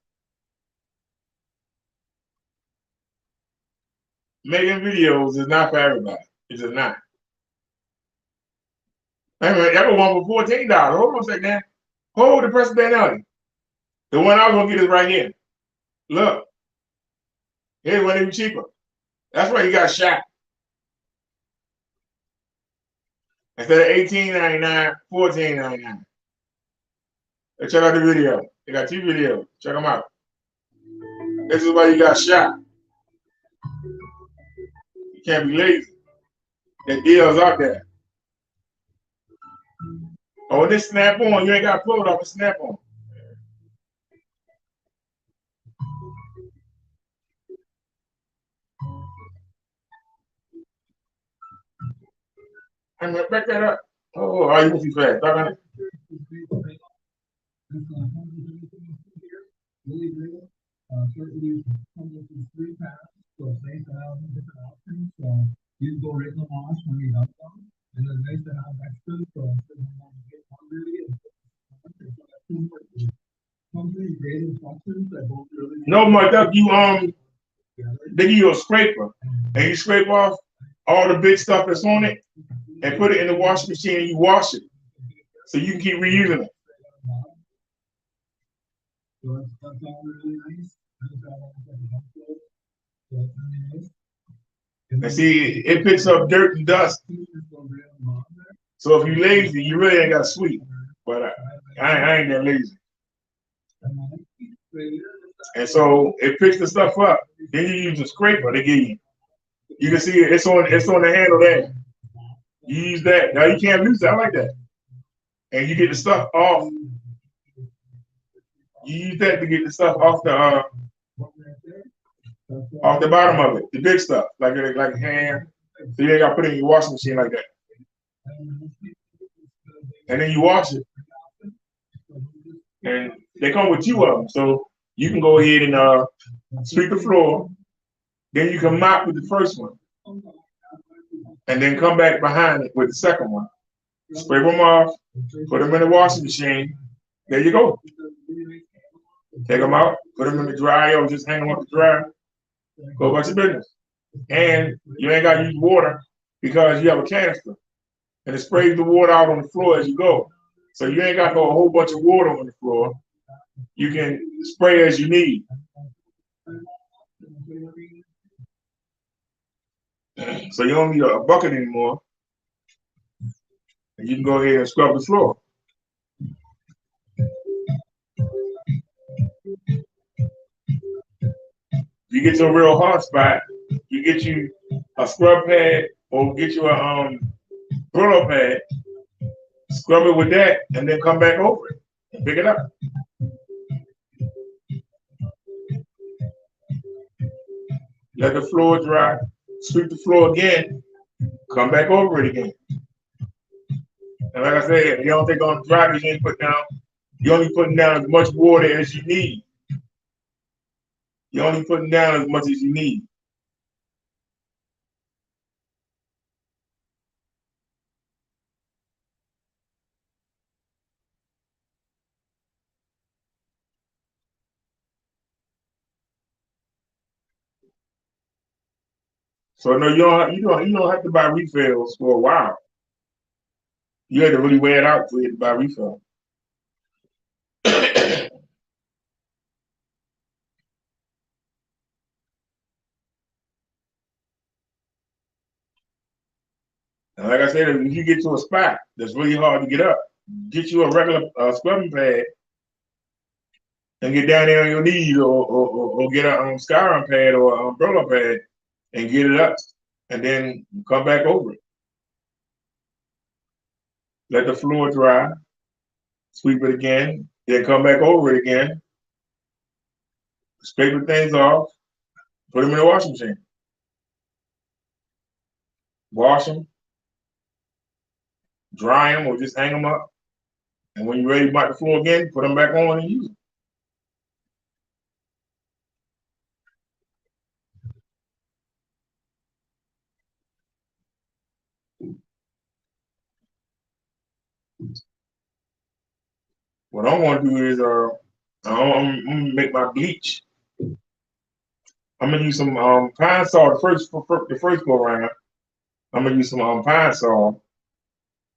Making videos is not for everybody. It's just not. Anyway, that was one for $14. Hold on a second now. Hold the personality. The one I was gonna get is right here. Look. Here's one even cheaper. That's why you got shot. Instead of $18.99, $14.99. Check out the video. They got 2 videos. Check them out. This is why you got shot. You can't be lazy. The deal's out there. Oh, this snap on. You ain't got to pull it off. It's snap on. I'm gonna back that up. Oh, you move too fast. Talk on it. Certainly comes with these 3 paths, so they have different options. So you can go right in the launch when you're done, and then they have extras. So get hungry and some pretty great instructions that don't really. No, Mike, they give you a scraper, and you scrape off all the big stuff that's on it, and put it in the washing machine, and you wash it, so you can keep reusing it. So that's all really nice. And see, it picks up dirt and dust. So if you're lazy, you really ain't got to sweep. But I ain't that lazy. And so it picks the stuff up. Then you use a scraper to give you. You can see it's on the handle there. You use that. Now you can't use that. I like that. And you get the stuff off. You use that to get the stuff off the bottom of it, the big stuff, like hand. So you ain't got to put it in your washing machine like that. And then you wash it. And they come with 2 of them, so you can go ahead and sweep the floor. Then you can mop with the first one, and then come back behind it with the second one. Scrape them off, put them in the washing machine. There you go. Take them out, put them in the dryer, or just hang them up to dry. Go about your business. And you ain't got to use water because you have a canister, and it sprays the water out on the floor as you go. So you ain't got to throw a whole bunch of water on the floor. You can spray as you need. So you don't need a bucket anymore. And you can go ahead and scrub the floor. You get your real hard spot, you get you a scrub pad or get you a Brillo pad, scrub it with that, and then come back over it and pick it up. Let the floor dry, sweep the floor again, come back over it again. And like I said, you don't take on the dry, you ain't put down, you're only putting down as much water as you need. You're only putting down as much as you need. So no, you don't have to buy refills for a while. You had to really wear it out for you to buy refill. And like I said, if you get to a spot that's really hard to get up, get you a regular scrubbing pad and get down there on your knees, or get a scouring pad or an umbrella pad and get it up, and then come back over it. Let the floor dry, sweep it again, then come back over it again, scrape the things off, put them in the washing machine. Wash them, dry them, or just hang them up. And when you're ready to mop the floor again, put them back on and use them. What I'm going to do is I'm gonna make my bleach. I'm gonna use some pine sol the first go around. I'm gonna use some pine sol,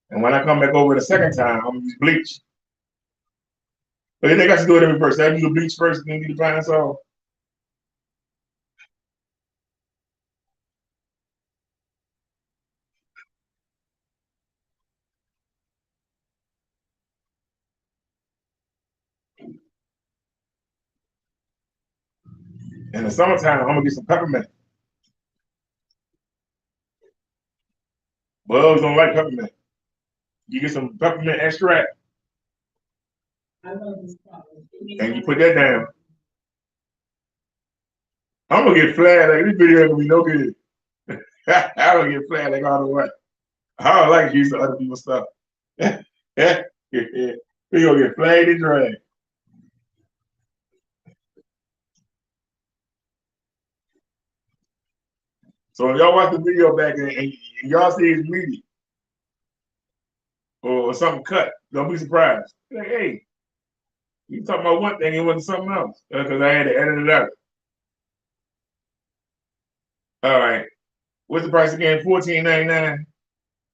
and when I come back over the second time, I'm gonna use bleach. But they got to do it every first. I do the bleach first, then do the pine sol. In the summertime, I'm gonna get some peppermint. Bugs don't like peppermint. You get some peppermint extract, I love this product. and you put that down. I'm gonna get flagged. Like this video ain't gonna be no good. I don't get flagged like all the way. I don't like using other people's stuff. We gonna get flagged and dragged. So if y'all watch the video back and y'all see it's meaty or something cut, don't be surprised. Like, hey, you talking about one thing, it wasn't something else. Because I had to edit it out. All right. What's the price again? $14.99.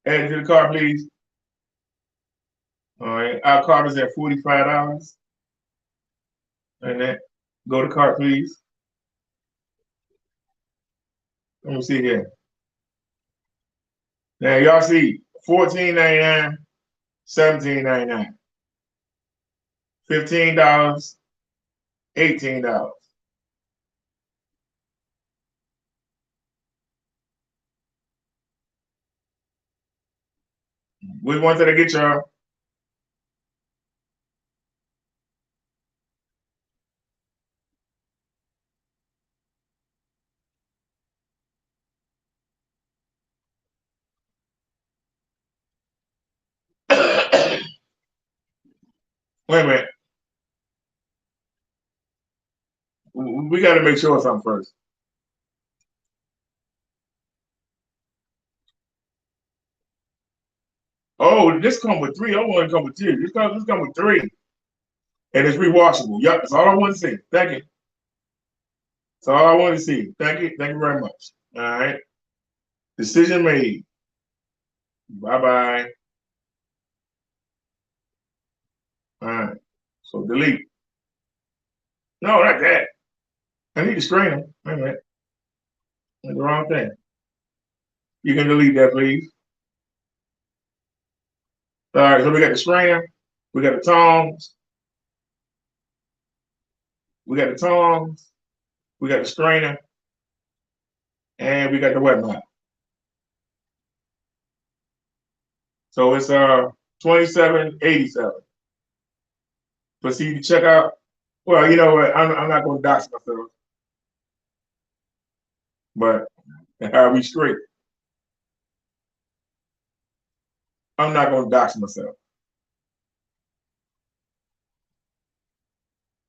Add it to the cart, please. All right. Our cart is at $45. And then go to cart, please. Let me see here. Now y'all see $14.99, $17.99, $15, $18. Which ones did I get y'all? Wait a minute. We got to make sure of something first. Oh, this come with three. I want to come with two. This come with three. And it's rewashable. Yep, that's all I want to see. Thank you. That's all I want to see. Thank you. Thank you very much. All right. Decision made. Bye-bye. All right. So delete. No, not that. I need to screen them. Wait a minute. That's the wrong thing. You can delete that, please. All right, so we got the strainer, we got the tongs, we got the tongs, we got the strainer, and we got the wet mop. So it's $27.87. Proceed to check out. Well, you know what? I'm not going to dox myself, but are we straight? I'm not going to dox myself.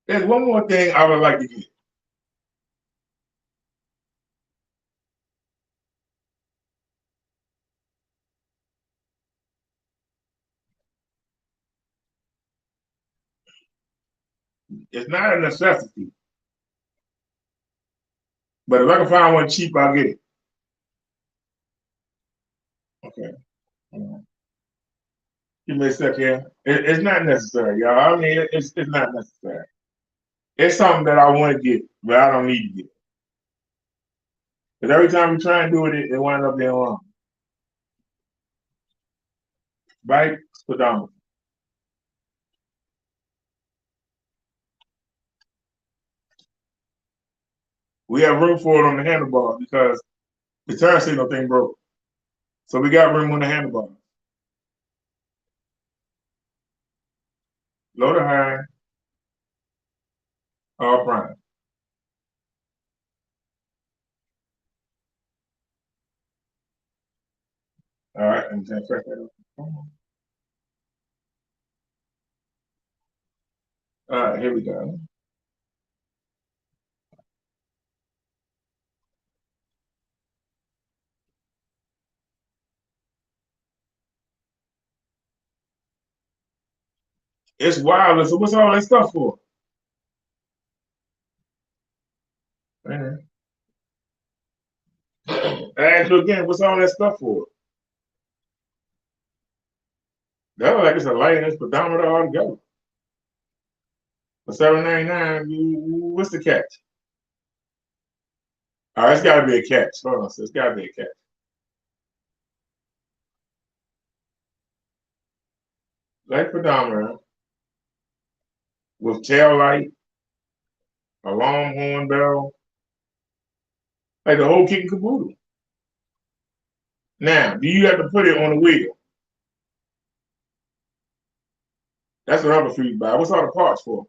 There's one more thing I would like to get. It's not a necessity, but if I can find one cheap, I'll get it. Okay. Give me a second here. It's not necessary, y'all. I mean, it's not necessary. It's something that I want to get, but I don't need to get. Because every time we try and do it, it winds up being wrong. Right? Speedometer. We have room for it on the handlebar because the turn signal thing broke. So we got room on the handlebar. Low to high, all prime. All right, and then press that up. All right, here we go. It's wireless, so what's all that stuff for? Man. I ask you again, what's all that stuff for? That was like it's a light and it's speedometer all together. For $7.99, what's the catch? All right, it's got to be a catch. Hold on, so it's got to be a catch. Light speedometer with tail light, alarm horn bell, Like the whole kit and caboodle. Now, do you have to put it on the wheel? That's another food buy. What's all the parts for?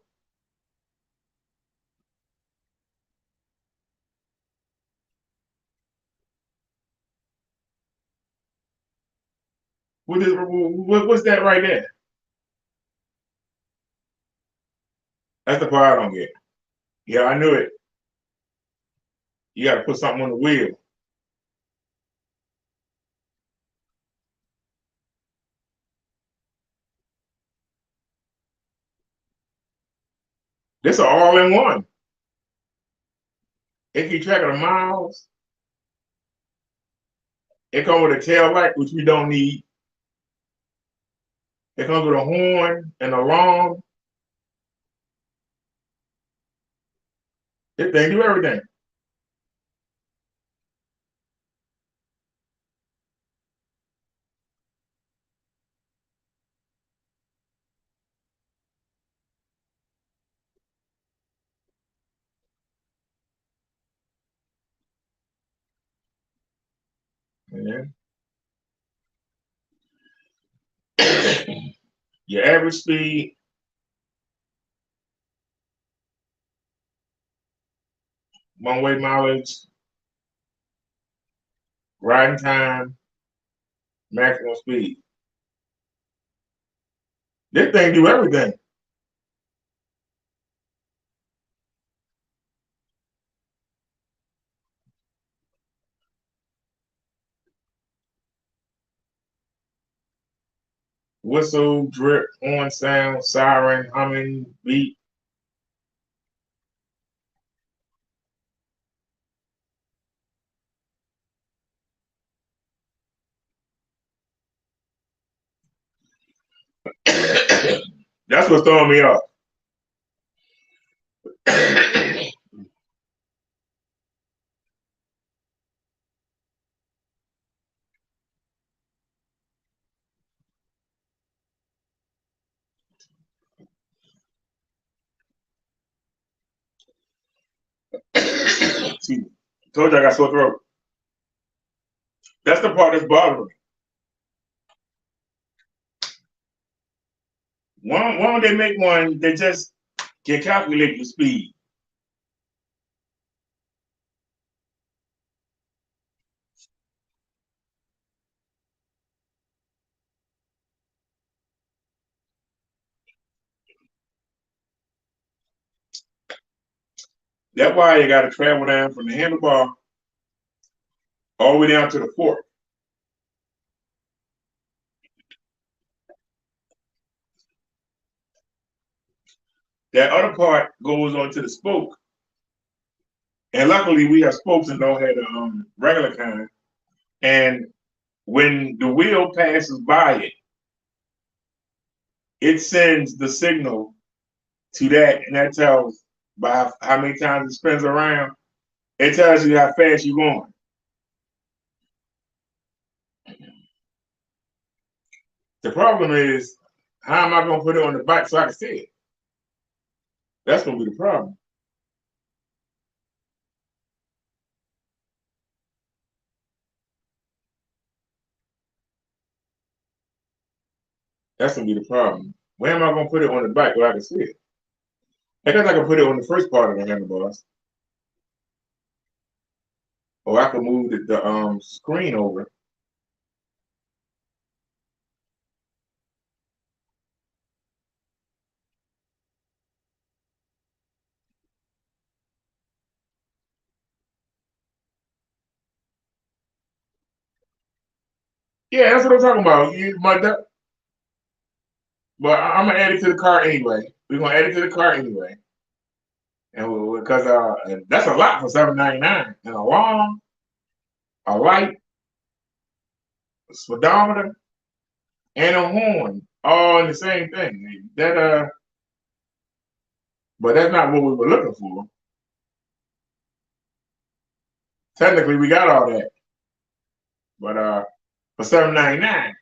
What's that right there? That's the part I don't get. Yeah, I knew it. You got to put something on the wheel. This is all-in-one. It keep track of the miles. It comes with a tail light, which we don't need. It comes with a horn and alarm. This thing do everything. Yeah. Your average speed, one-way mileage, riding time, maximum speed. This thing do everything. Whistle, drip, horn sound, siren, humming, beat. That's what's throwing me off. See, told you I got sore throat. That's the part that's bothering me. Why don't they make one that just can calculate your speed? That's why you got to travel down from the handlebar all the way down to the fork. That other part goes onto the spoke. And luckily we have spokes and don't have the regular kind. And when the wheel passes by it, it sends the signal to that, and that tells by how many times it spins around. It tells you how fast you're going. The problem is, how am I going to put it on the bike so I can see it? That's going to be the problem. That's going to be the problem. Where am I going to put it on the bike where I can see it? I guess I can put it on the first part of the handlebars. Or I can move the screen over. Yeah, that's what I'm talking about. But I'm gonna add it to the cart anyway. We're gonna add it to the cart anyway, and because that's a lot for $7.99. An alarm, a light, a speedometer, and a horn, all in the same thing. But that's not what we were looking for. Technically, we got all that, but for $7.99,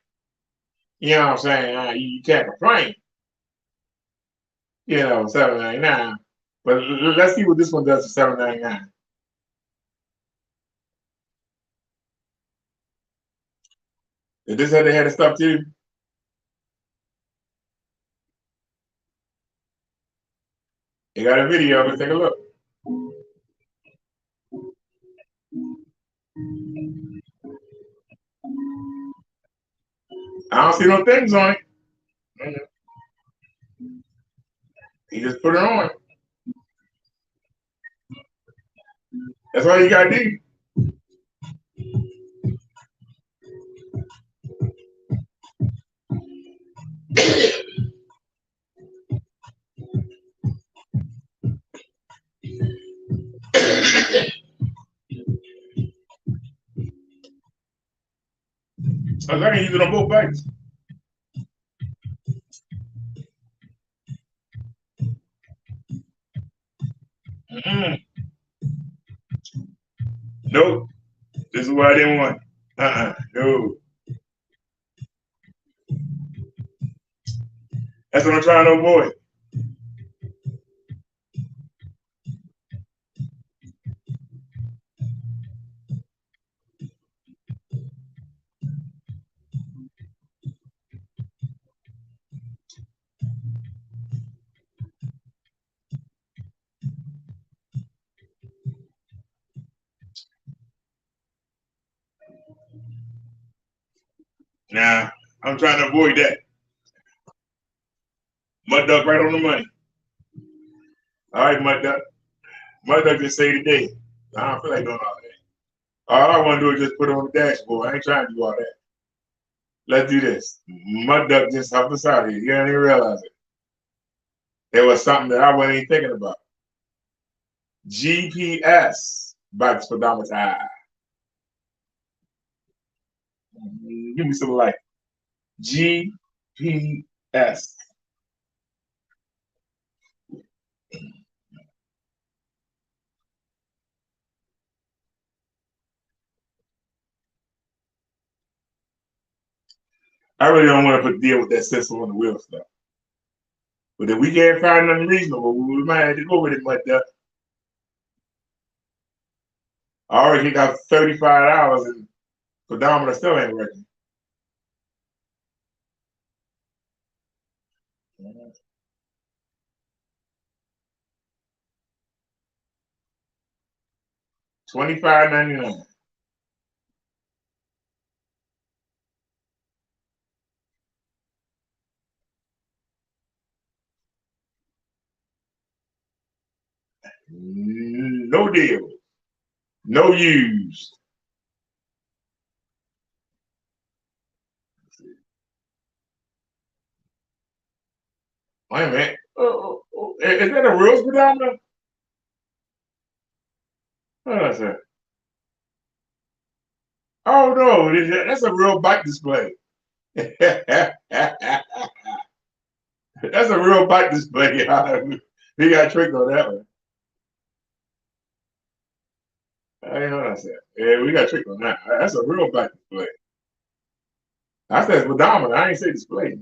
you know what I'm saying? You can't complain. You know, $7.99. But let's see what this one does for $7.99. Is this how they had the stuff too? They got a video. Let's take a look. I don't see no things on it. He just put it on. That's all you gotta do. I can use it on both bikes. Nope. This is what I didn't want. No. That's what I'm trying to avoid. Nah, I'm trying to avoid that. Mud Duck right on the money. All right, Mud Duck. Mud Duck just say today. I don't feel like doing all that. All I want to do is just put it on the dashboard. I ain't trying to do all that. Let's do this. Mud Duck just helped us out here. You don't even realize it. There was something that I wasn't even thinking about. GPS bike speedometer. Give me some light. GPS. I really don't want to deal with that system on the wheel stuff. But if we can't find nothing reasonable, we might have to go with it like that. I already got $35 and pedometer still ain't working. $25.99. No deal. No used. Wait a minute. Is that a real speedometer? What is that? Oh no, that's a real bike display. That's a real bike display. We got tricked on that one. I ain't know what I said. Yeah, we got tricked on that. That's a real bike display. I said speedometer. I ain't say display.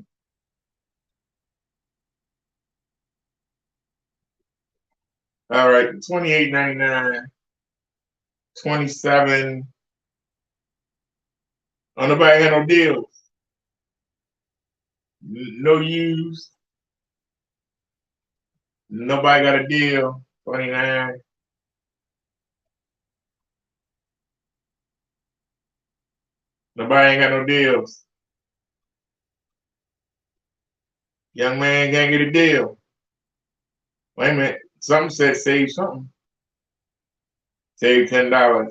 All right, $28.99, 27. Oh, nobody had no deals. No use. Nobody got a deal. 29. Nobody ain't got no deals. Young man can't get a deal. Wait a minute. Something said save something. Save $10.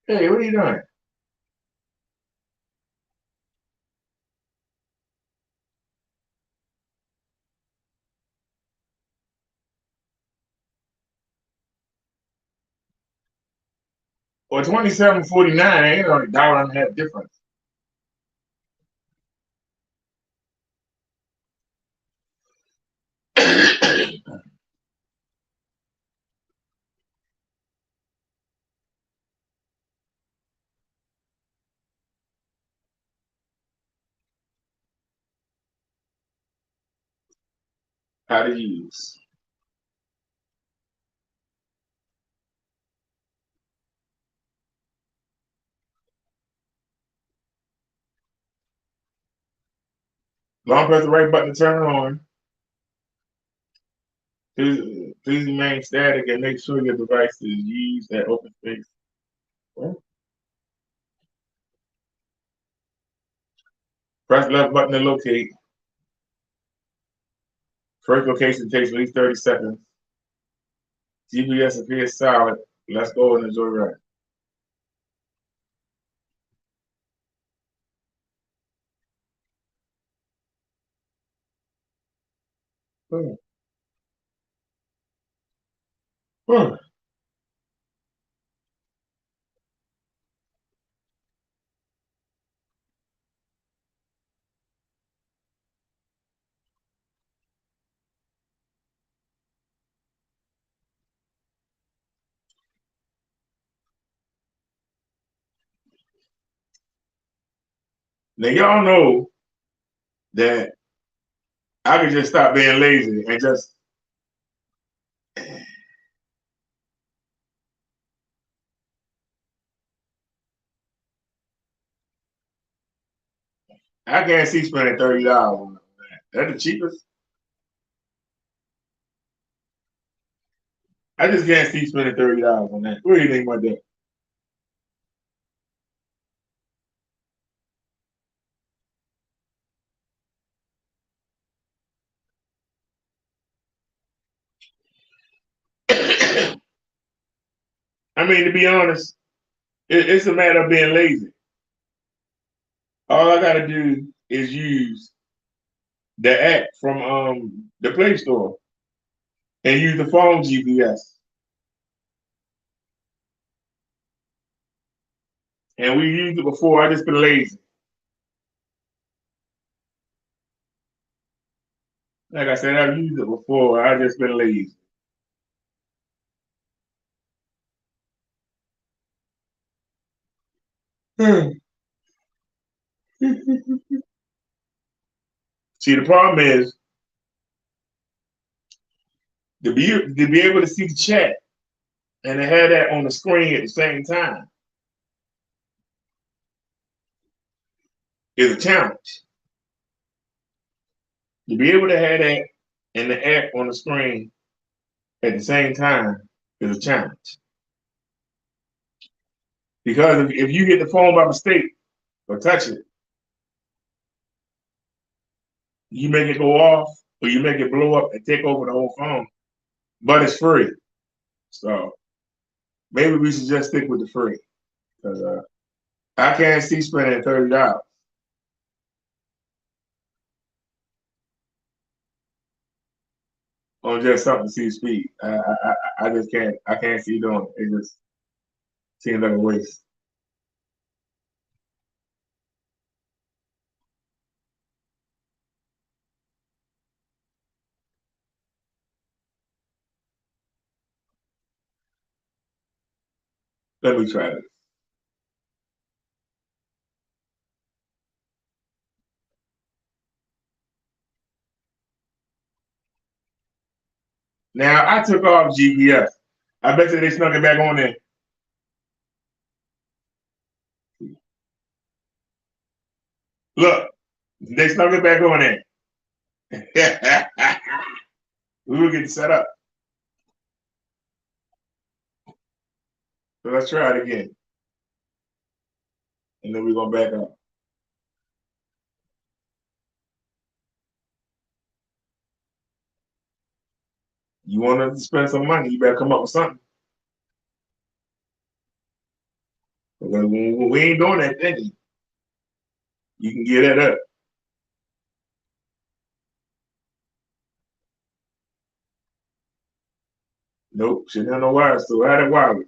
Hey, what are you doing? Well, 27.49 ain't only $1.50 difference. How to use. Long press the right button to turn it on. Please remain static and make sure your device is used at open space. What? Press left button to locate. First location takes at least 30 seconds. GPS appears solid. Let's go and enjoy ride. Oh. Oh. Now y'all know that I could just stop being lazy and just I can't see spending $30 on that. That's the cheapest. I just can't see spending $30 on that. What do you think about that? I mean, to be honest, it's a matter of being lazy. All I gotta do is use the app from the Play Store and use the phone GPS. And we used it before. I just been lazy. Like I said, I've used it before. I just been lazy. See, the problem is to be able to see the chat and to have that on the screen at the same time is a challenge. To be able to have that and the app on the screen at the same time is a challenge. Because if you hit the phone by mistake or touch it, you make it go off or you make it blow up and take over the whole phone. But it's free. So maybe we should just stick with the free. Because I can't see spending $30 on just something to see speed. I just can't. I can't see doing it. It just seems like a waste. Let me try this. Now I took off GPS. I bet you they snuck it back on there. Look, they snuck it back on there. We will get set up. So let's try it again. And then we're gonna back up. You want us to spend some money, you better come up with something. We ain't doing that thing. You can get that up. Nope, shouldn't have no wires, so add it wireless.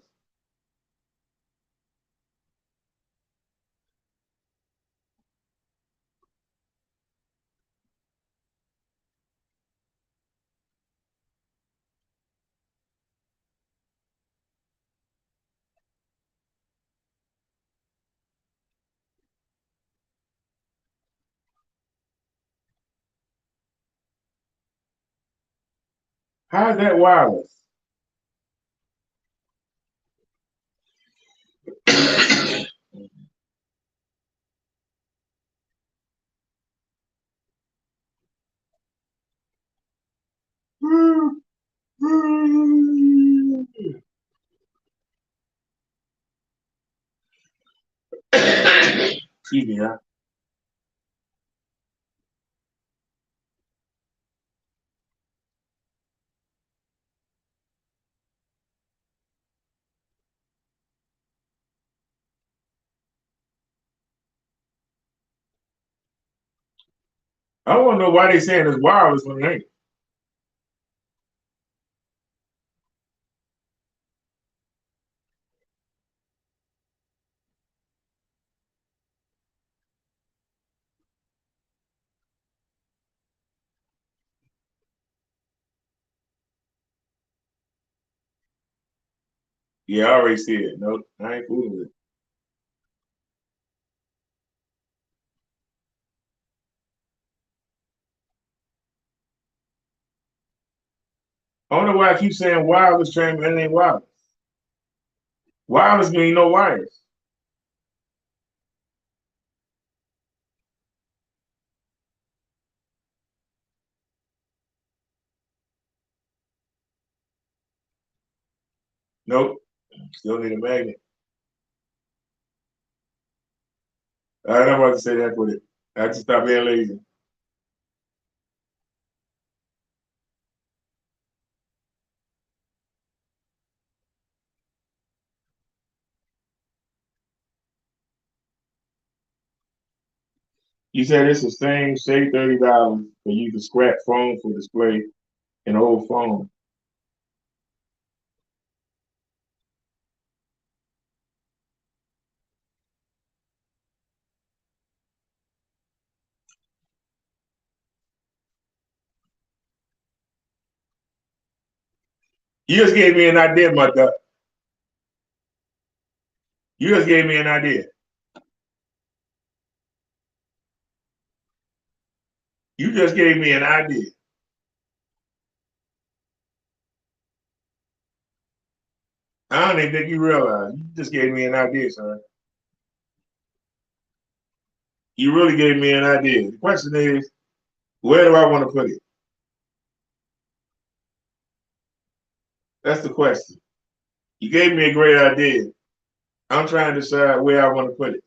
How is that wireless? Excuse me, huh? I want to know why they saying it's wireless when it ain't. Yeah, I already see it. Nope, I ain't fooling with it. I don't know why I keep saying wireless train, but it ain't wireless. Wireless mean no wires. Nope, still need a magnet. All right, I'm about to say that with it. I just stop being lazy. You said it's the same, say $30 for you to scrap phone for display an old phone. You just gave me an idea, my duck. You just gave me an idea. You just gave me an idea. I don't even think you realize. You just gave me an idea, son. You really gave me an idea. The question is, where do I want to put it? That's the question. You gave me a great idea. I'm trying to decide where I want to put it.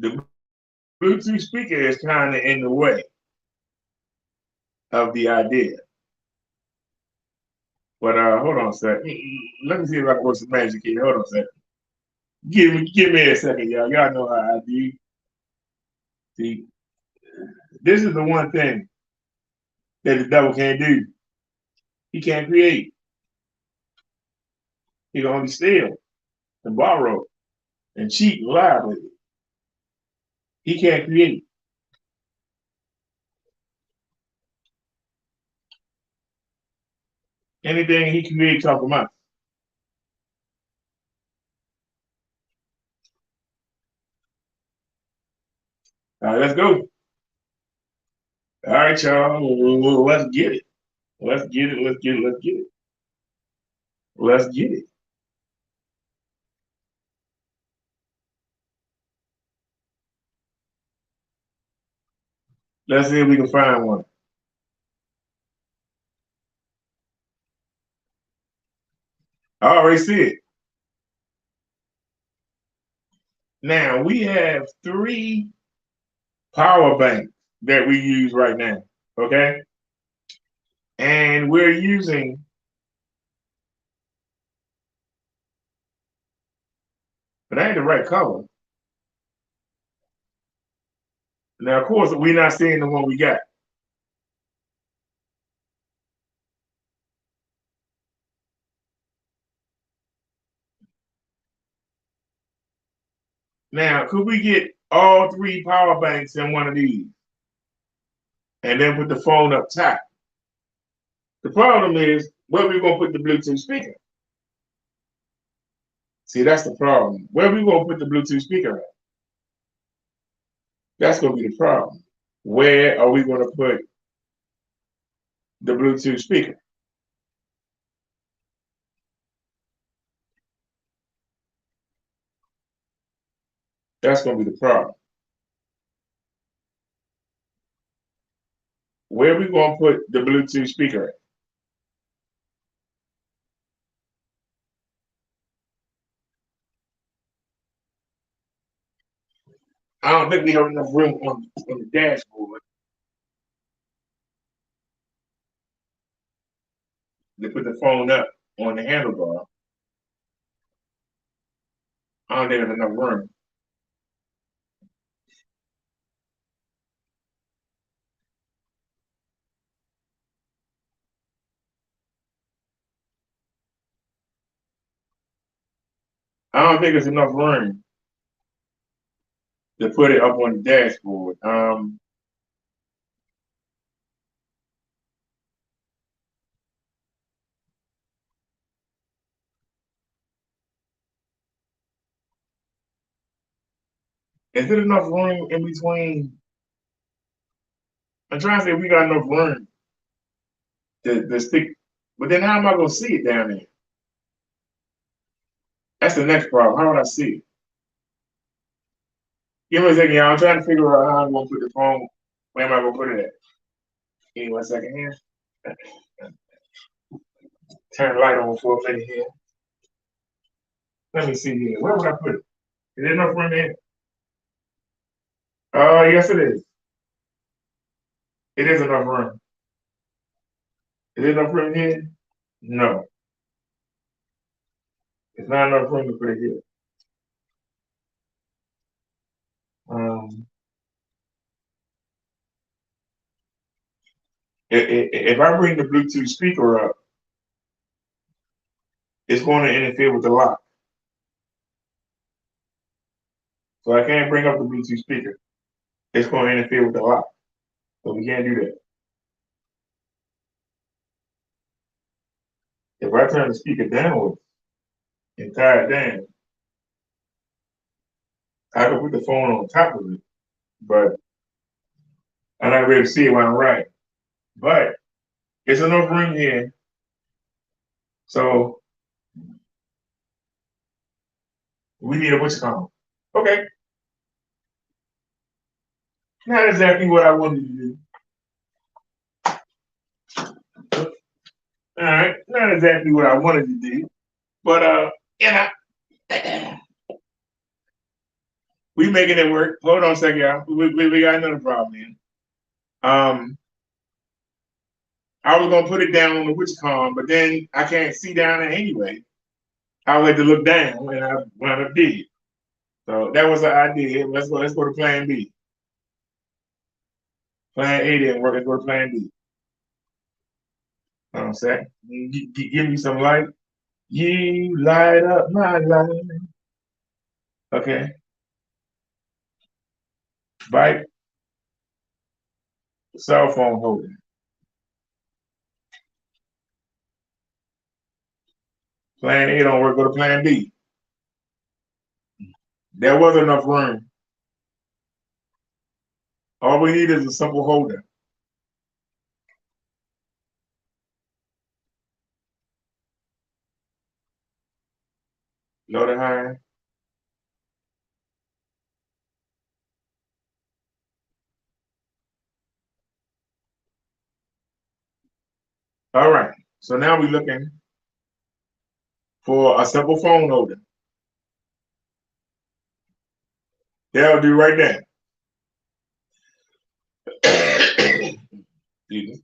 The Bluetooth speaker is kind of in the way of the idea. But hold on a sec. Let me see if I can work some magic here. Hold on a second. Give me a second, y'all. Y'all know how I do. See, this is the one thing that the devil can't do. He can't create. He can only steal and borrow and cheat and lie with it. He can't create. Anything he creates off of us. All right, let's go. All right, y'all. Let's get it. Let's get it. Let's get it. Let's get it. Let's get it. Let's see if we can find one. I already see it. Now we have 3 power banks that we use right now. Okay. And we're using but ain't the right color. Now, of course, we're not seeing the one we got. Now, could we get all 3 power banks in one of these and then put the phone up top? The problem is, where are we going to put the Bluetooth speaker? See, that's the problem. Where are we going to put the Bluetooth speaker at? That's going to be the problem. Where are we going to put the Bluetooth speaker? That's going to be the problem. where we gonna put the Bluetooth speaker at? I don't think we have enough room on the dashboard to put the phone up on the handlebar. I don't think there's enough room. I don't think there's enough room to put it up on the dashboard. Is there enough room in between? I'm trying to say we got enough room to stick, but then how am I gonna see it down there? That's the next problem. How would I see it? Give me a second, y'all. I'm trying to figure out how I'm gonna put the phone. Where am I gonna put it at? Give me 1 second here. Turn the light on for a minute here. Let me see here. Where would I put it? Is there enough room here? Yes, it is. It is enough room. Is there enough room here? No. It's not enough room to put it here. If I bring the Bluetooth speaker up, it's going to interfere with the lock. So I can't bring up the Bluetooth speaker. It's going to interfere with the lock. So we can't do that. If I turn the speaker downwards and tie it down, I can put the phone on top of it, but I'm not ready to see it when I'm right. But it's enough room here. So we need a what's called. Okay. Not exactly what I wanted to do. All right, not exactly what I wanted to do, but you know, we making it work. Hold on a second, y'all. We got another problem here. I was gonna put it down on the WitchCon, but then I can't see down there anyway. I like to look down, and I wound up dead. So that was the idea. Let's go to Plan B. Plan A didn't work. Let's go to Plan B. Hold on a second. Give me some light. You light up my life. Okay. Bike. Cell phone holder. Plan A don't work. Go to Plan B. There was enough room. All we need is a simple holder. Load it high. All right. So now we're looking for a simple phone holder. That'll do right there. Excuse me.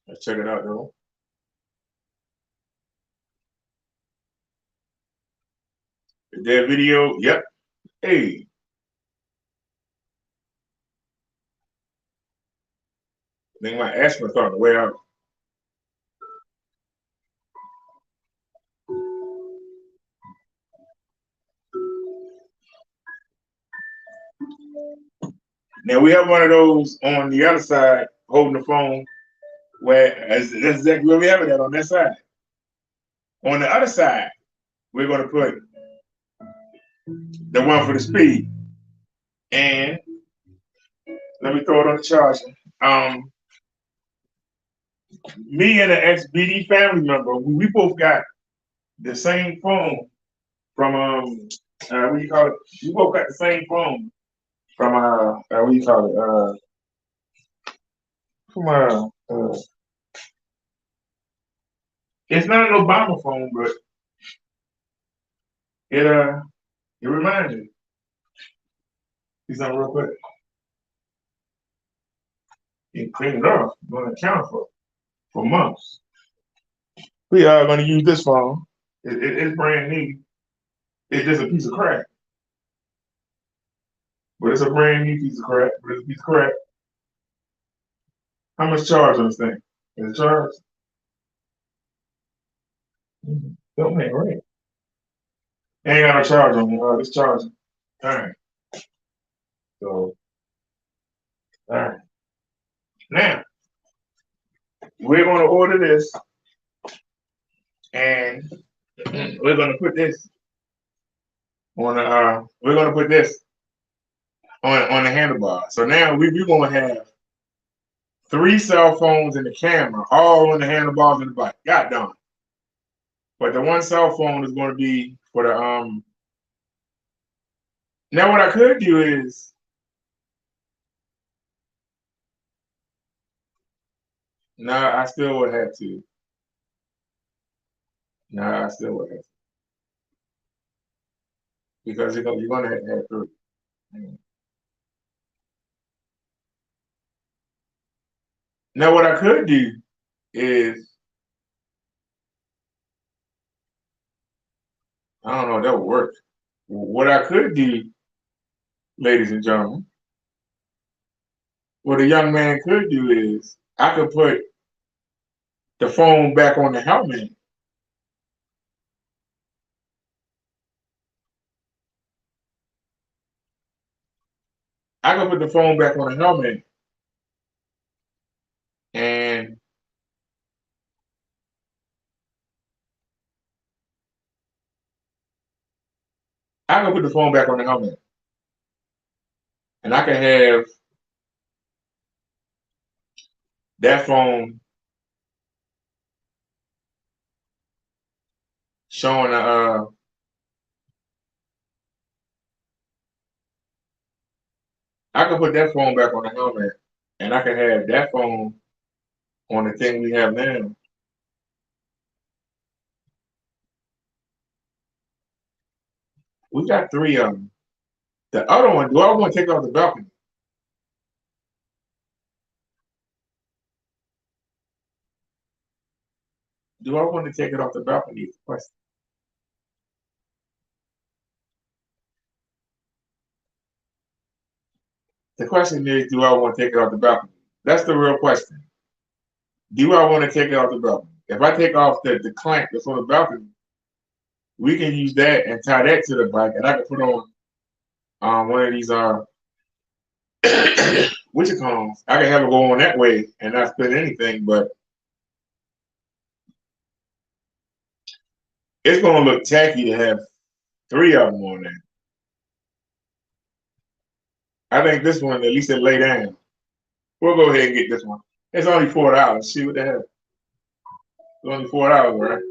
Let's check it out, though. Is there a video? Yep. Hey. I think my asthma's on the way out. Now we have one of those on the other side holding the phone. That's exactly where we have it at, on that side. On the other side, we're going to put the one for the speed. And let me throw it on the charger. Me and an ex-BD family member, we both got the same phone from what do you call it? We both got the same phone from what do you call it? From it's not an Obama phone, but it reminds me. See something real quick. You clean it up. You're gonna account for months. We are gonna use this phone. It's brand new. It's just a piece of crap. But it's a brand new piece of crap. But it's a piece of crap. How much charge on this thing? Is it charged? Don't make right. Ain't got no charge on it. It's charging. All right. So, all right. Now, we're going to order this, and we're going to put this on the. We're going to put this on the handlebar. So now we're going to have 3 cell phones in the camera, all on the handlebars in the bike. God darn. But the one cell phone is going to be for the Now what I could do is I still would have to. I still would have to. Because you're gonna have to have 3. Now what I could do is I don't know if that would work. What I could do, ladies and gentlemen, what a young man could do is I could put the phone back on the helmet. I could put the phone back on the helmet and I could put the phone back on the helmet. And I can have that phone showing I could put that phone back on the helmet and I can have that phone on the thing we have now. We got 3 of them. The other one, do I want to take it off the balcony? Do I want to take it off the balcony? Is the question. The question is, do I want to take it off the balcony? That's the real question. Do I want to take it off the balcony? If I take off the clamp that's on the balcony, we can use that and tie that to the bike, and I can put on one of these what you call them? I can have it go on that way and not spend anything, but it's gonna look tacky to have 3 of them on there. I think this one, at least it lay down. We'll go ahead and get this one. It's only $4. See what the hell? It's only $4, right?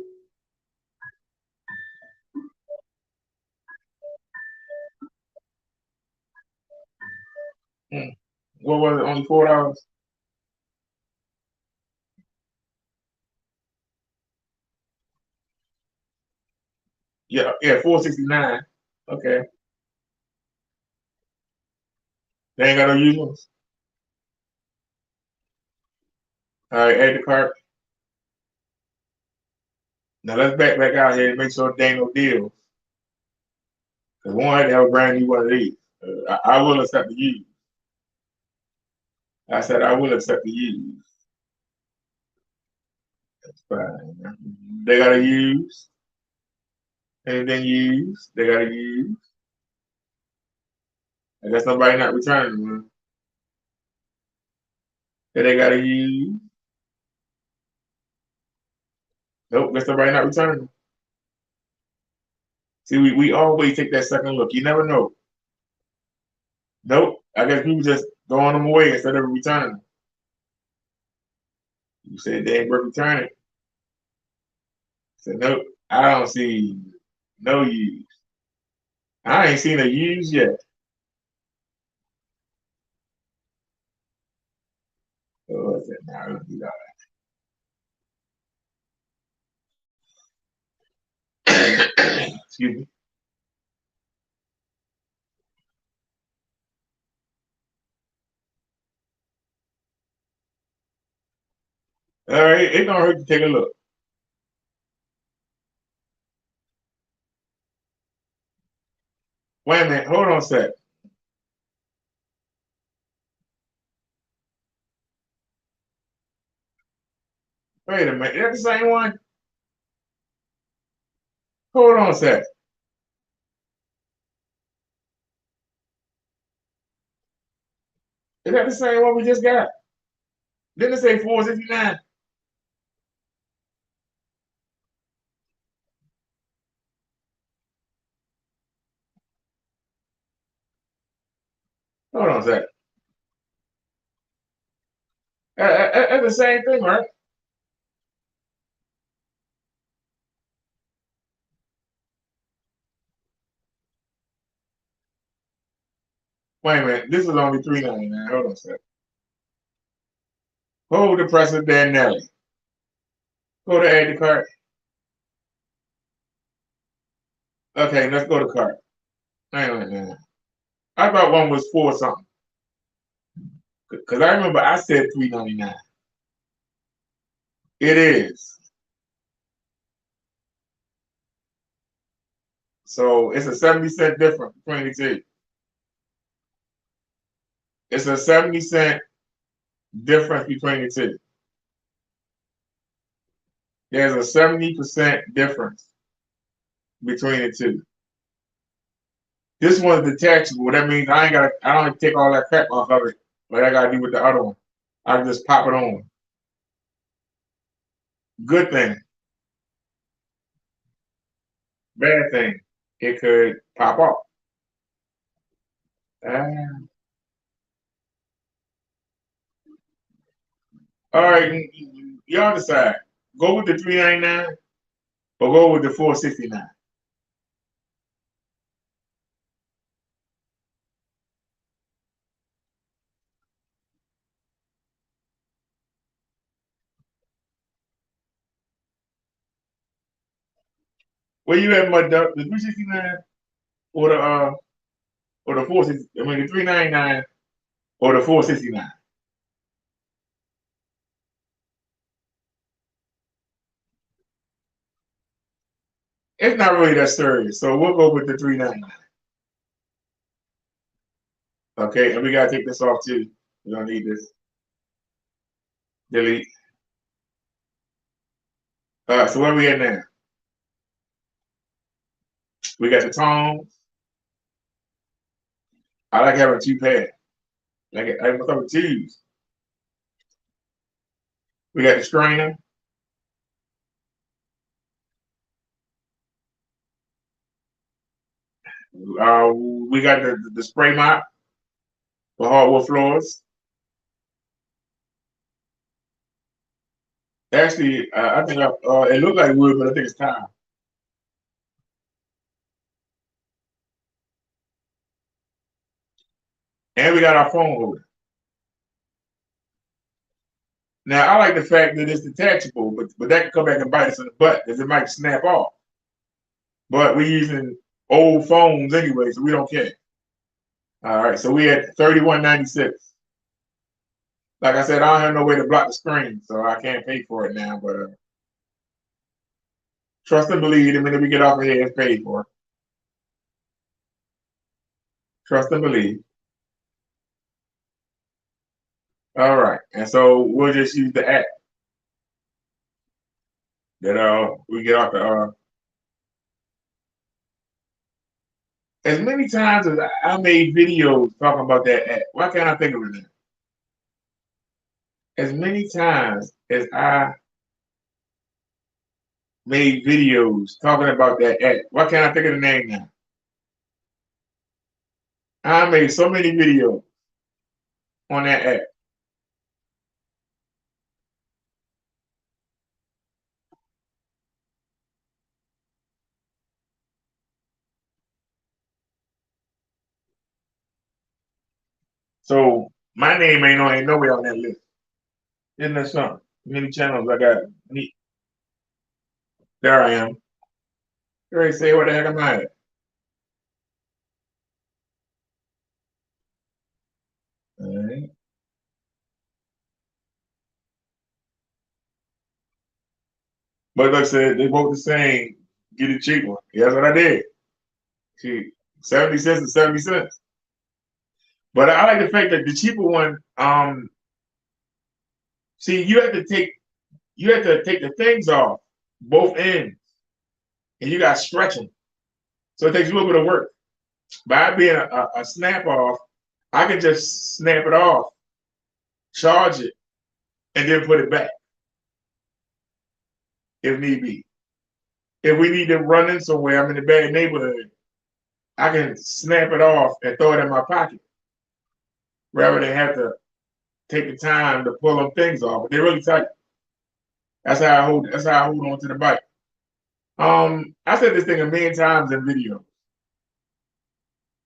What was it? Only $4? Yeah, $4.69. Okay. They ain't got no used ones. All right, add the cart. Now let's back out here and make sure there ain't no deals. Cause one had to have a brand new one of these. I will accept the used. I said I will accept the used. That's fine. They gotta use. Anything used, they gotta use. I guess nobody not returning them. That they gotta use. Nope, guess nobody not returning them. See, we always take that second look. You never know. Nope. I guess people just throwing them away instead of returning them. You said they ain't worth returning. I said, nope, I don't see no use. I ain't seen a use yet. Oh, I said, nah, I don't do that. Excuse me. All right, it don't hurt to take a look. Wait a minute, hold on a sec. Wait a minute, is that the same one? Hold on a sec. Is that the same one we just got? Didn't it say 469? Hold on a sec. That's the same thing, right? Wait a minute, this is only $3.99. Hold on a sec. Hold the presser there, Nelly. Go to add to cart. Okay, let's go to cart. Hang on now. I thought one was 4 something. Because I remember I said $3.99. It is. So it's a 70-cent difference between the two. It's a 70-cent difference between the two. There's a 70% difference between the two. This one's detachable. That means I don't have to take all that crap off of it like I gotta do with the other one. I can just pop it on. Good thing. Bad thing. It could pop off. All right, y'all decide. Go with the $3.99 or go with the $4.69. Where you at, Mud Duck? The $3.69 or the $4.60? I mean the $3.99 or the $4.69? It's not really that serious, so we'll go with the $3.99. Okay, and we gotta take this off too. We don't need this. Delete. All right, so where we at now? We got the tongs. I like having 2 pairs. I must have 2s. We got the strainer. We got the spray mop for hardwood floors. Actually, I think it looked like wood, but I think it's tile. And we got our phone holder. Now, I like the fact that it's detachable, but that can come back and bite us in the butt because it might snap off. But we're using old phones anyway, so we don't care. All right, so we at $31.96. Like I said, I don't have no way to block the screen, so I can't pay for it now. But trust and believe, the minute we get off of here, it's paid for. Trust and believe. All right, and so we'll just use the app that we get off the. As many times as I made videos talking about that app, why can't I think of it now? As many times as I made videos talking about that app. Why can't I think of the name now? I made so many videos on that app. So my name ain't nowhere on that list. Isn't that something? Many channels I got. There I am. There they say, where the heck am I at? All right. But like I said, they both the same. Get it cheaper. Yeah, that's what I did. See, 70 cents to 70 cents. But I like the fact that the cheaper one, see, you have to take the things off both ends, and you got stretching. So it takes a little bit of work. By being a snap off, I can just snap it off, charge it, and then put it back if need be. If we need to run in somewhere, I'm in a bad neighborhood, I can snap it off and throw it in my pocket rather than have to take the time to pull them things off. But they're really tight. That's how I hold on to the bike. I said this thing a million times in video.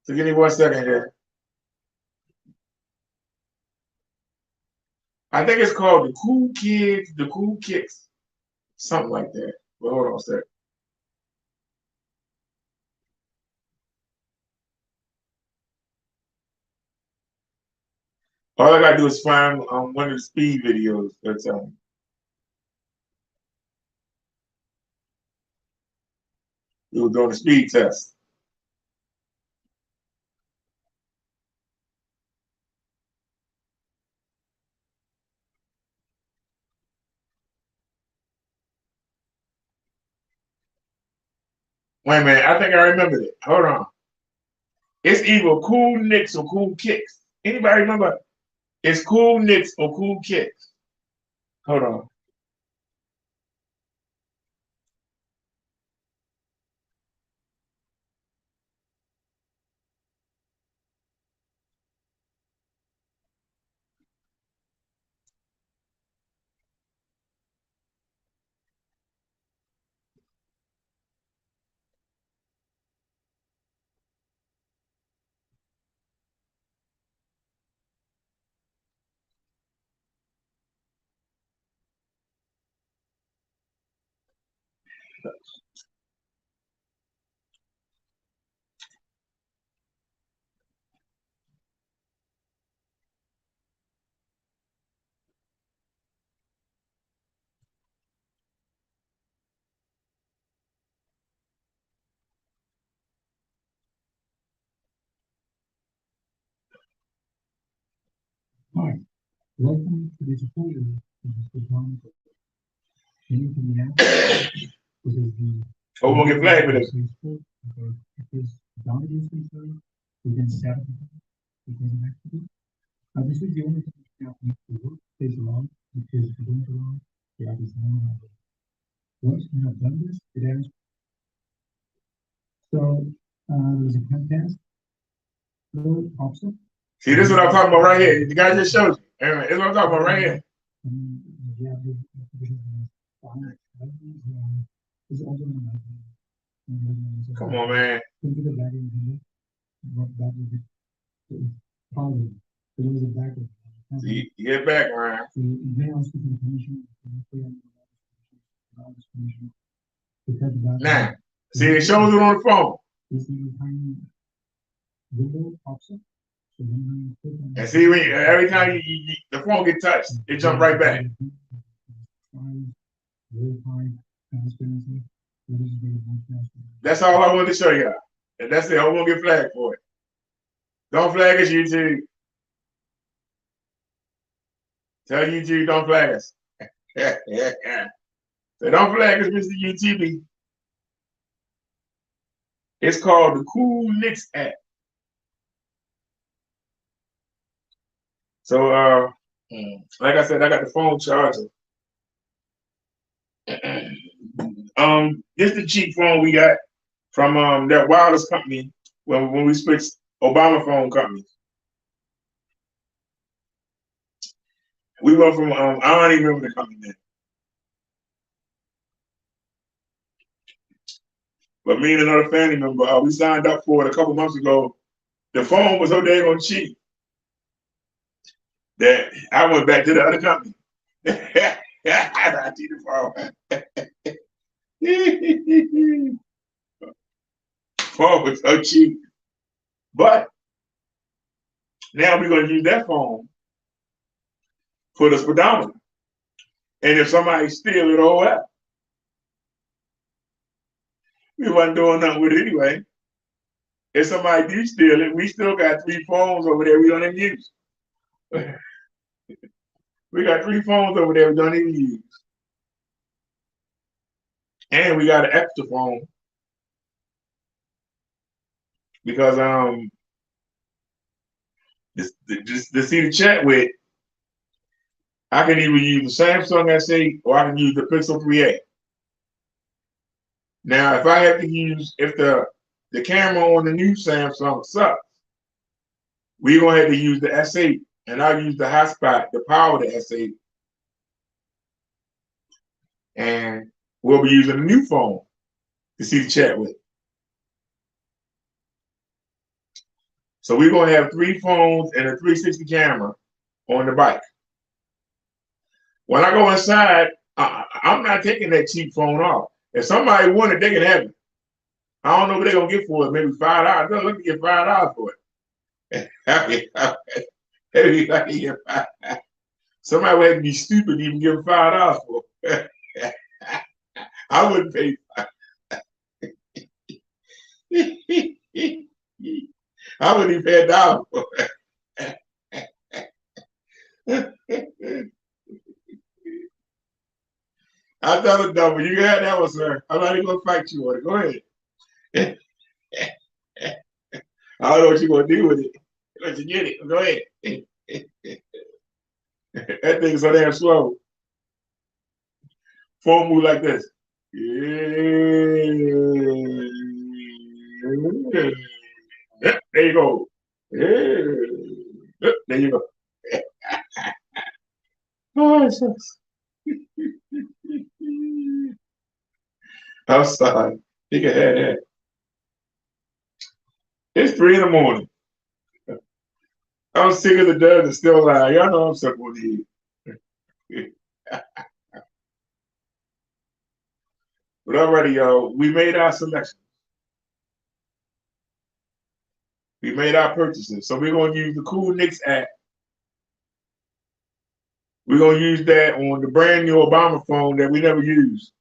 So give me 1 second here. I think it's called the Cool Kids, the Cool Kicks, something like that. But hold on a second. All I gotta do is find one of the speed videos that's we were doing a speed test. Wait a minute, I think I remembered it. Hold on. It's either Cool Nicks or Cool Kicks. Anybody remember? It's Cool Nicks or Cool Kicks. Hold on. Hi, welcome to the tutorial of the Islamic Training from the app. This is the Oh, we'll get flagged for this. If there's damages concerned, we can set up because of activity. This is the only thing that needs to work is along because if you don't along, the app is not allowed. Once we have done this, it ends. So there's a contest. Little pops up. See, this is what I'm talking about right here. The guy just showed you. This is what I'm talking about right here. Come on, man. See, you get back, Ryan. Now, see, it shows it on the phone. And see, every time the phone gets touched, it jumps right back. That's all I wanted to show y'all. And that's it. I won't get flagged for it. Don't flag us, YouTube. Tell YouTube don't flag us. So don't flag us, Mr. YouTube. It's called the Cool Nicks app. So like I said, I got the phone charger. this is the cheap phone we got from that wireless company when we switched Obama phone companies. We went from I don't even remember the company name. But me and another family member, we signed up for it a couple months ago. The phone was so dang cheap that I went back to the other company. I see the phone. Phone was so cheap. But now we're going to use that phone for the speedometer. And if somebody steal it, oh well. We wasn't doing nothing with it anyway. If somebody do steal it, we still got 3 phones over there we don't even use. We got 3 phones over there we don't even use. And we got an extra phone because just to see the chat with, I can either use the Samsung S8 or I can use the Pixel 3a. Now, if I have to use, if the camera on the new Samsung sucks, we're gonna have to use the S8, and I'll use the hotspot to power the S8, and we'll be using a new phone to see the chat with. So we're gonna have 3 phones and a 360 camera on the bike. When I go inside, I'm not taking that cheap phone off. If somebody want it, they can have it. I don't know what they're gonna get for it. Maybe $5. They'll look to get $5 for it. Somebody would have to be stupid to even give $5 for it. I wouldn't pay I wouldn't even pay $1 for it. I tell the devil, you can have that one, sir. I'm not even gonna fight you on it. Go ahead. I don't know what you're gonna do with it. Let you get it. Go ahead. That thing's so damn slow. Phone move like this. There you go. There you go. Oh, shucks. I'm sorry. You can have that. It's 3 in the morning. I'm sick of the dove and still alive. Y'all know I'm sick on the head. But already, y'all, we made our selection. We made our purchases. So we're going to use the Cool Nicks app. We're going to use that on the brand new Obama phone that we never used.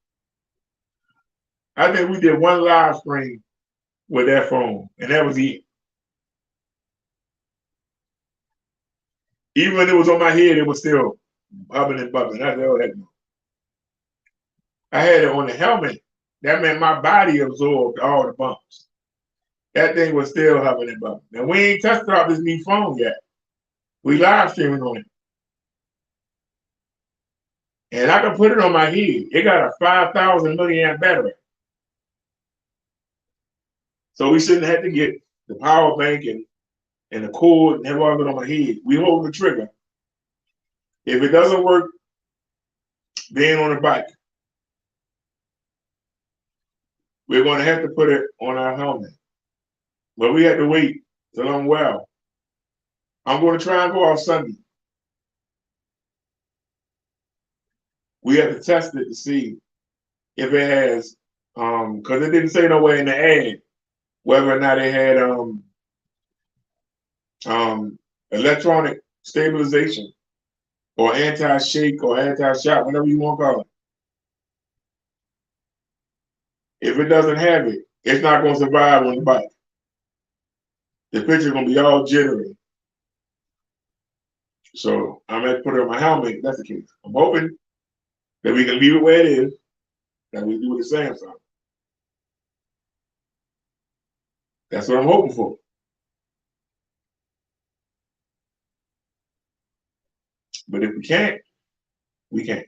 I think we did 1 live stream with that phone, and that was it. Even when it was on my head, it was still bubbling and bubbling. That's all that. I had it on the helmet. That meant my body absorbed all the bumps. That thing was still hovering and bubbling. Now, we ain't tested out this new phone yet. We live streaming on it. And I can put it on my head. It got a 5,000 milliamp battery. So we shouldn't have to get the power bank and the cord and have all of it on my head. We hold the trigger. If it doesn't work, being on the bike, we're going to have to put it on our helmet. But we have to wait till I'm well. I'm going to try and go off Sunday. We have to test it to see if it has, because it didn't say nowhere in the ad whether or not it had electronic stabilization or anti-shake or anti-shock, whatever you want to call it. If it doesn't have it, it's not going to survive on the bike. The picture's going to be all jittery. So I'm going to put it on my helmet if that's the case. I'm hoping that we can leave it where it is, that we do with the Samsung. That's what I'm hoping for. But if we can't, we can't.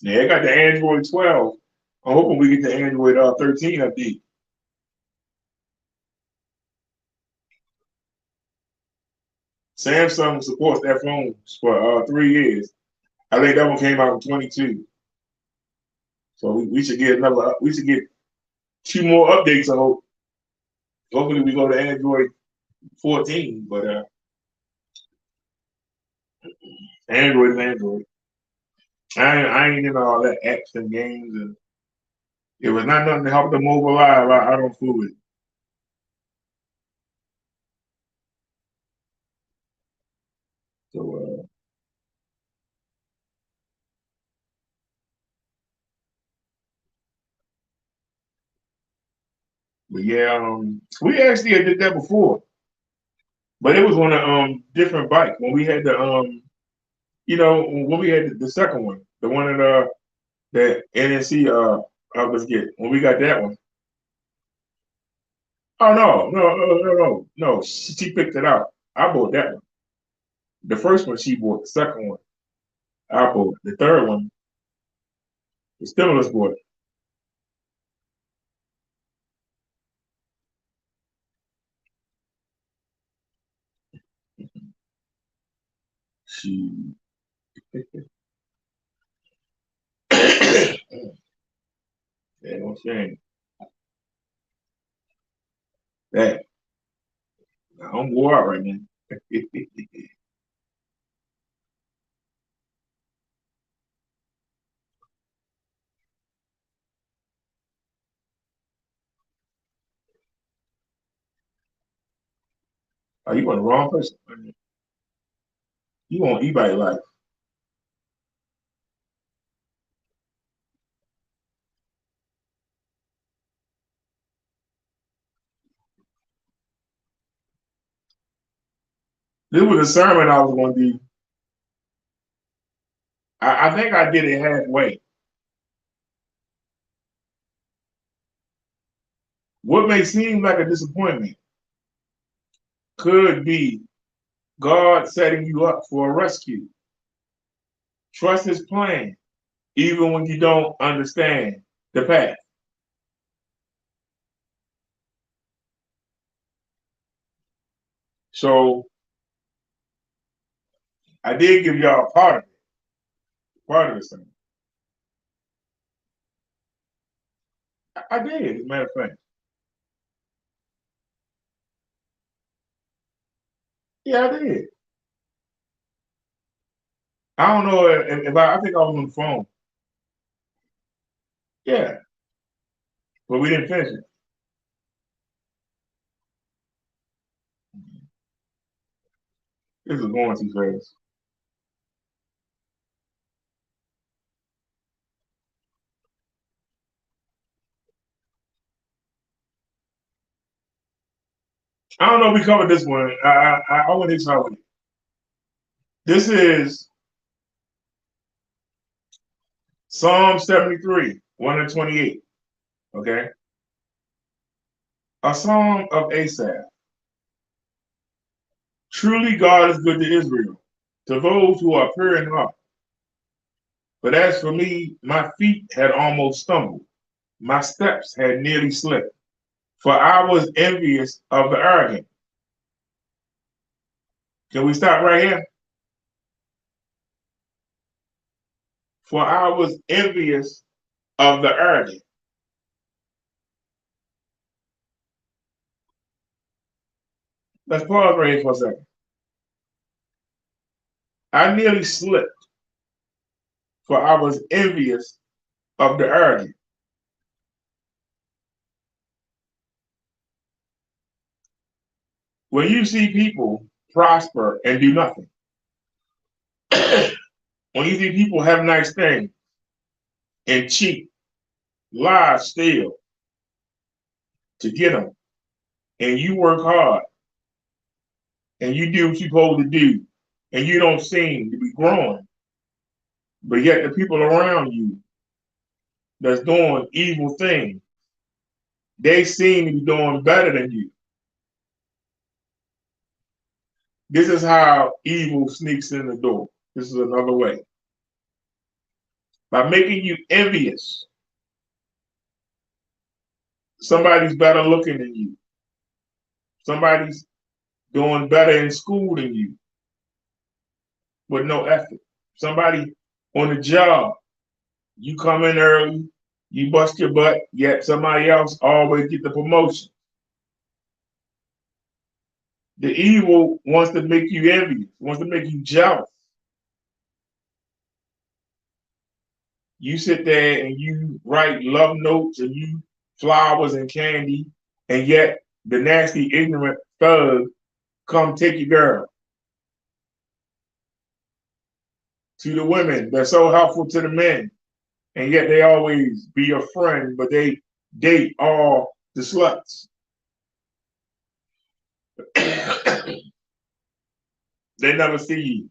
Yeah, I got the Android 12. I'm hoping we get the Android 13 update. Samsung supports that phone for 3 years. I think that one came out in 22. So we should get another. We should get 2 more updates. I hope. Hopefully we go to Android 14. But Android and Android. I ain't in all that apps and games, and it was not nothing to help the mobile live. I don't fool with it. So but yeah, we actually did that before, but it was on a different bike when we had the when we had the second one, the one that NNC I was get when we got that one. Oh no! She picked it out. I bought that one. The first one she bought. The second one I bought. The third one, the stimulus bought. She yeah, no shame. That I'm wore out right now. Oh, you want the wrong person. You want e-bike life. This was a sermon I was going to do. I think I did it halfway. What may seem like a disappointment could be God setting you up for a rescue. Trust His plan, even when you don't understand the path. So I did give y'all part of the sermon. I did, as a matter of fact. Yeah, I did. I don't know if I think I was on the phone. Yeah, but we didn't finish it. This is going too fast. I don't know if we covered this one. I want to start with it. This is Psalm 73, 1 and 28. Okay. A song of Asaph. Truly God is good to Israel, to those who are pure in heart. But as for me, my feet had almost stumbled. My steps had nearly slipped. For I was envious of the arrogant. Can we stop right here? For I was envious of the arrogant. Let's pause right here for a second. I nearly slipped, for I was envious of the arrogant. When you see people prosper and do nothing, when you see people have nice things and cheat, lie, steal to get them, and you work hard and you do what you're supposed to do, and you don't seem to be growing, but yet the people around you that's doing evil things, they seem to be doing better than you. This is how evil sneaks in the door. This is another way. by making you envious. Somebody's better looking than you. Somebody's doing better in school than you with no effort. Somebody on the job, you come in early, you bust your butt, yet somebody else always get the promotion. The evil wants to make you envious, wants to make you jealous. You sit there and you write love notes and you flowers and candy, and yet the nasty, ignorant thug come take your girl. To the women, they're so helpful to the men, and yet they always be your friend, but they date all the sluts. They never see you.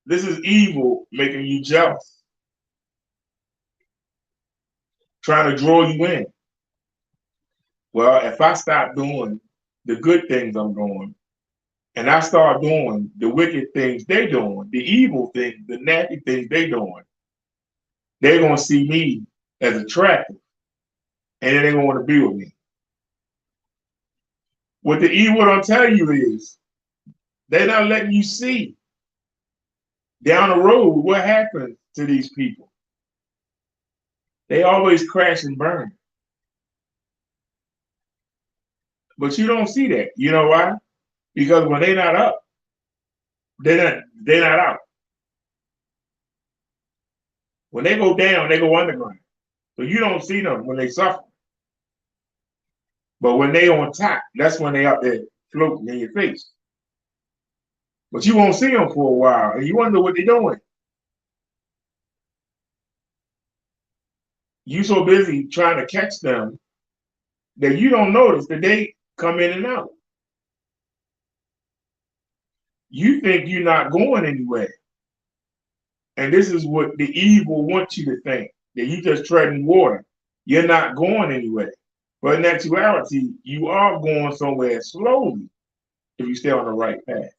This is evil making you jealous, trying to draw you in. Well, if I stop doing the good things I'm doing, and I start doing the wicked things they doing, the evil things, the nasty things they doing, they're gonna see me as attractive, and then they're gonna want to be with me. What the evil don't tell you is they're not letting you see down the road what happens to these people. They always crash and burn. But you don't see that. You know why? Because when they're not up, they're not out. When they go down, they go underground. So you don't see them when they suffer. But when they on top, that's when they out there floating in your face. But you won't see them for a while, and you wonder what they're doing. You so busy trying to catch them that you don't notice that they come in and out. You think you're not going anywhere. And this is what the evil wants you to think, that you just treading water. You're not going anywhere. But in actuality, you are going somewhere slowly if you stay on the right path.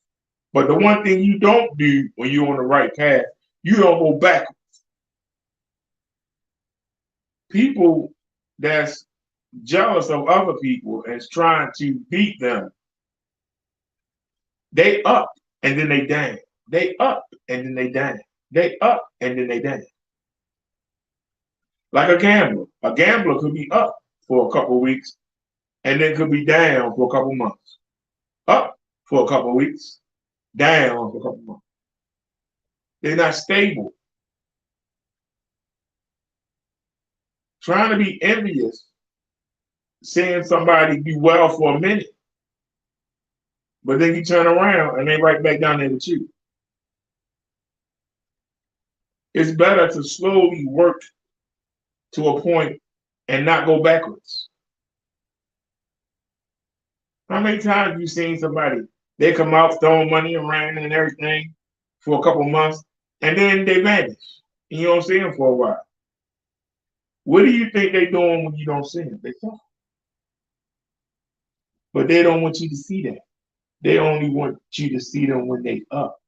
But the one thing you don't do when you're on the right path, you don't go backwards. People that's jealous of other people and is trying to beat them, they up and then they down. They up and then they down. They up and then they down. Like a gambler. A gambler could be up for a couple of weeks and then could be down for a couple of months. Up for a couple of weeks, down for a couple of months. They're not stable. Trying to be envious, seeing somebody do well for a minute, but then you turn around and they right back down there with you. It's better to slowly work to a point and not go backwards. How many times have you seen somebody, they come out throwing money around and everything for a couple months, and then they vanish, and you don't see them for a while? What do you think they're doing when you don't see them? They suffer. But they don't want you to see that. They only want you to see them when they up.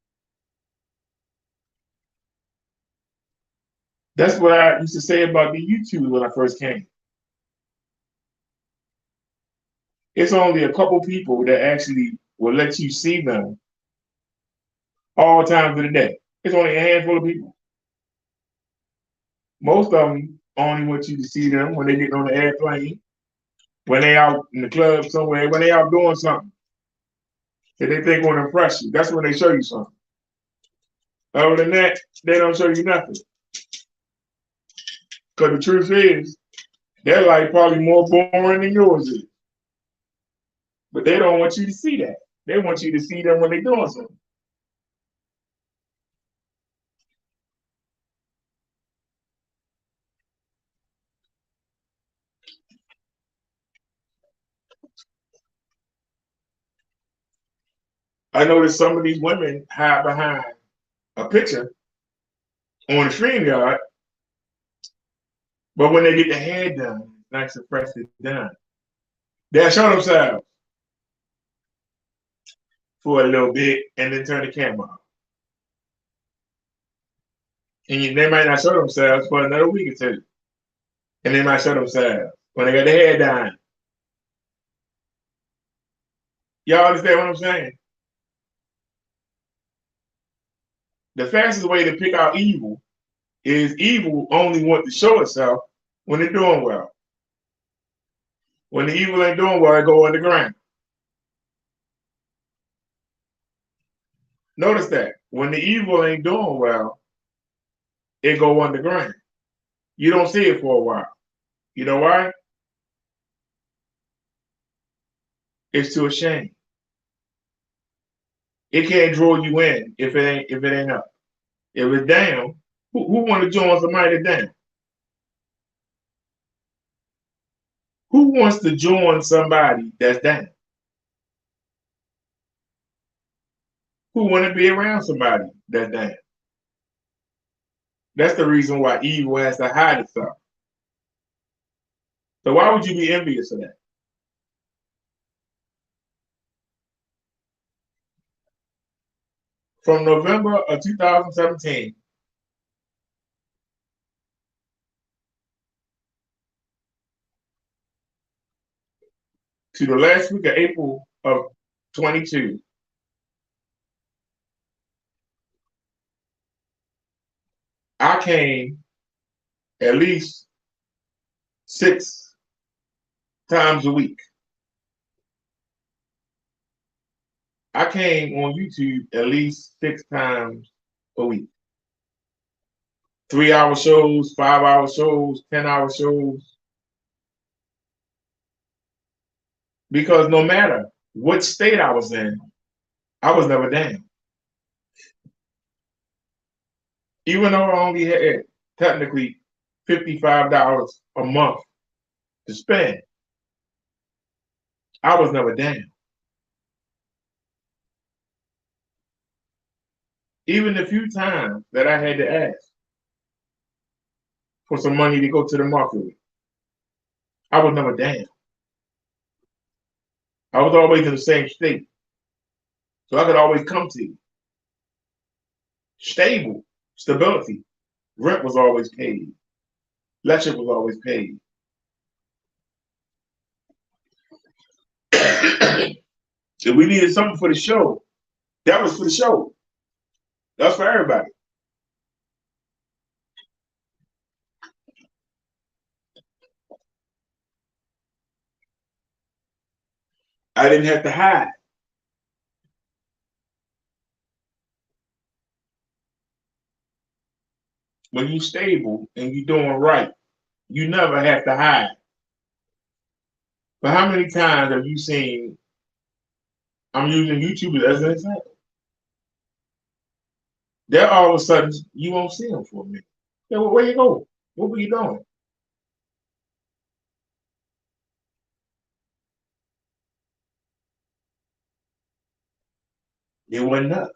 That's what I used to say about the YouTube when I first came. It's only a couple people that actually will let you see them all times of the day. It's only a handful of people. Most of them only want you to see them when they get on the airplane, when they out in the club somewhere, when they out doing something that they think will impress you. That's when they show you something. Other than that, they don't show you nothing. Because the truth is, their life probably more boring than yours is. But they don't want you to see that. They want you to see them when they're doing something. I noticed some of these women hide behind a picture on the StreamYard, but when they get their hair done, nice and fresh and done, they'll show themselves. for a little bit and then turn the camera off. And they might not show themselves for another week or two. And they might show themselves when they got their head down. Y'all understand what I'm saying? The fastest way to pick out evil is evil only want to show itself when they're doing well. When the evil ain't doing well, it go underground. Notice that. When the evil ain't doing well, it go underground. You don't see it for a while. You know why? It's too ashamed. It can't draw you in if it ain't up. If it's down, who want to join somebody down? Who wants to join somebody that's down? Who want to be around somebody that's down? That's the reason why evil has to hide itself. So why would you be envious of that? From November of 2017 to the last week of April of 22, I came at least 6 times a week. I came on YouTube at least 6 times a week. 3-hour shows, 5-hour shows, 10-hour shows. Because no matter what state I was in, I was never down. Even though I only had technically $55 a month to spend, I was never down. Even the few times that I had to ask for some money to go to the market with, I was never down. I was always in the same state. So I could always come to you. Stability. Rent was always paid. Electric was always paid. If we needed something for the show, that was for the show. That's for everybody. I didn't have to hide. When you're stable and you're doing right, you never have to hide. But how many times have you seen, I'm using YouTube as an example, then all of a sudden you won't see them for a minute. Yeah, well, where you go? What were you doing? They wasn't up.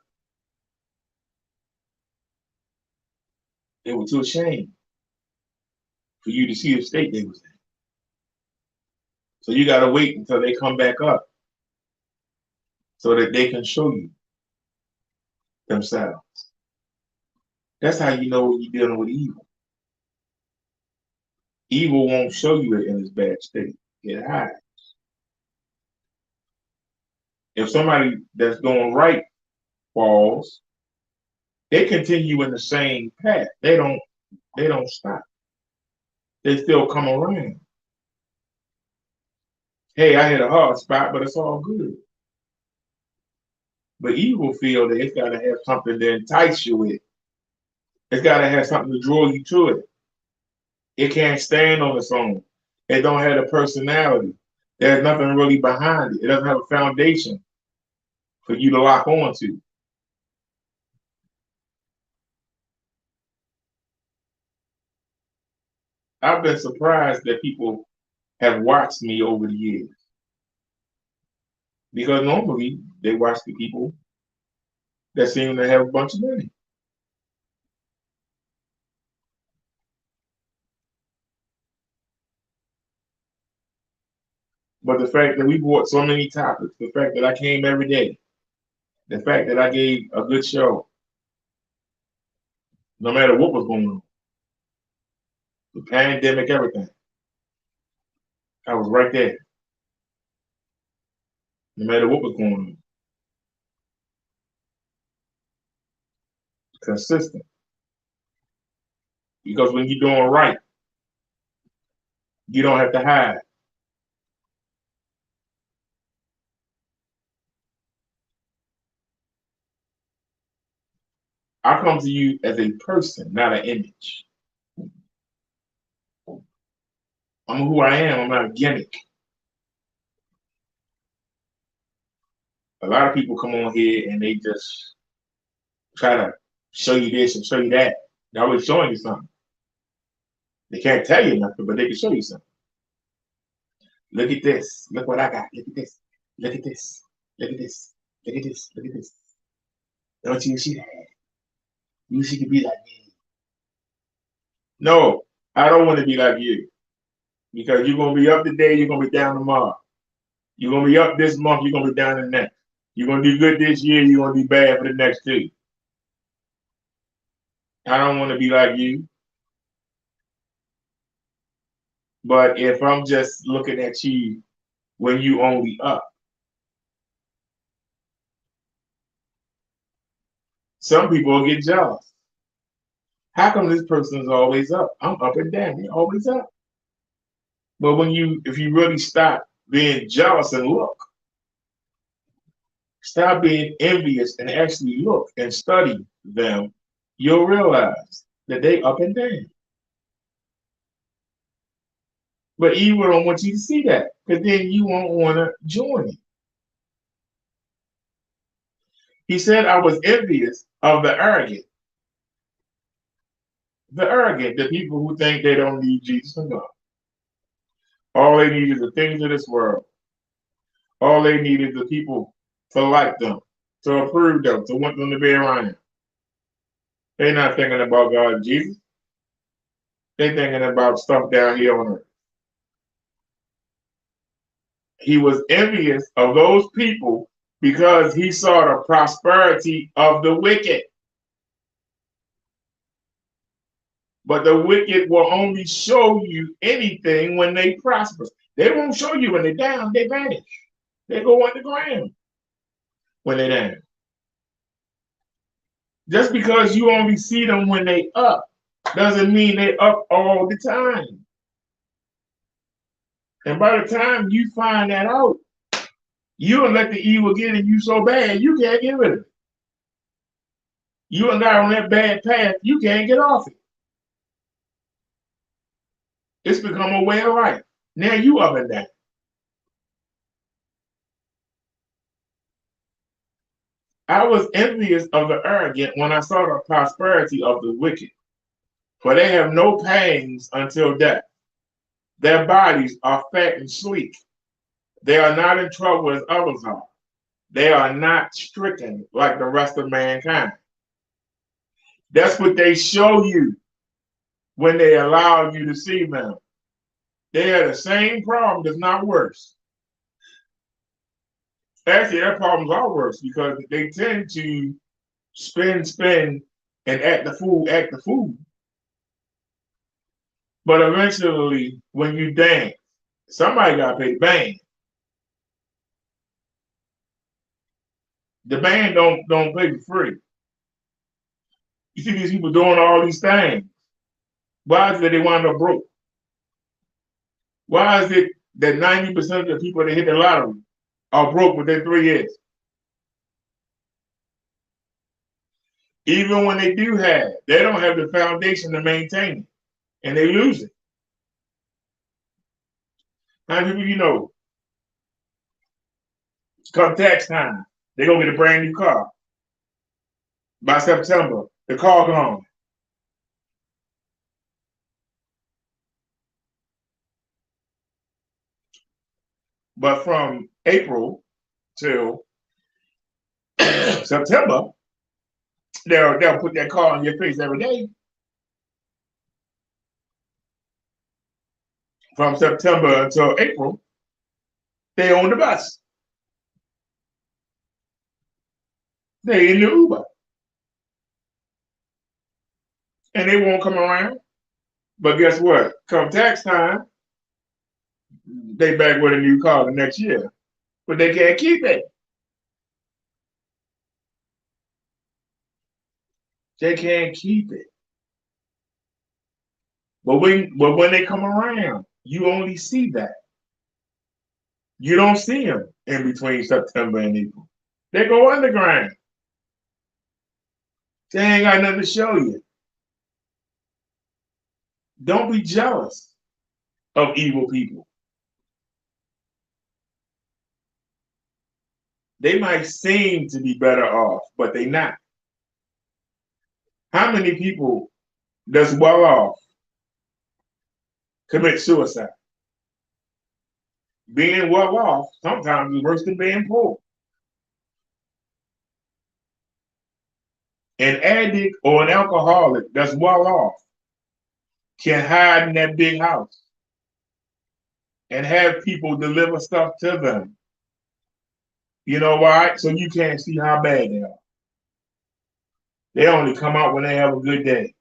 They were too ashamed for you to see the state they was in. So you gotta wait until they come back up so that they can show you themselves. That's how you know when you're dealing with evil. Evil won't show you it in its bad state. It hides. If somebody that's doing right falls, they continue in the same path. They don't stop. They still come around. Hey, I hit a hard spot, but it's all good. But evil feel that it's gotta have something to entice you with. It's gotta have something to draw you to it. It can't stand on its own. It don't have a personality. There's nothing really behind it. It doesn't have a foundation for you to lock on to. I've been surprised that people have watched me over the years. Because normally they watch the people that seem to have a bunch of money. But the fact that we brought so many topics, the fact that I came every day, The fact that I gave a good show, no matter what was going on, the pandemic, everything, I was right there. No matter what was going on, consistent. Because when you're doing right, you don't have to hide. I come to you as a person, not an image. I'm who I am. I'm not a gimmick. A lot of people come on here and they just try to show you this and show you that. They're always showing you something. They can't tell you nothing, but they can show you something. Look at this. Look what I got. Look at this. Look at this. Look at this. Look at this. Look at this. Don't you see that? You wish you could be like me. No, I don't want to be like you. Because you're going to be up today, you're going to be down tomorrow. You're going to be up this month, you're going to be down the next. You're going to do good this year, you're going to be bad for the next two. I don't want to be like you. But if I'm just looking at you when you only up, some people will get jealous. How come this person is always up? I'm up and down. They're always up. But if you really stop being jealous and look, stop being envious and actually look and study them, you'll realize that they up and down. But evil don't want you to see that, because then you won't want to join it. He said, I was envious of the arrogant. The arrogant, the people who think they don't need Jesus and God. All they need is the things of this world. All they need is the people to like them, to approve them, to want them to be around them. They're not thinking about God and Jesus. They're thinking about stuff down here on earth. He was envious of those people because he saw the prosperity of the wicked. But the wicked will only show you anything when they prosper. They won't show you when they're down, they vanish. They go underground when they're down. Just because you only see them when they up doesn't mean they up all the time. And by the time you find that out, you'll let the evil get in you so bad you can't get rid of it. You and I on that bad path, you can't get off it. It's become a way of life. Now you up and down. I was envious of the arrogant when I saw the prosperity of the wicked, for they have no pangs until death. Their bodies are fat and sleek. They are not in trouble as others are. They are not stricken like the rest of mankind. That's what they show you when they allow you to see them. They have the same problem, if not worse. Actually, their problems are worse because they tend to spin, and act the fool. But eventually, when you dance, somebody got to pay the band. The band don't pay for free. You see these people doing all these things. Why is it they wind up broke? Why is it that 90% of the people that hit the lottery are broke within 3 years? Even when they do have, they don't have the foundation to maintain it, and they lose it. How many people you know, come tax time, they're going to get a brand new car. By September, the car gone. But from April till September, they'll put that car on your face every day. From September until April, they own the bus. They in the Uber. And they won't come around. But guess what? Come tax time, they back with a new car the next year. But they can't keep it. They can't keep it. But when they come around, you only see that. You don't see them in between September and April. They go underground. They ain't got nothing to show you. Don't be jealous of evil people. They might seem to be better off, but they not. How many people that's well off commit suicide? Being well off sometimes is worse than being poor. An addict or an alcoholic that's well off can hide in that big house and have people deliver stuff to them. You know why? So you can't see how bad they are. They only come out when they have a good day.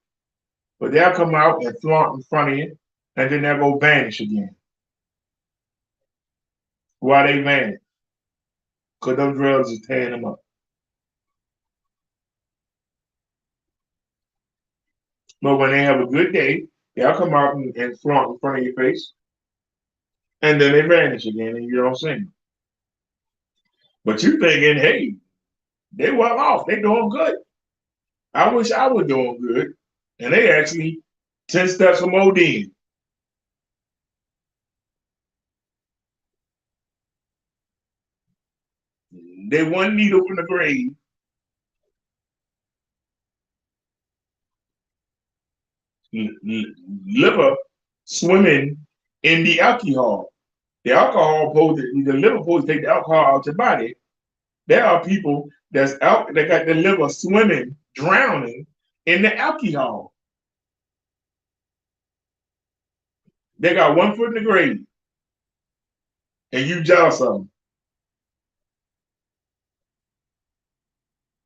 But they'll come out and flaunt in front of you, and then they'll go vanish again. Why they vanish? Because those drugs is tearing them up. But when they have a good day, they'll come out and flaunt in front of your face, and then they vanish again, and you don't see them. But you thinking, hey, they well off, they doing good. I wish I was doing good, and they actually 10 steps from OD. They one needle from the grave. Liver swimming in the alcohol. The liver supposed to take the alcohol out your body. There are people that got the liver swimming, drowning in the alcohol. They got one foot in the grave, and you jealous of them.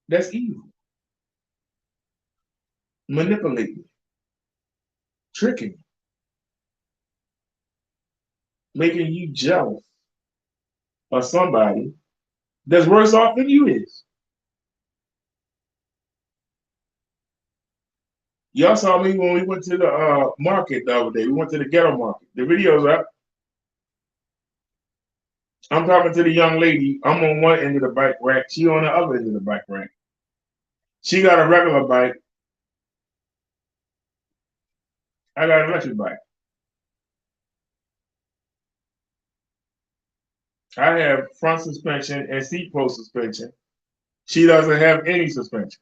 That's evil. Manipulating, tricking, making you jealous of somebody that's worse off than you is. Y'all saw me when we went to the market the other day. We went to the ghetto market. The video's up. I'm talking to the young lady. I'm on one end of the bike rack. She on the other end of the bike rack. She got a regular bike. I got an electric bike. I have front suspension and seat post suspension. She doesn't have any suspension.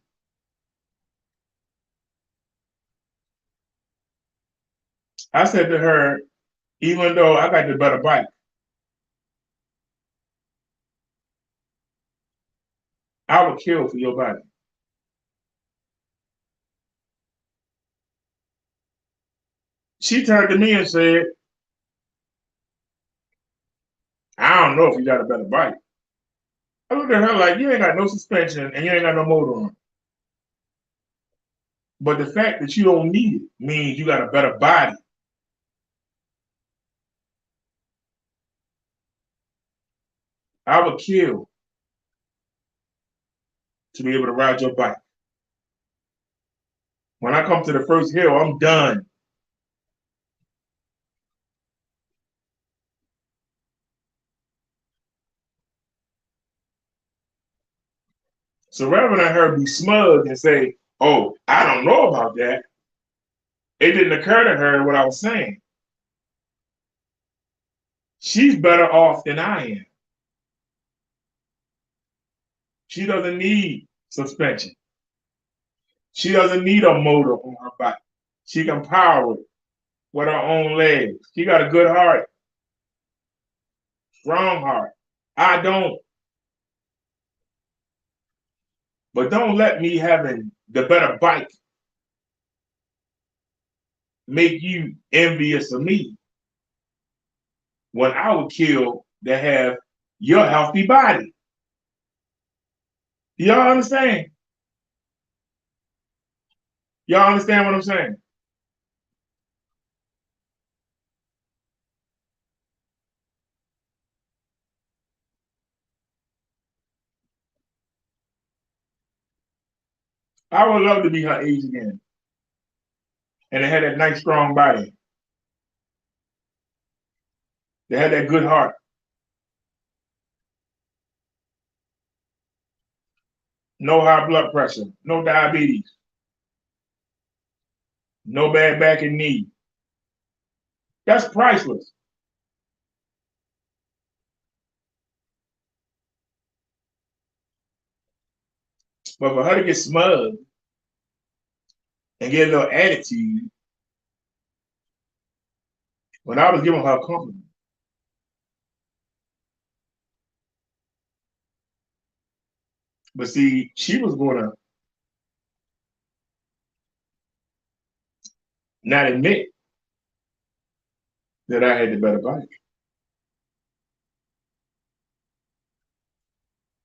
I said to her, even though I got the better bike, I would kill for your body. She turned to me and said, I don't know if you got a better bike. I looked at her like, you ain't got no suspension and you ain't got no motor on. But the fact that you don't need it means you got a better body. I would kill to be able to ride your bike. When I come to the first hill, I'm done. So rather than her be smug and say, oh, I don't know about that, it didn't occur to her what I was saying. She's better off than I am. She doesn't need suspension. She doesn't need a motor on her bike. She can power it with her own legs. She got a good heart, strong heart. I don't. But don't let me having the better bike make you envious of me when I would kill to have your healthy body. Y'all understand? Y'all understand what I'm saying? I would love to be her age again. And they had that nice, strong body. They had that good heart. No high blood pressure. No diabetes. No bad back and knee. That's priceless. But for her to get smug and get a little attitude when I was giving her a compliment. But see, she was going to not admit that I had the better bike.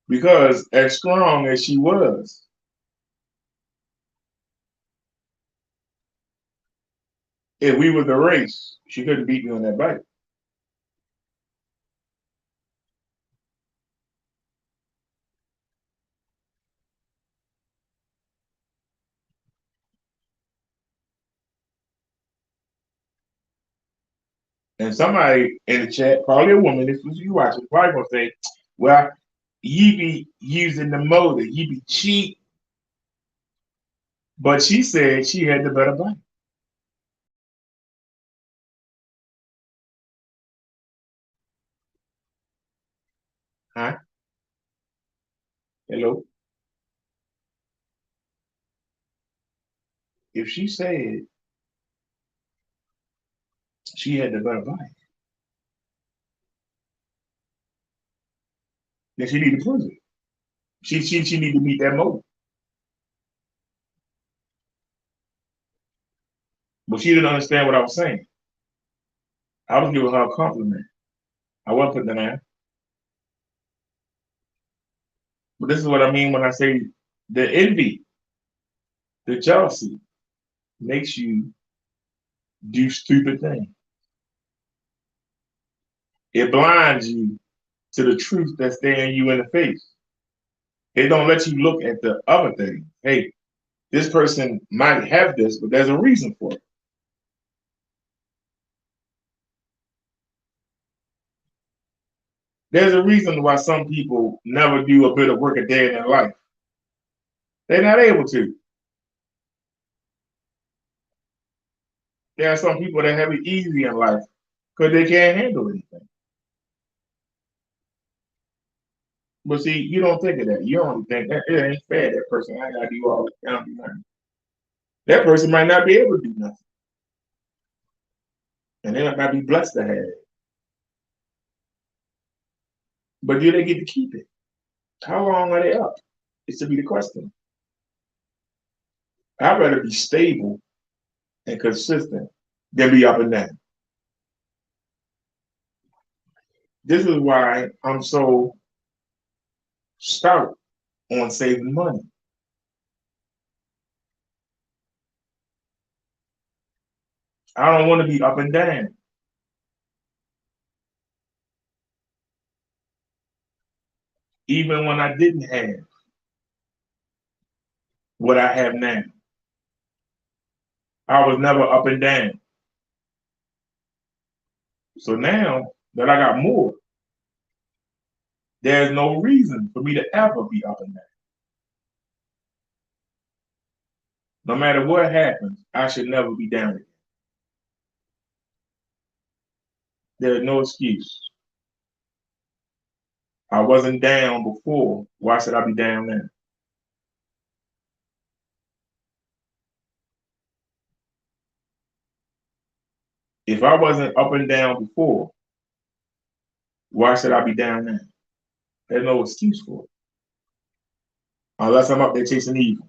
Because as strong as she was, if we were the race, she couldn't beat me on that bike. And somebody in the chat, probably a woman, this was you watching, probably gonna say, well, you be using the motor, you be cheap. But she said she had the better bike. Huh? Hello? If she said she had the better bike, then she need to prove it. She need to meet that motor. But she didn't understand what I was saying. I was giving her a compliment. I wasn't putting her down. But this is what I mean when I say the envy, the jealousy makes you do stupid things. It blinds you to the truth that's staring you in the face. It don't let you look at the other thing. Hey, this person might have this, but there's a reason for it. There's a reason why some people never do a bit of work a day in their life. They're not able to. There are some people that have it easy in life because they can't handle anything. But see, you don't think of that. You don't think that it ain't fair. That person, I gotta do all the time. That person might not be able to do nothing, and they might not be blessed to have it. But do they get to keep it? How long are they up? It should be the question. I'd rather be stable and consistent than be up and down. This is why I'm so stout on saving money. I don't want to be up and down. Even when I didn't have what I have now, I was never up and down. So now that I got more, there's no reason for me to ever be up and down. No matter what happens, I should never be down again. There's no excuse. I wasn't down before. Why should I be down now? If I wasn't up and down before, why should I be down now? There's no excuse for it. Unless I'm up there chasing evil.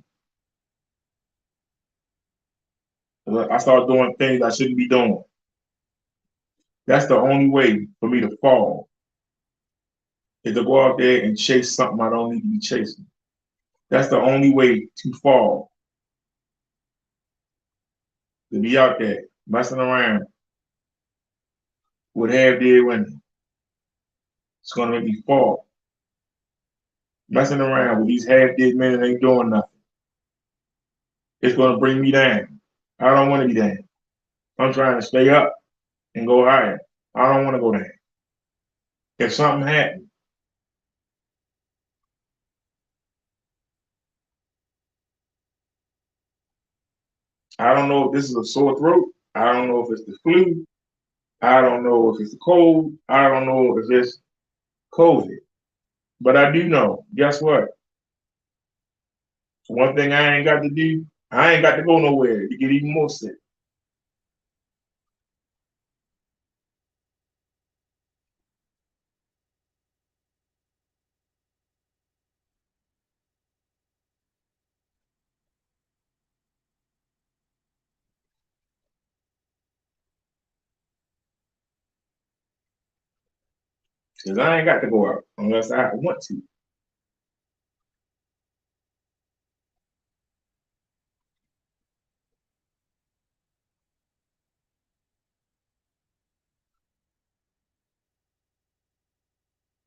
I start doing things I shouldn't be doing. That's the only way for me to fall, is to go out there and chase something I don't need to be chasing. That's the only way to fall. To be out there messing around with half-dead women. It's gonna make me fall. Messing around with these half-dead men that ain't doing nothing. It's gonna bring me down. I don't want to be down. I'm trying to stay up and go higher. I don't want to go down. If something happens, I don't know if this is a sore throat. I don't know if it's the flu. I don't know if it's the cold. I don't know if it's COVID. But I do know, guess what? One thing I ain't got to do, I ain't got to go nowhere to get even more sick. Because I ain't got to go out unless I want to.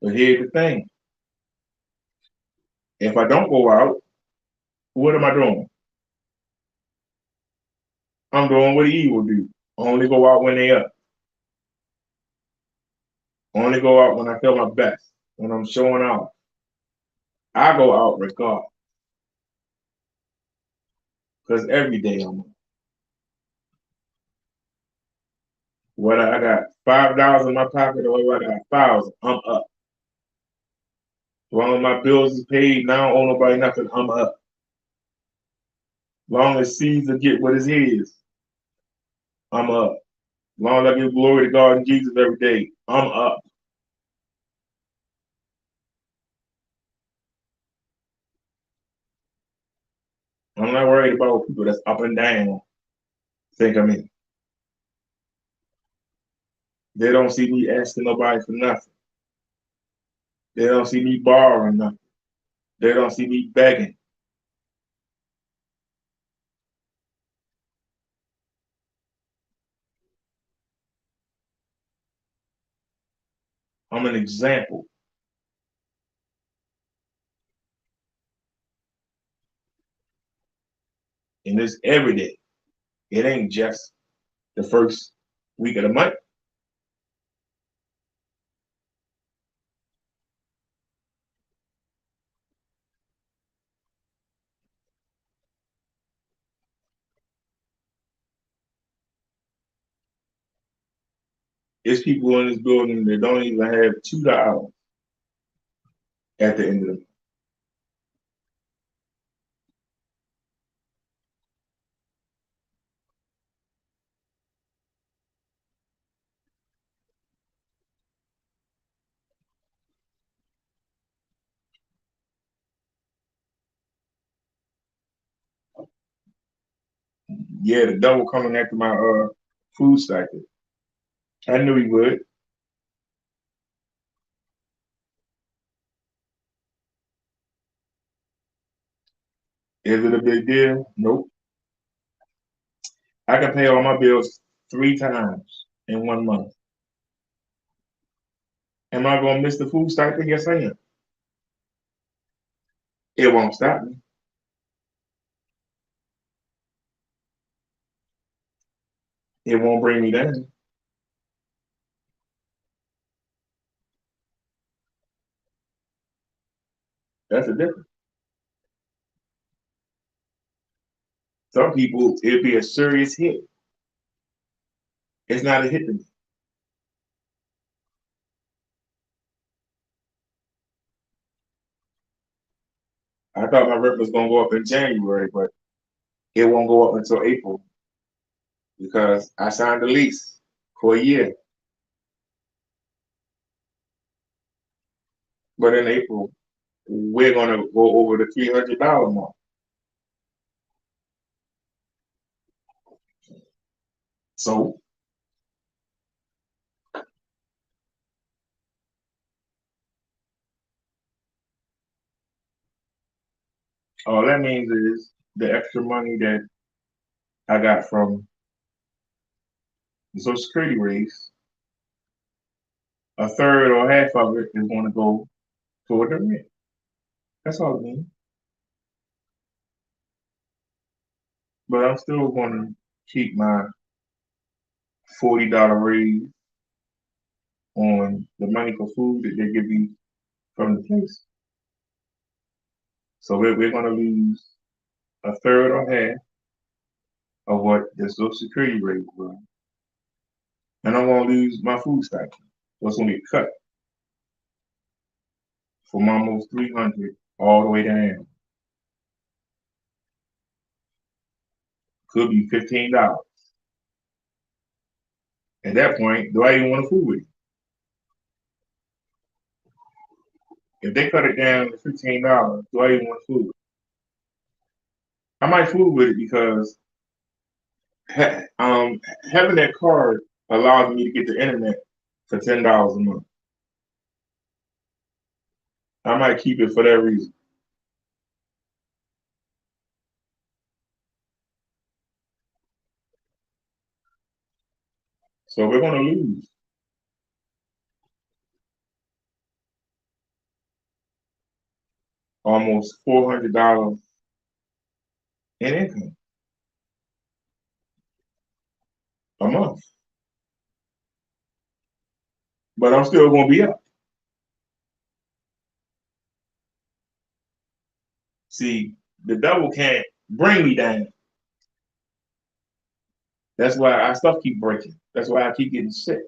But here's the thing. If I don't go out, what am I doing? I'm doing what the evil do. Only go out when they up. Only go out when I feel my best, when I'm showing off. I go out regardless. Because every day I'm up. Whether I got $5 in my pocket or whether I got 1,000, I'm up. As long as my bills is paid, now I don't owe nobody nothing, I'm up. As long as Caesar get what is his, I'm up. As long as I give glory to God and Jesus every day, I'm up. I'm not worried about people that's up and down think of me. They don't see me asking nobody for nothing. They don't see me borrowing nothing. They don't see me begging. I'm an example. And it's every day. It ain't just the first week of the month. It's people in this building that don't even have $2 at the end of the month. Yeah, the devil coming after my food cycle. I knew he would. Is it a big deal? Nope. I can pay all my bills 3 times in 1 month. Am I gonna miss the food cycle? Yes, I am. It won't stop me. It won't bring me down. That's the difference. Some people, it'd be a serious hit. It's not a hit to me. I thought my rent was gonna go up in January, but it won't go up until April because I signed a lease for a year. But in April, we're gonna go over the $300 mark. So All that means is the extra money that I got from the Social Security raise, a third or half of it is going to go toward the rent. That's all it means. But I'm still going to keep my $40 raise on the money for food that they give me from the place. So we're going to lose a third or half of what the Social Security rate was. And I'm going to lose my food stipend. So it's going to be cut from almost 300 all the way down. Could be $15. At that point, do I even want to food with it? If they cut it down to $15, do I even want food with it? I might food with it because having that card allows me to get the internet for $10 a month. I might keep it for that reason. So we're going to lose almost $400 in income a month. But I'm still going to be up. See, the devil can't bring me down. That's why our stuff keep breaking. That's why I keep getting sick.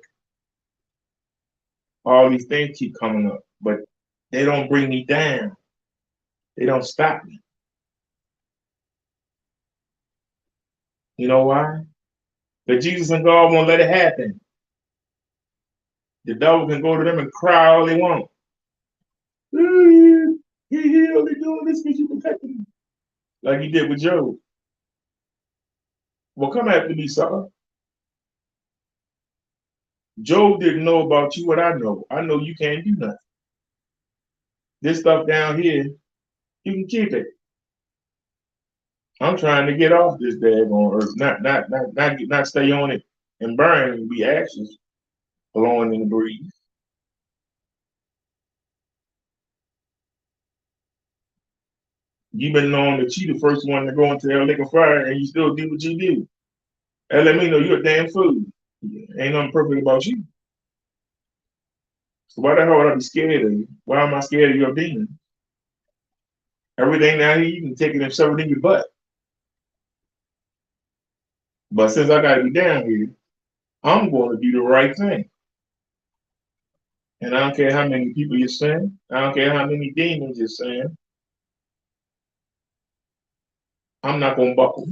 All these things keep coming up, but they don't bring me down. They don't stop me. You know why? But Jesus and God won't let it happen. The devil can go to them and cry all they want. He only doing this because you protected him. Like he did with Job. Well, come after me, son. Job didn't know about you what I know. I know you can't do nothing. This stuff down here, you can keep it. I'm trying to get off this daggone earth, not stay on it and burn and be ashes blowing in the breeze. You've been known that you the first one to go into hell lake of fire, and you still do what you do. And let me know you're a damn fool. Ain't nothing perfect about you. So why the hell would I be scared of you? Why am I scared of your demons? Everything down here, you can take it and shove it in your butt. But since I gotta be down here, I'm going to do the right thing. And I don't care how many people you send. I don't care how many demons you send. I'm not going to buckle.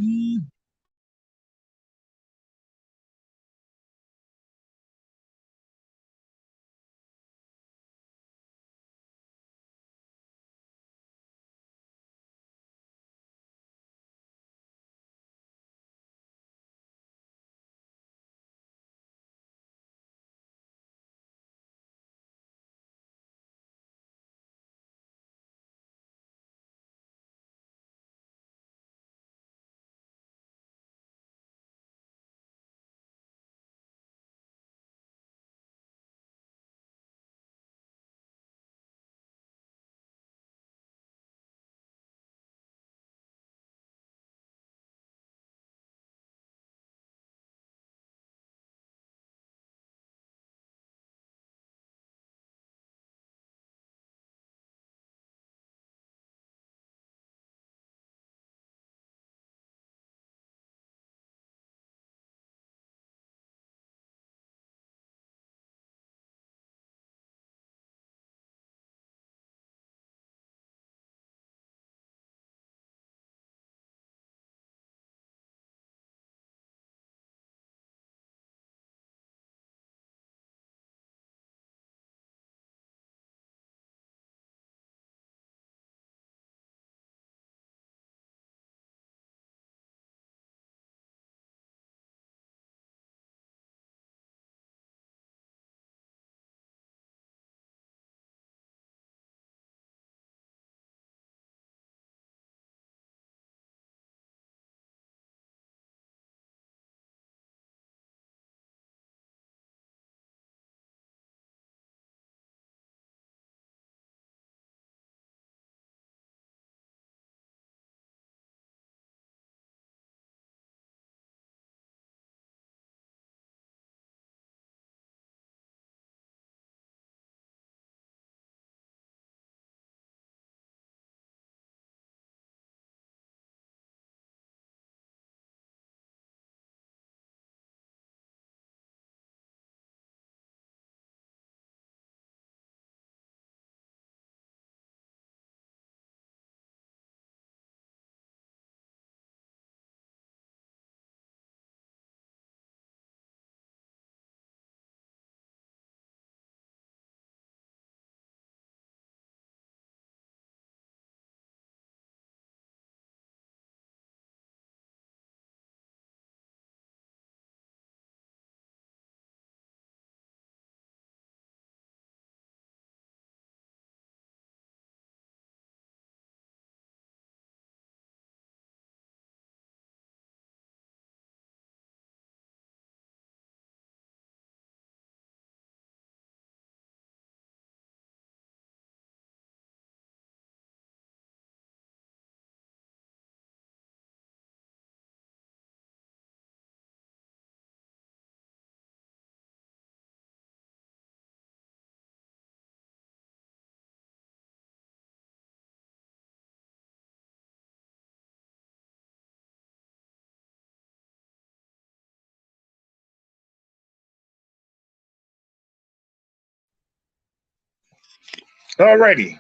Alrighty.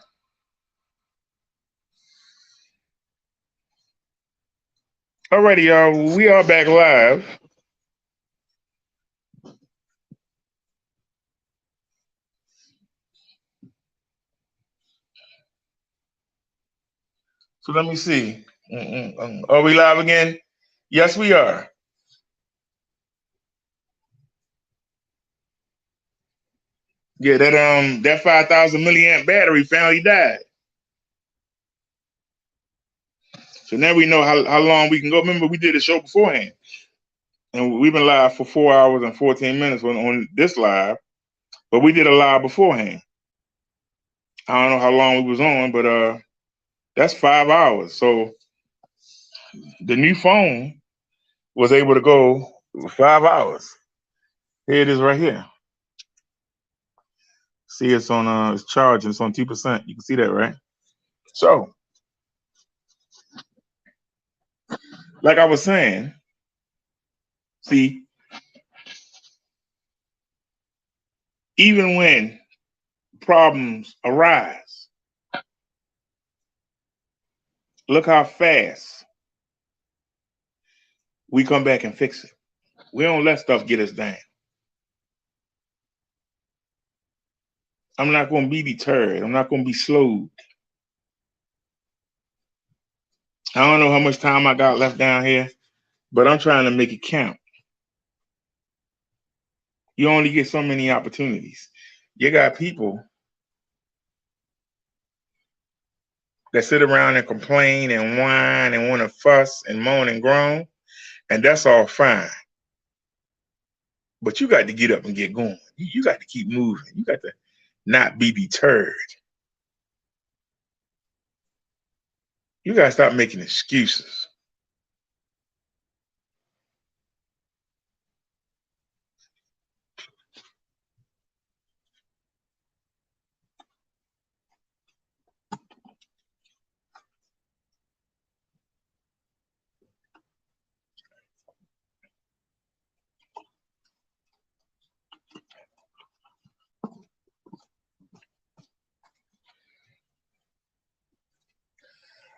Alrighty, y'all. We are back live. So let me see. Are we live again? Yes, we are. Yeah, that 5,000 milliamp battery finally died. So now we know how long we can go. Remember, we did a show beforehand, and we've been live for 4 hours and 14 minutes on this live, but we did a live beforehand. I don't know how long we was on, but that's 5 hours. So the new phone was able to go 5 hours. Here it is right here. See, it's on it's charging. It's on 2%. You can see that, right? So, like I was saying, see, even when problems arise, look how fast we come back and fix it. We don't let stuff get us down. I'm not going to be deterred. I'm not going to be slowed. I don't know how much time I got left down here, but I'm trying to make it count. You only get so many opportunities. You got people that sit around and complain and whine and want to fuss and moan and groan, and that's all fine. But you got to get up and get going. You got to keep moving. You got to not be deterred. You got to stop making excuses.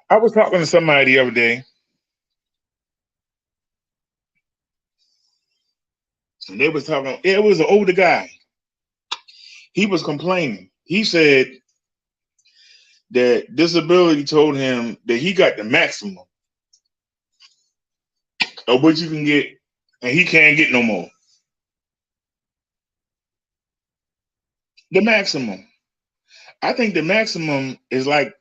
I was talking to somebody the other day, and they was talking, it was an older guy. He was complaining. He said that disability told him that he got the maximum of what you can get, and he can't get no more. The maximum. I think the maximum is like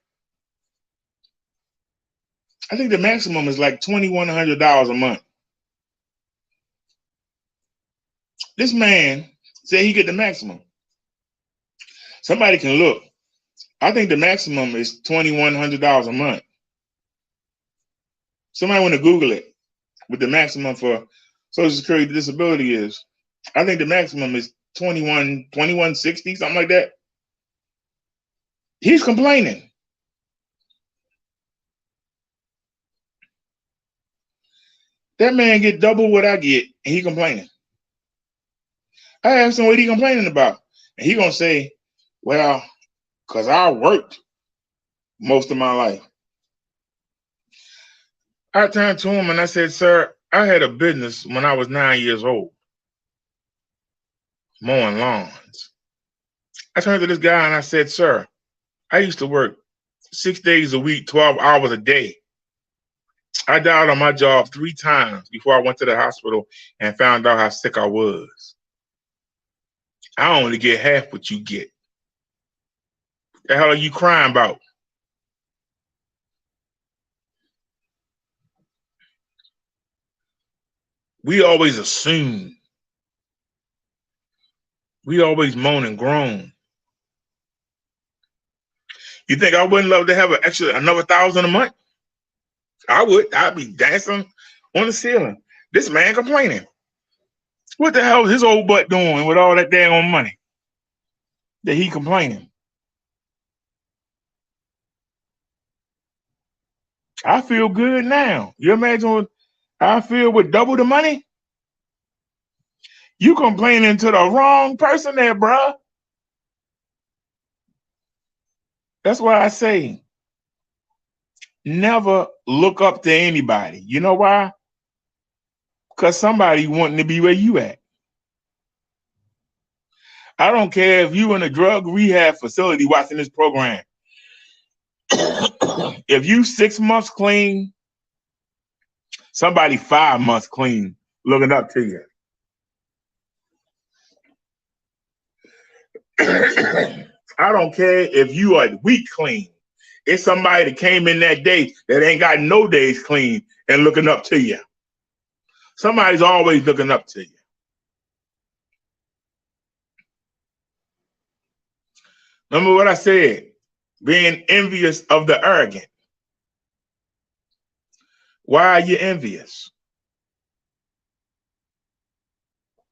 $2,100 a month. This man said he get the maximum. Somebody can look. I think the maximum is $2,100 a month. Somebody want to Google it, what the maximum for Social Security disability is. I think the maximum is 2160, something like that. He's complaining. That man get double what I get, and he complaining. I asked him what he complaining about, and he gonna say, well, because I worked most of my life. I turned to him and I said, sir, I had a business when I was 9 years old, mowing lawns. I turned to this guy and I said, sir, I used to work 6 days a week, 12 hours a day. I died on my job 3 times before I went to the hospital and found out how sick I was. I only get half what you get. The hell are you crying about? We always assume. We always moan and groan. You think I wouldn't love to have another 1,000 a month? I would. I'd be dancing on the ceiling. This man complaining. What the hell is his old butt doing with all that dang money that he complaining? I feel good now. You imagine how I feel with double the money? You complaining to the wrong person there, bruh. That's why I say never look up to anybody. You know why? Because somebody wanting to be where you at. I don't care if you in a drug rehab facility watching this program. If you 6 months clean, somebody 5 months clean looking up to you. I don't care if you are week clean. It's somebody that came in that day that ain't got no days clean and looking up to you. Somebody's always looking up to you. Remember what I said? Being envious of the arrogant. Why are you envious?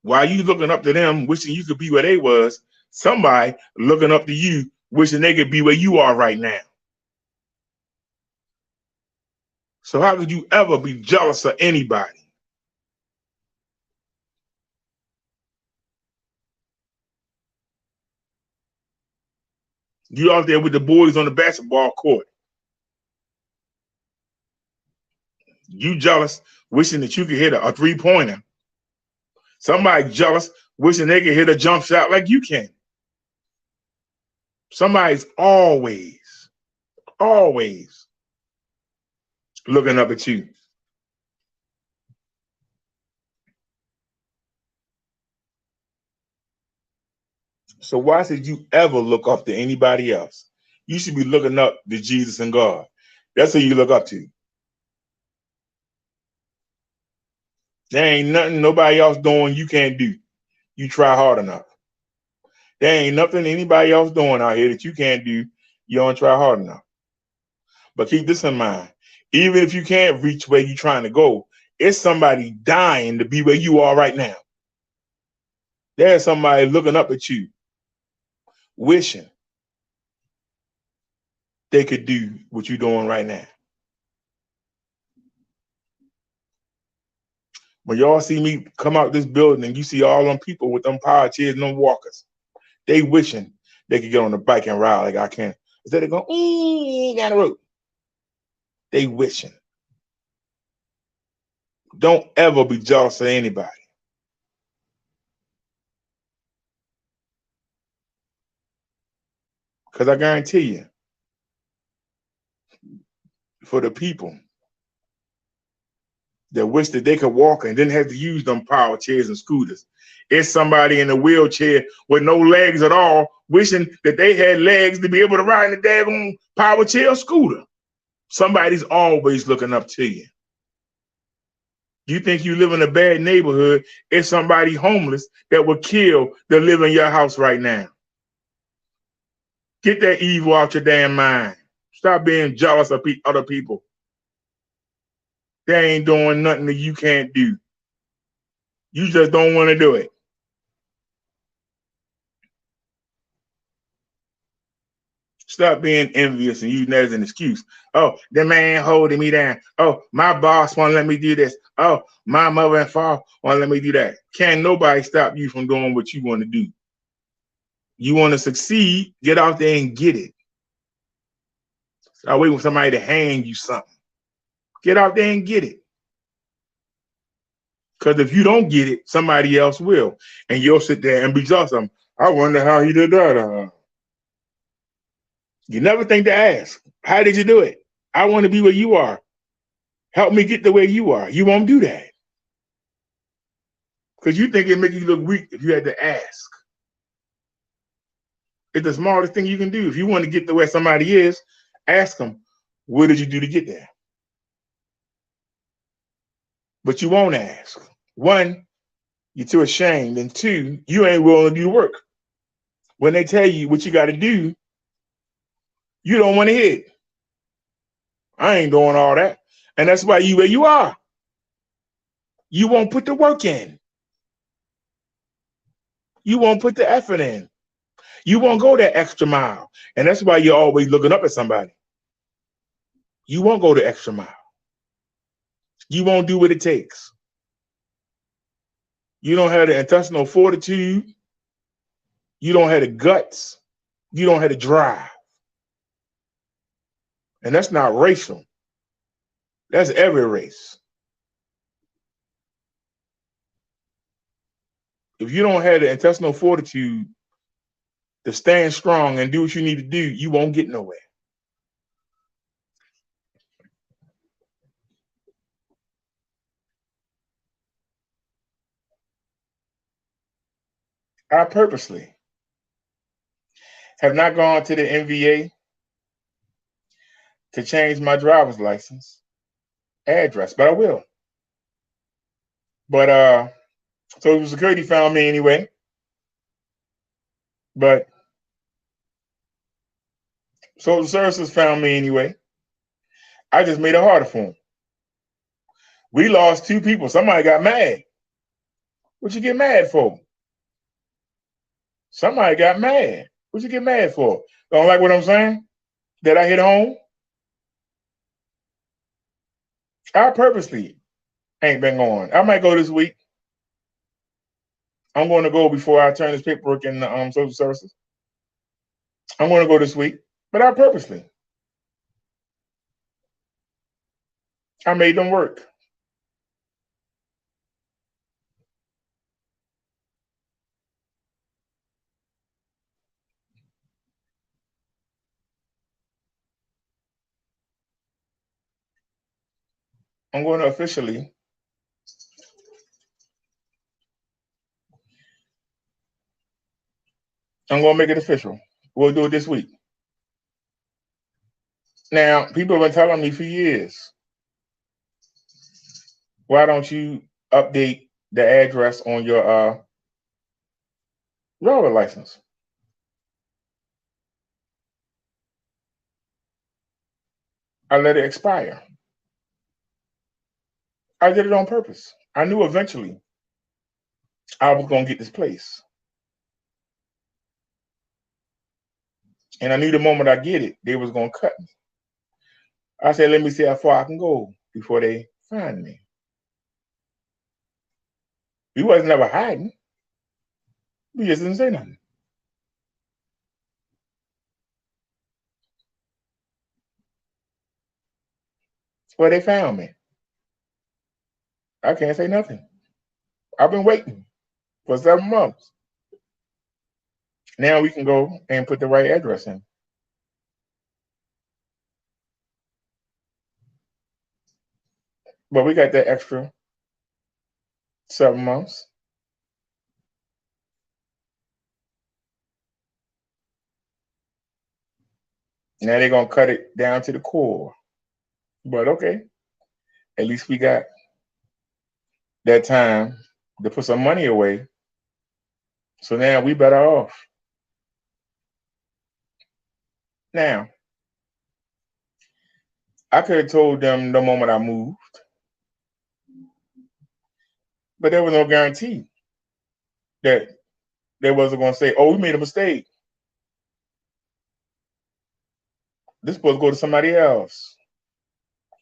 Why are you looking up to them, wishing you could be where they was? Somebody looking up to you, wishing they could be where you are right now. So how could you ever be jealous of anybody? You out there with the boys on the basketball court. You jealous, wishing that you could hit a three-pointer. Somebody jealous, wishing they could hit a jump shot like you can. Somebody's always looking up at you. So why should you ever look up to anybody else? You should be looking up to Jesus and God. That's who you look up to. There ain't nothing nobody else doing you can't do. You try hard enough. There ain't nothing anybody else doing out here that you can't do. You don't try hard enough. But keep this in mind. Even if you can't reach where you're trying to go, it's somebody dying to be where you are right now. There's somebody looking up at you, wishing they could do what you're doing right now. When y'all see me come out this building and you see all them people with them power chairs and them walkers, they wishing they could get on the bike and ride like I can. Instead of going, down the road. They wishing. Don't ever be jealous of anybody. Because I guarantee you, for the people that wish that they could walk and didn't have to use them power chairs and scooters, it's somebody in a wheelchair with no legs at all, wishing that they had legs to be able to ride in the daggone power chair or scooter. Somebody's always looking up to you. You think you live in a bad neighborhood, it's somebody homeless that would kill to live in your house right now. Get that evil out your damn mind. Stop being jealous of other people. They ain't doing nothing that you can't do. You just don't want to do it. Stop being envious and using that as an excuse. Oh, the man holding me down. Oh, my boss won't let me do this. Oh, my mother and father won't let me do that. Can't nobody stop you from doing what you want to do. You want to succeed, get out there and get it. Stop waiting for somebody to hand you something. Get out there and get it. Because if you don't get it, somebody else will. And you'll sit there and be jealous of them. I wonder how he did that. You never think to ask, how did you do it? I want to be where you are. Help me get to where you are. You won't do that. Because you think it'd make you look weak if you had to ask. It's the smartest thing you can do. If you want to get to where somebody is, ask them, what did you do to get there? But you won't ask. One, you're too ashamed. And two, you ain't willing to do the work. When they tell you what you got to do, you don't want to hear it. I ain't doing all that. And that's why you where you are. You won't put the work in. You won't put the effort in. You won't go that extra mile. And that's why you're always looking up at somebody. You won't go the extra mile. You won't do what it takes. You don't have the intestinal fortitude. You don't have the guts. You don't have the drive. And that's not racial. That's every race. If you don't have the intestinal fortitude to stand strong and do what you need to do, you won't get nowhere. I purposely have not gone to the NVA to change my driver's license address, but I will. But so security found me anyway. But social services found me anyway. I just made it harder for them. We lost 2 people. Somebody got mad. What you get mad for? Somebody got mad. What you get mad for? Don't like what I'm saying? That I hit home? I purposely ain't been going. I might go this week. I'm going to go before I turn this paperwork in social services. I'm going to go this week, but I purposely. I made them work. I'm going to officially I'm going to make it official. We'll do it this week. Now, people have been telling me for years, why don't you update the address on your driver license? I let it expire. I did it on purpose. I knew eventually I was going to get this place. And I knew the moment I get it, they was going to cut me. I said, let me see how far I can go before they find me. We wasn't never hiding. We just didn't say nothing. Well, they found me. I can't say nothing. I've been waiting for 7 months. Now we can go and put the right address in. But we got that extra 7 months. Now they're going to cut it down to the core. But okay, at least we got that time to put some money away. So now we better off. Now, I could have told them the moment I moved, but there was no guarantee that they wasn't going to say, oh, we made a mistake. This supposed to go to somebody else.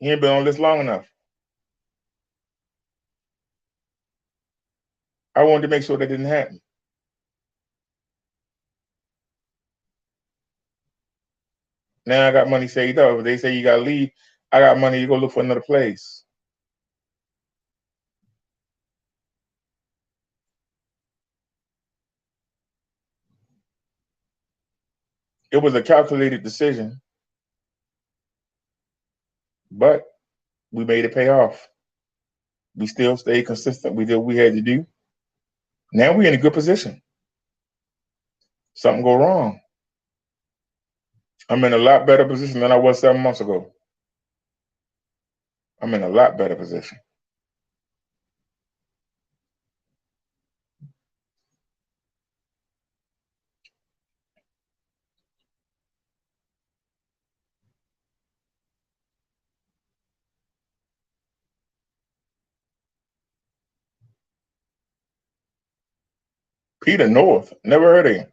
He ain't been on this long enough. I wanted to make sure that didn't happen. Now I got money saved up. If they say you got to leave, I got money to go look for another place. It was a calculated decision, but we made it pay off. We still stayed consistent. We did what we had to do. Now we're in a good position. Something go wrong, I'm in a lot better position than I was 7 months ago. I'm in a lot better position. Peter North, never heard of him.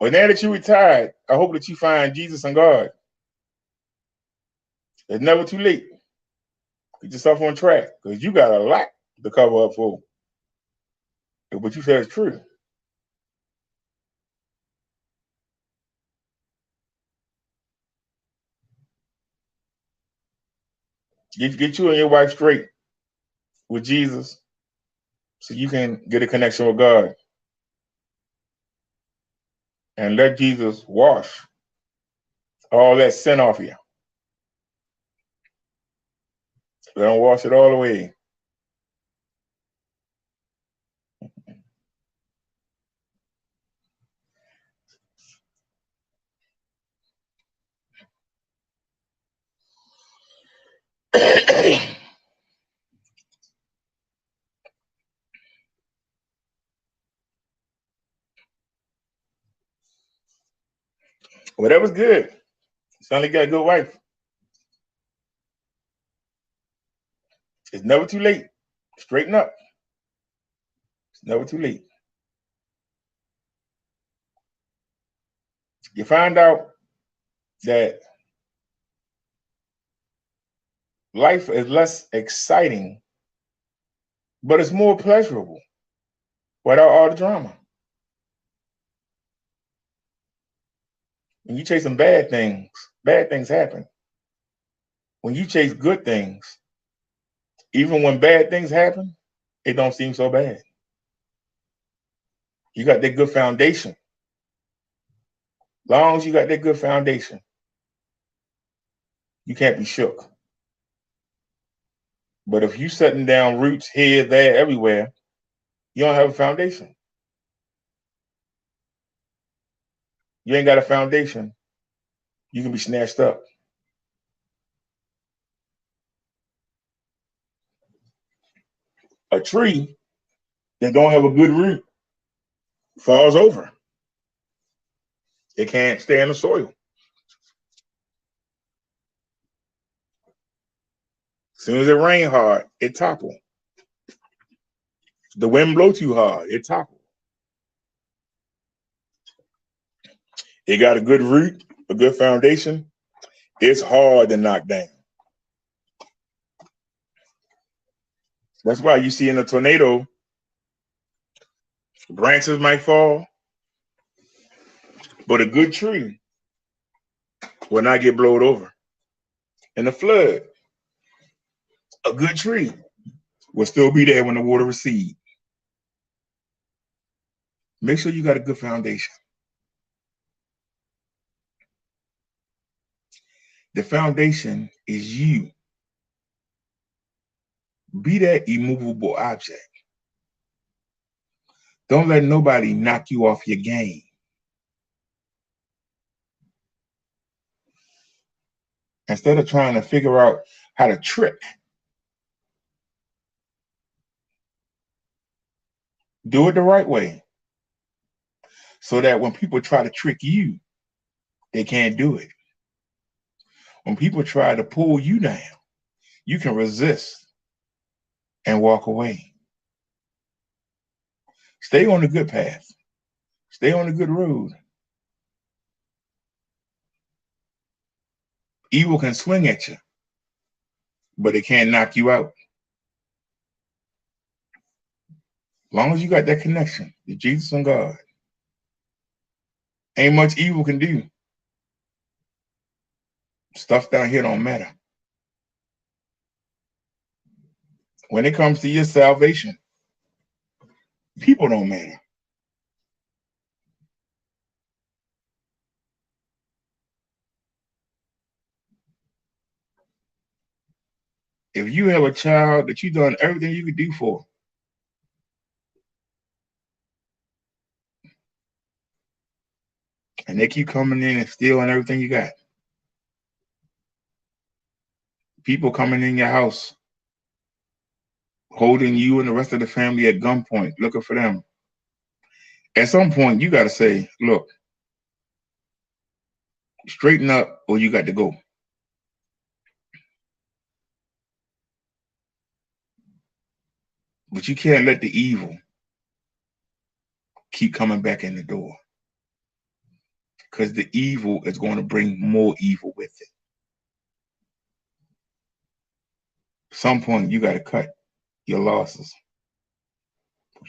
Well, now that you retired, I hope that you find Jesus and God. It's never too late. Get yourself on track because you got a lot to cover up for. What you said is true. Get you and your wife straight with Jesus so you can get a connection with God. And let Jesus wash all that sin off you. Let him wash it all away. Well, that was good. Sound like you got a good wife. It's never too late. Straighten up. It's never too late. You find out that life is less exciting, but it's more pleasurable without all the drama. When you chase some bad things happen. When you chase good things, even when bad things happen, it don't seem so bad. You got that good foundation. Long as you got that good foundation, you can't be shook. But if you setting down roots here, there, everywhere, you don't have a foundation. You ain't got a foundation, you can be snatched up. A tree that don't have a good root falls over. It can't stay in the soil. As soon as it rain hard, it topple. The wind blow too hard, it topple. It got a good root, a good foundation. It's hard to knock down. That's why you see in a tornado, branches might fall, but a good tree will not get blown over. In a flood, a good tree will still be there when the water recedes. Make sure you got a good foundation. The foundation is you. Be that immovable object. Don't let nobody knock you off your game. Instead of trying to figure out how to trick, do it the right way. So that when people try to trick you, they can't do it. When people try to pull you down, you can resist and walk away. Stay on the good path. Stay on the good road. Evil can swing at you, but it can't knock you out. As long as you got that connection to Jesus and God, ain't much evil can do. Stuff down here don't matter. When it comes to your salvation, people don't matter. If you have a child that you've done everything you could do for, and they keep coming in and stealing everything you got, people coming in your house, holding you and the rest of the family at gunpoint, looking for them. At some point, you got to say, look, straighten up or you got to go. But you can't let the evil keep coming back in the door, because the evil is going to bring more evil with it. Some point you got to cut your losses.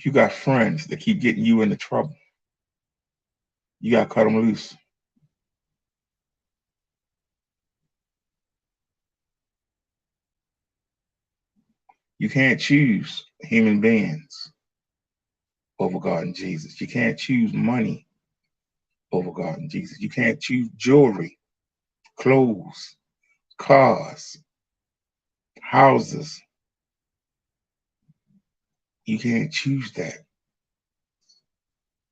You got friends that keep getting you into trouble. You got to cut them loose. You can't choose human beings over God and Jesus. You can't choose money over God and Jesus. You can't choose jewelry, clothes, cars, houses. You can't choose that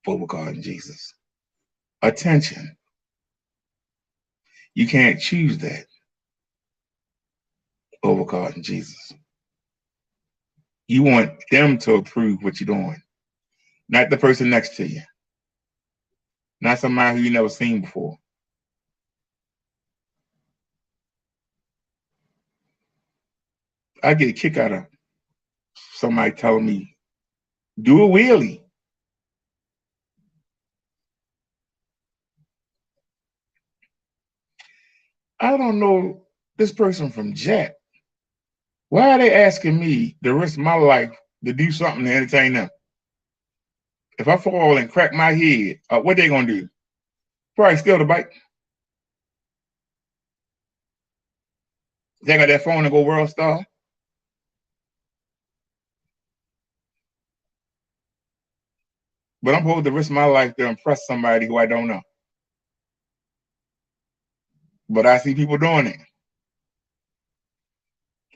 over God and Jesus. Attention. You can't choose that over God and Jesus. You want them to approve what you're doing, not the person next to you, not somebody who you never seen before. I get a kick out of somebody telling me, do a wheelie. I don't know this person from Jack. Why are they asking me the rest of my life to do something to entertain them? If I fall and crack my head, what they gonna do? Probably steal the bike. They got that phone and go World Star. But I'm supposed to risk my life to impress somebody who I don't know. But I see people doing it.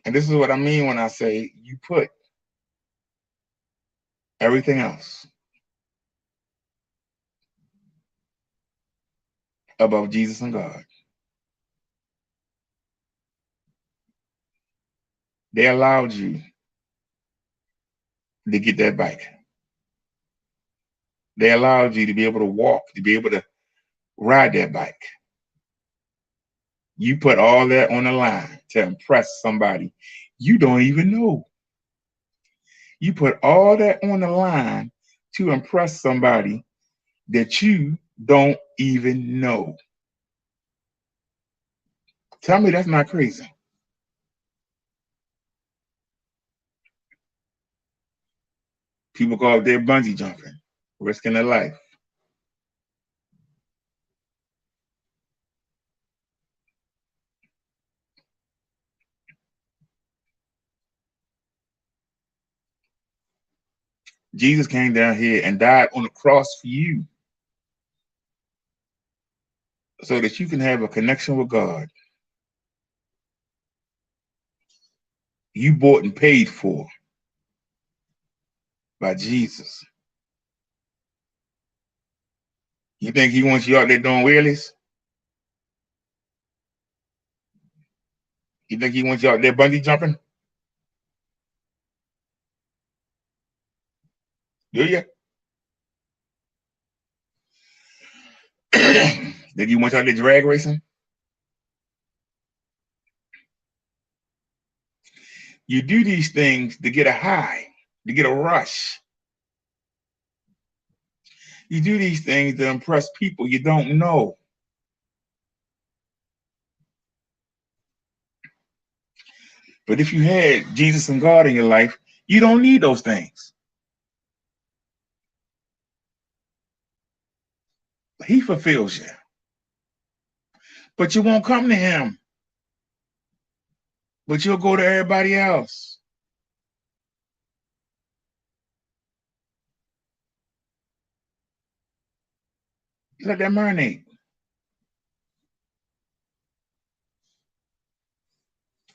And this is what I mean when I say you put everything else above Jesus and God. They allowed you to get that bike. They allowed you to be able to walk, to be able to ride that bike. You put all that on the line to impress somebody you don't even know. You put all that on the line to impress somebody that you don't even know. Tell me that's not crazy. People go out there bungee jumping, risking their life. Jesus came down here and died on the cross for you so that you can have a connection with God. You bought and paid for by Jesus. You think he wants you out there doing wheelies? You think he wants you out there bungee jumping? Do you? Did you want you out there drag racing? You do these things to get a high, to get a rush. You do these things to impress people you don't know. But if you had Jesus and God in your life, you don't need those things. He fulfills you. But you won't come to him. But you'll go to everybody else. Let that marinate.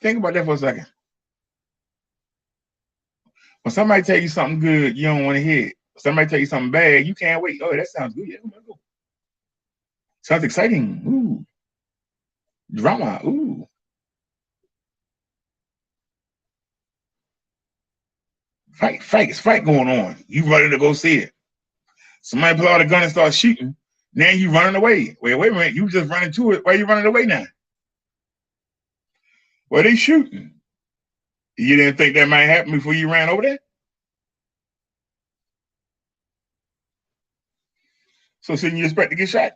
Think about that for a second. When somebody tell you something good, you don't want to hear it. Somebody tell you something bad, you can't wait. Oh, that sounds good. Yeah, go. Sounds exciting. Ooh. Drama. Ooh. Fight going on. You running to go see it. Somebody pull out a gun and start shooting. Now you running away. Wait a minute. You just running to it. Why are you running away now? Well, they shooting. You didn't think that might happen before you ran over there? So shouldn't you expect to get shot?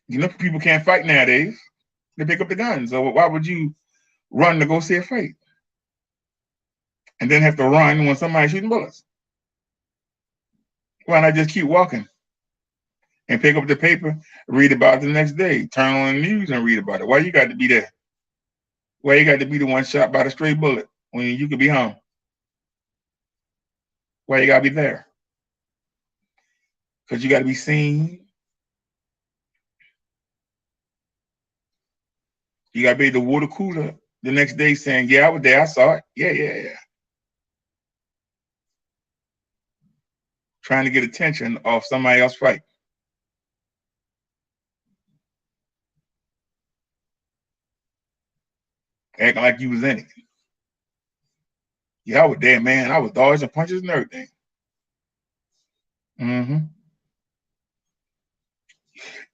You know, people can't fight nowadays. They pick up the guns. So why would you run to go see a fight, and then have to run when somebody's shooting bullets? Why not just keep walking and pick up the paper, read about it the next day, turn on the news and read about it? Why you got to be there? Why you got to be the one shot by the stray bullet when you could be home? Why you got to be there? Because you got to be seen. You got to be the water cooler the next day saying, yeah, I was there, I saw it. Yeah. Trying to get attention off somebody else's fight. Acting like you was in it. Yeah, I was there, man. I was dodging punches and everything.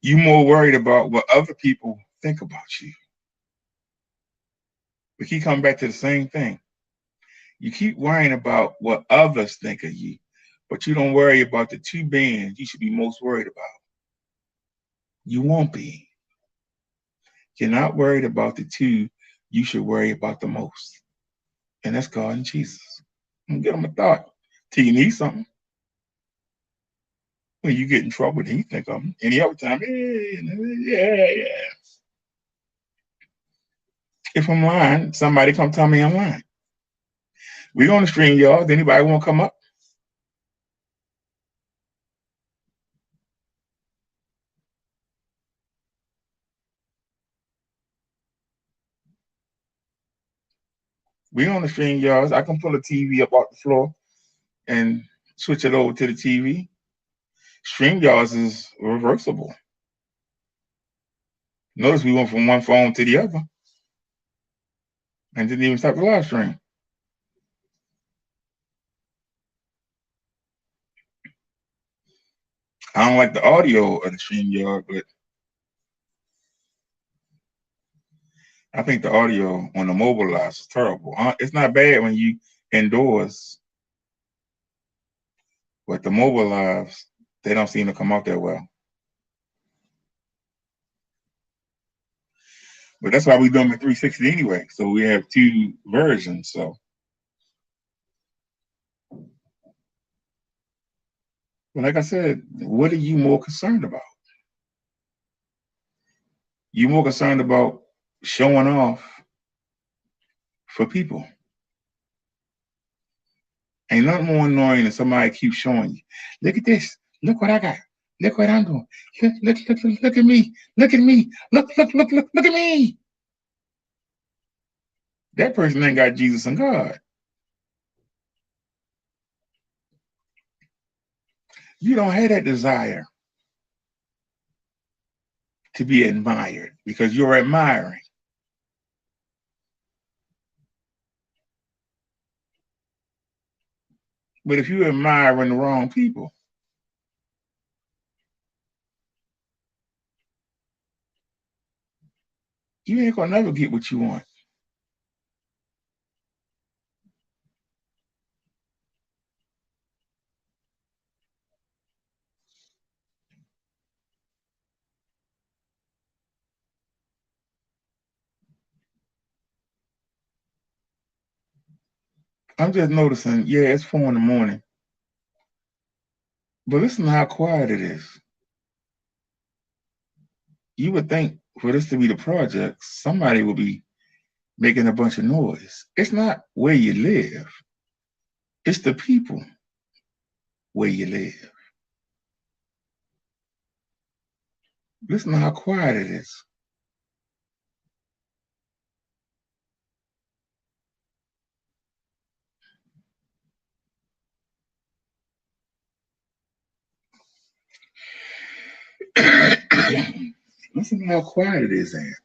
You more worried about what other people think about you. We keep coming back to the same thing. You keep worrying about what others think of you, but you don't worry about the two beings you should be most worried about. You won't be. You're not worried about the two you should worry about the most. And that's God and Jesus. And give them a thought till you need something. When you get in trouble, then you think of them. Any other time, yeah. If I'm lying, somebody come tell me I'm lying. We're on the stream, y'all. Does anybody want to come up? We're on the stream, y'all. I can pull a TV up off the floor and switch it over to the TV. StreamYards is reversible. Notice we went from one phone to the other and didn't even start the live stream. I don't like the audio of the StreamYard, but I think the audio on the mobile live is terrible. It's not bad when you indoors, but the mobile lives, they don't seem to come out that well. But that's why we do them in 360 anyway. So we have two versions. So, but like I said, what are you more concerned about? You more concerned about showing off for people. Ain't nothing more annoying than somebody keeps showing you. Look at this. Look what I got. Look what I'm doing. Look at me. Look at me. Look at me. That person ain't got Jesus and God. You don't have that desire to be admired because you're admiring. But if you're admiring the wrong people, you ain't gonna never get what you want. I'm just noticing, yeah, it's 4 in the morning. But listen to how quiet it is. You would think for this to be the project, somebody would be making a bunch of noise. It's not where you live. It's the people where you live. Listen to how quiet it is. Listen to how quiet it is there.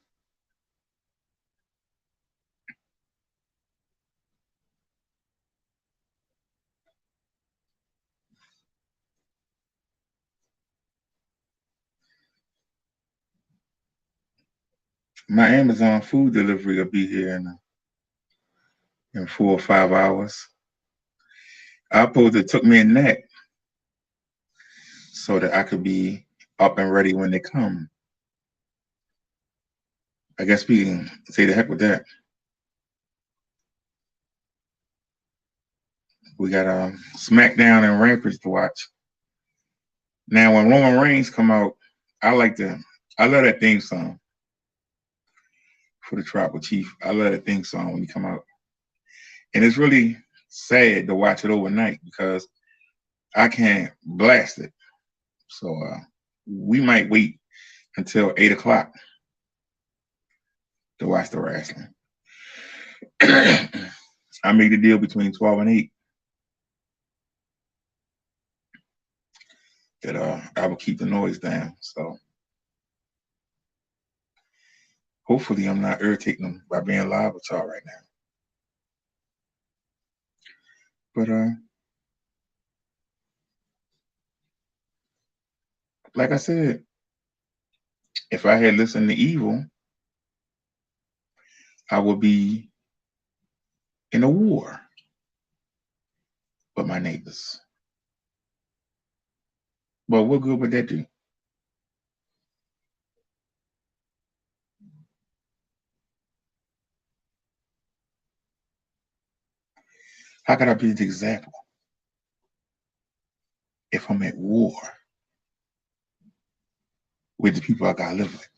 My Amazon food delivery will be here in 4 or 5 hours. I suppose it took me a nap so that I could be up and ready when they come. I guess we can say the heck with that. We got SmackDown and Rampage to watch. Now, when Roman Reigns come out, I love that theme song for the Tribal Chief. I love that theme song when he come out. And it's really sad to watch it overnight because I can't blast it. So we might wait until 8 o'clock to watch the wrestling. I made the deal between 12 and 8 that I will keep the noise down. So hopefully I'm not irritating them by being live with y'all right now. But like I said, if I had listened to Evil, I would be in a war with my neighbors. But what good would that do? How could I be the example if I'm at war with the people I gotta live with?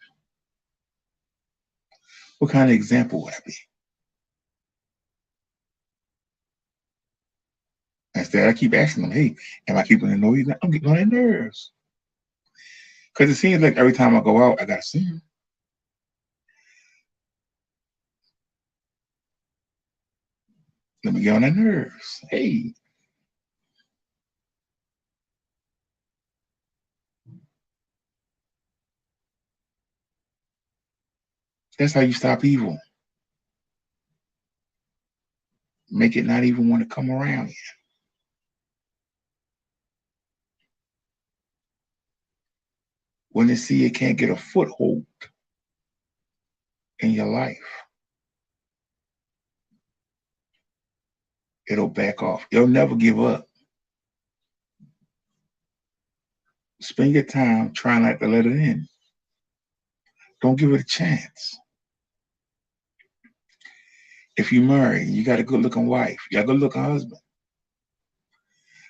What kind of example would I be? Instead, I keep asking them, hey, am I keeping the noise? I'm getting on their nerves. Because it seems like every time I go out, I got to see them. Let me get on their nerves. Hey. That's how you stop evil. Make it not even want to come around you. When they see it can't get a foothold in your life, it'll back off. It'll never give up. Spend your time trying not to let it in. Don't give it a chance. If you marry, you got a good-looking wife, you got a good-looking husband.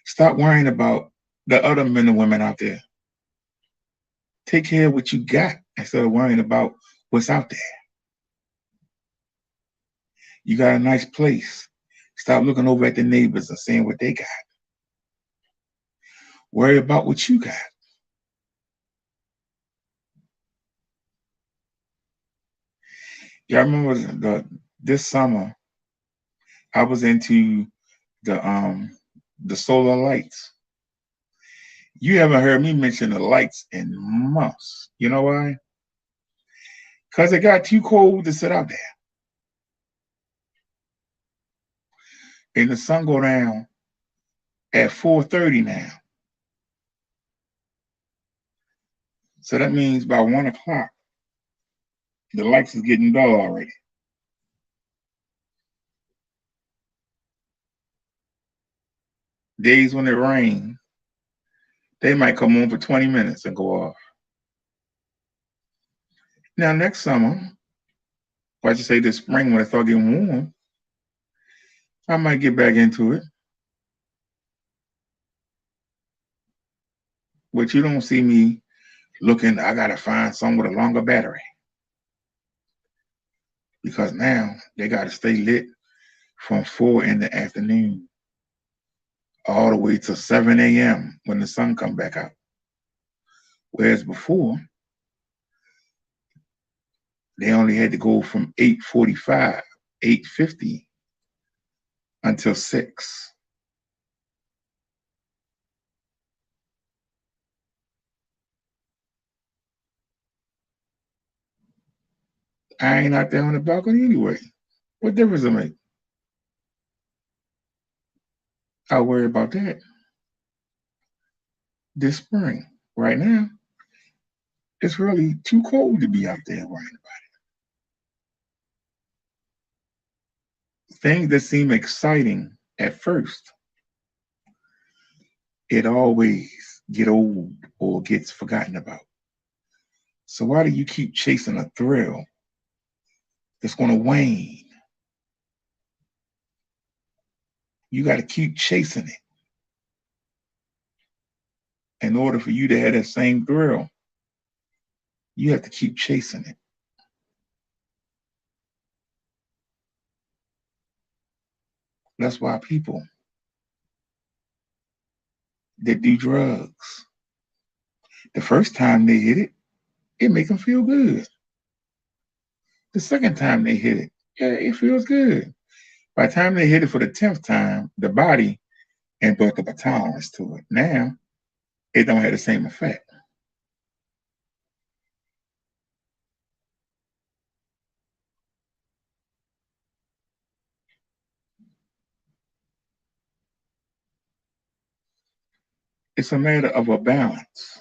Stop worrying about the other men and women out there. Take care of what you got instead of worrying about what's out there. You got a nice place. Stop looking over at the neighbors and seeing what they got. Worry about what you got. Y'all remember this summer, I was into the solar lights. You haven't heard me mention the lights in months. You know why? Because it got too cold to sit out there. And the sun go down at 4:30 now. So that means by 1 o'clock, the lights is getting dull already. Days when it rains, they might come on for 20 minutes and go off. Now next summer, or I should say this spring when it start getting warm, I might get back into it. But you don't see me looking, I gotta find some with a longer battery. Because now they gotta stay lit from 4 in the afternoon all the way to 7 a.m. when the sun come back out. Whereas before, they only had to go from 8:45, 8:50 until 6. I ain't out there on the balcony anyway. What difference does it make? I'll worry about that this spring. Right now, it's really too cold to be out there worrying about it. Things that seem exciting at first, it always get old or gets forgotten about. So why do you keep chasing a thrill that's going to wane? You got to keep chasing it in order for you to have that same thrill. You have to keep chasing it. That's why people that do drugs, the first time they hit it, it makes them feel good. The second time they hit it, yeah, it feels good. By the time they hit it for the 10th time, the body ain't built up a tolerance to it. Now, it don't have the same effect. It's a matter of a balance.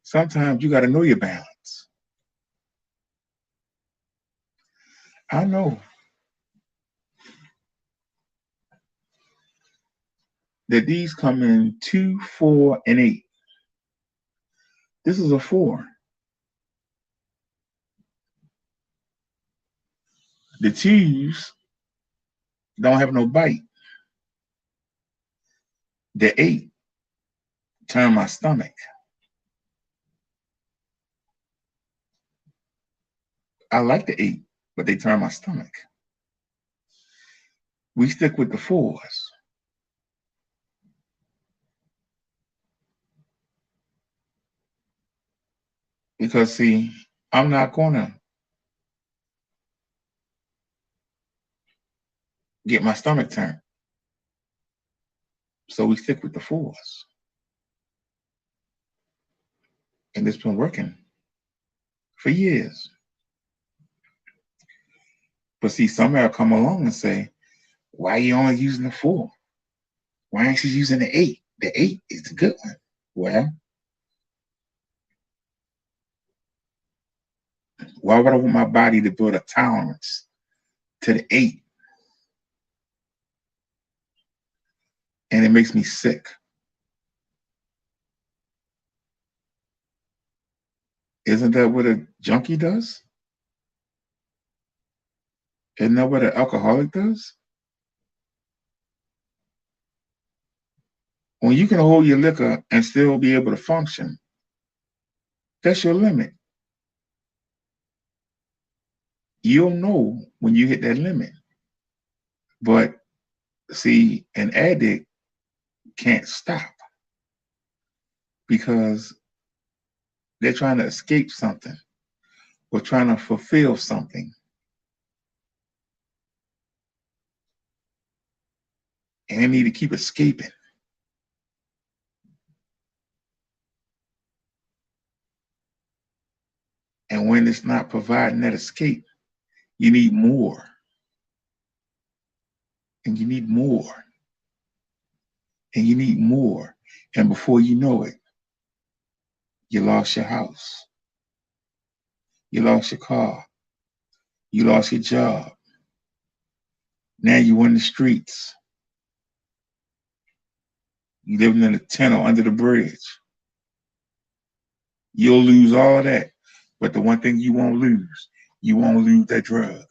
Sometimes you got to know your balance. I know that these come in 2, 4, and 8. This is a 4. The 2s don't have no bite. The 8 turn my stomach. I like the 8, but they turn my stomach. We stick with the 4s. Because see, I'm not gonna get my stomach turned. So we stick with the 4s. And it's been working for years. But see, somebody will come along and say, why are you only using the 4? Why aren't you using the 8? The 8 is the good one. Well, why would I want my body to build a tolerance to the 8? And it makes me sick. Isn't that what a junkie does? Isn't that what an alcoholic does? When you can hold your liquor and still be able to function, that's your limit. You'll know when you hit that limit. But see, an addict can't stop because they're trying to escape something or trying to fulfill something. And they need to keep escaping. And when it's not providing that escape, you need more. And you need more. And you need more. And before you know it, you lost your house. You lost your car. You lost your job. Now you're in the streets. You living in a tent or under the bridge. You'll lose all of that. But the one thing you won't lose that drug.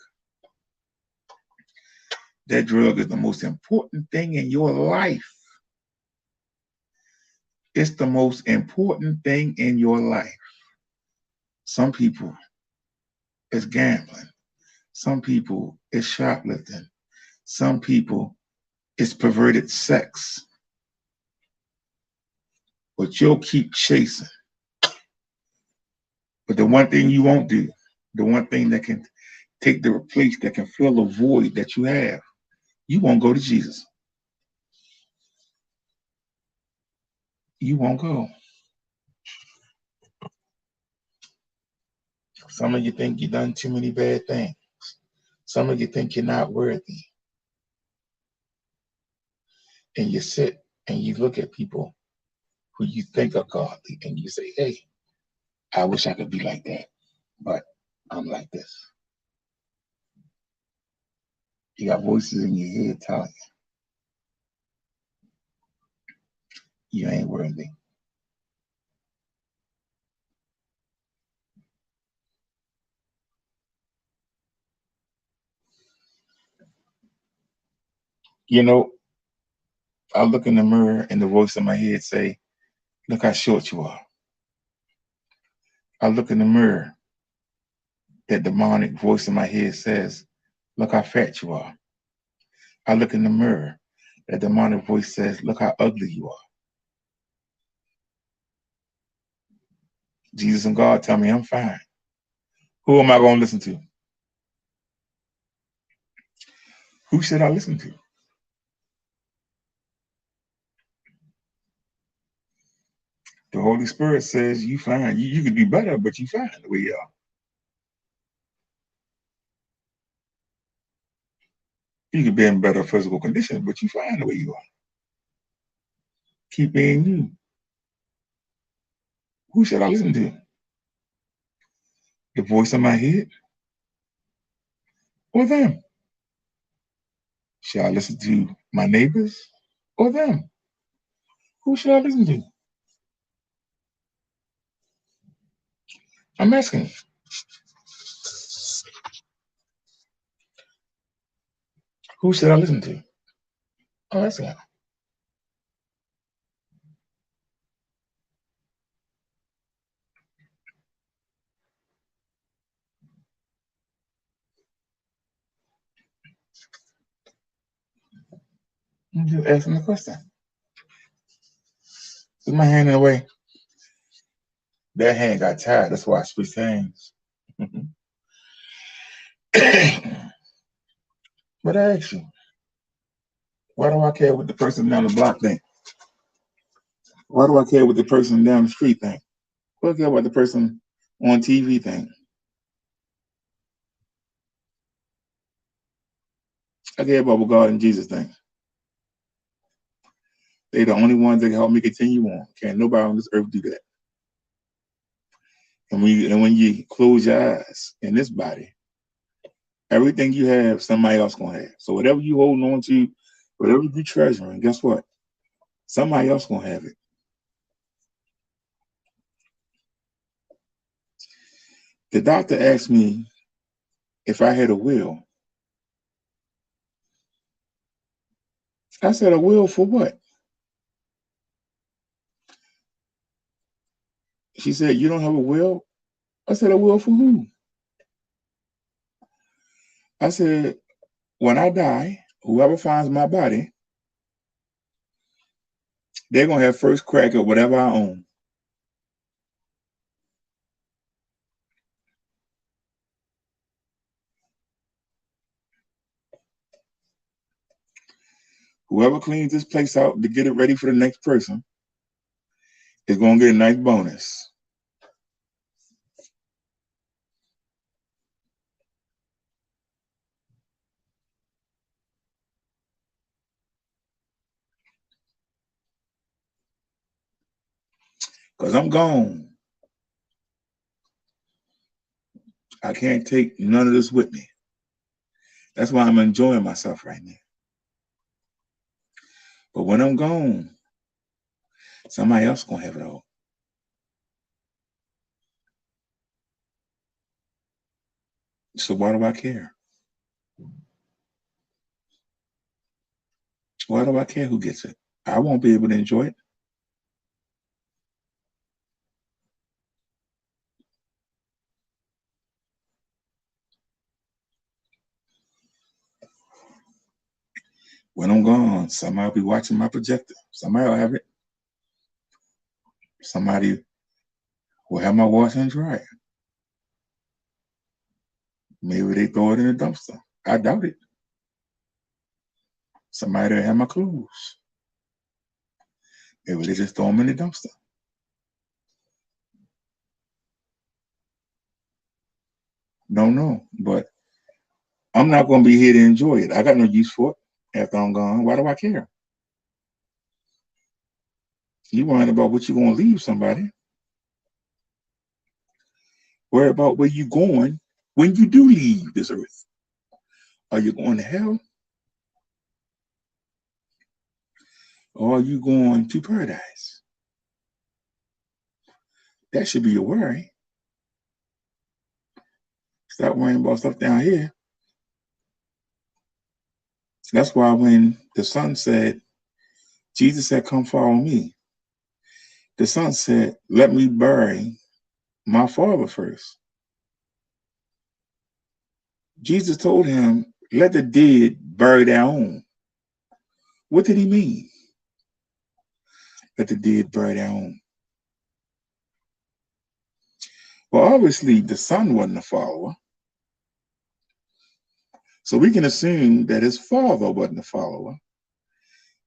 That drug is the most important thing in your life. It's the most important thing in your life. Some people, it's gambling. Some people, it's shoplifting. Some people, it's perverted sex. But you'll keep chasing. But the one thing you won't do, the one thing that can take the place, that can fill the void that you have, you won't go to Jesus. You won't go. Some of you think you've done too many bad things. Some of you think you're not worthy. And you sit and you look at people who you think are godly and you say, hey, I wish I could be like that, but I'm like this. You got voices in your head telling you ain't worthy. You know, I look in the mirror and the voice in my head say, look how short you are. I look in the mirror, that demonic voice in my head says, look how fat you are. I look in the mirror, that demonic voice says, look how ugly you are. Jesus and God tell me I'm fine. Who am I going to listen to? Who should I listen to? The Holy Spirit says you fine. You could do better, but you fine the way you are. You could be in better physical condition, but you fine the way you are. Keep being you. Who should I listen to? The voice in my head or them? Should I listen to my neighbors or them? Who should I listen to? I'm asking. Who should I listen to? I'm asking. I'm just asking the question. Put my hand in the way. That hand got tired. That's why I switched hands. But I ask you, why do I care what the person down the block think? Why do I care what the person down the street think? Why do I care what the person on TV think? I care about what God and Jesus think. They're the only ones that can help me continue on. Can't nobody on this earth do that. And when you close your eyes in this body, everything you have, somebody else gonna have. So whatever you holding on to, whatever you treasuring, guess what? Somebody else gonna have it. The doctor asked me if I had a will. I said, a will for what? She said, you don't have a will? I said, a will for who? I said, when I die, whoever finds my body, they're gonna have first crack at whatever I own. Whoever cleans this place out to get it ready for the next person is gonna get a nice bonus. Because I'm gone. I can't take none of this with me. That's why I'm enjoying myself right now. But when I'm gone, somebody else gonna have it all. So why do I care? Why do I care who gets it? I won't be able to enjoy it. When I'm gone, somebody will be watching my projector. Somebody will have it. Somebody will have my washer and dryer. Maybe they throw it in the dumpster. I doubt it. Somebody will have my clothes. Maybe they just throw them in the dumpster. Don't know, but I'm not going to be here to enjoy it. I got no use for it after I'm gone. Why do I care? You worrying about what you're going to leave somebody. Worry about where you're going when you do leave this earth. Are you going to hell? Or are you going to paradise? That should be your worry. Stop worrying about stuff down here. That's why when the son said, Jesus said, come follow me. The son said, let me bury my father first. Jesus told him, let the dead bury their own. What did he mean? Let the dead bury their own. Well, obviously, the son wasn't a follower. So we can assume that his father wasn't a follower,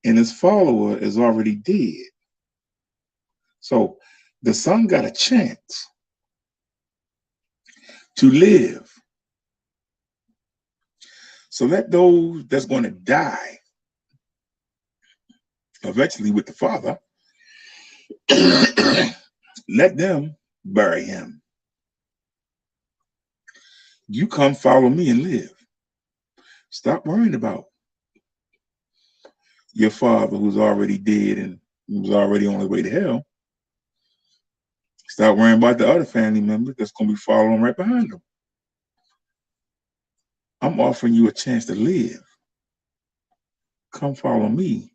and his follower is already dead. So the son got a chance to live. So let those that's going to die eventually with the father, let them bury him. You come follow me and live. Stop worrying about your father who's already dead and who's already on his way to hell. Stop worrying about the other family members that's going to be following right behind them. I'm offering you a chance to live. Come follow me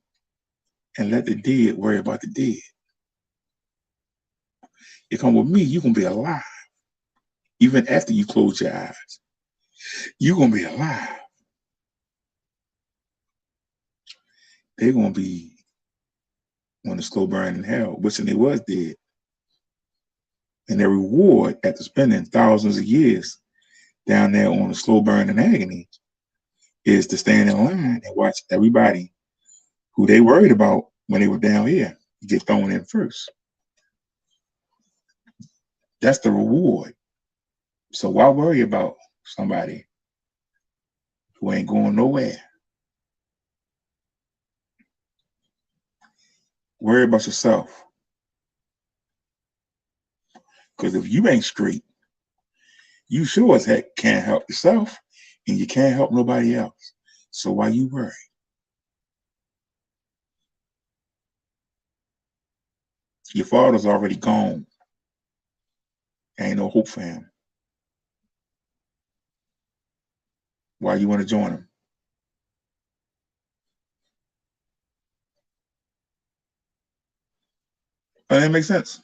and let the dead worry about the dead. You come with me, you're going to be alive. Even after you close your eyes, you're going to be alive. They're going to be on the slow burn in hell, wishing they was dead. And their reward after spending thousands of years down there on the slow burn in agony is to stand in line and watch everybody who they worried about when they were down here get thrown in first. That's the reward. So why worry about somebody who ain't going nowhere? Worry about yourself. Because if you ain't straight, you sure as heck can't help yourself, and you can't help nobody else. So why you worry? Your father's already gone. Ain't no hope for him. Why you want to join him? Doesn't that make sense?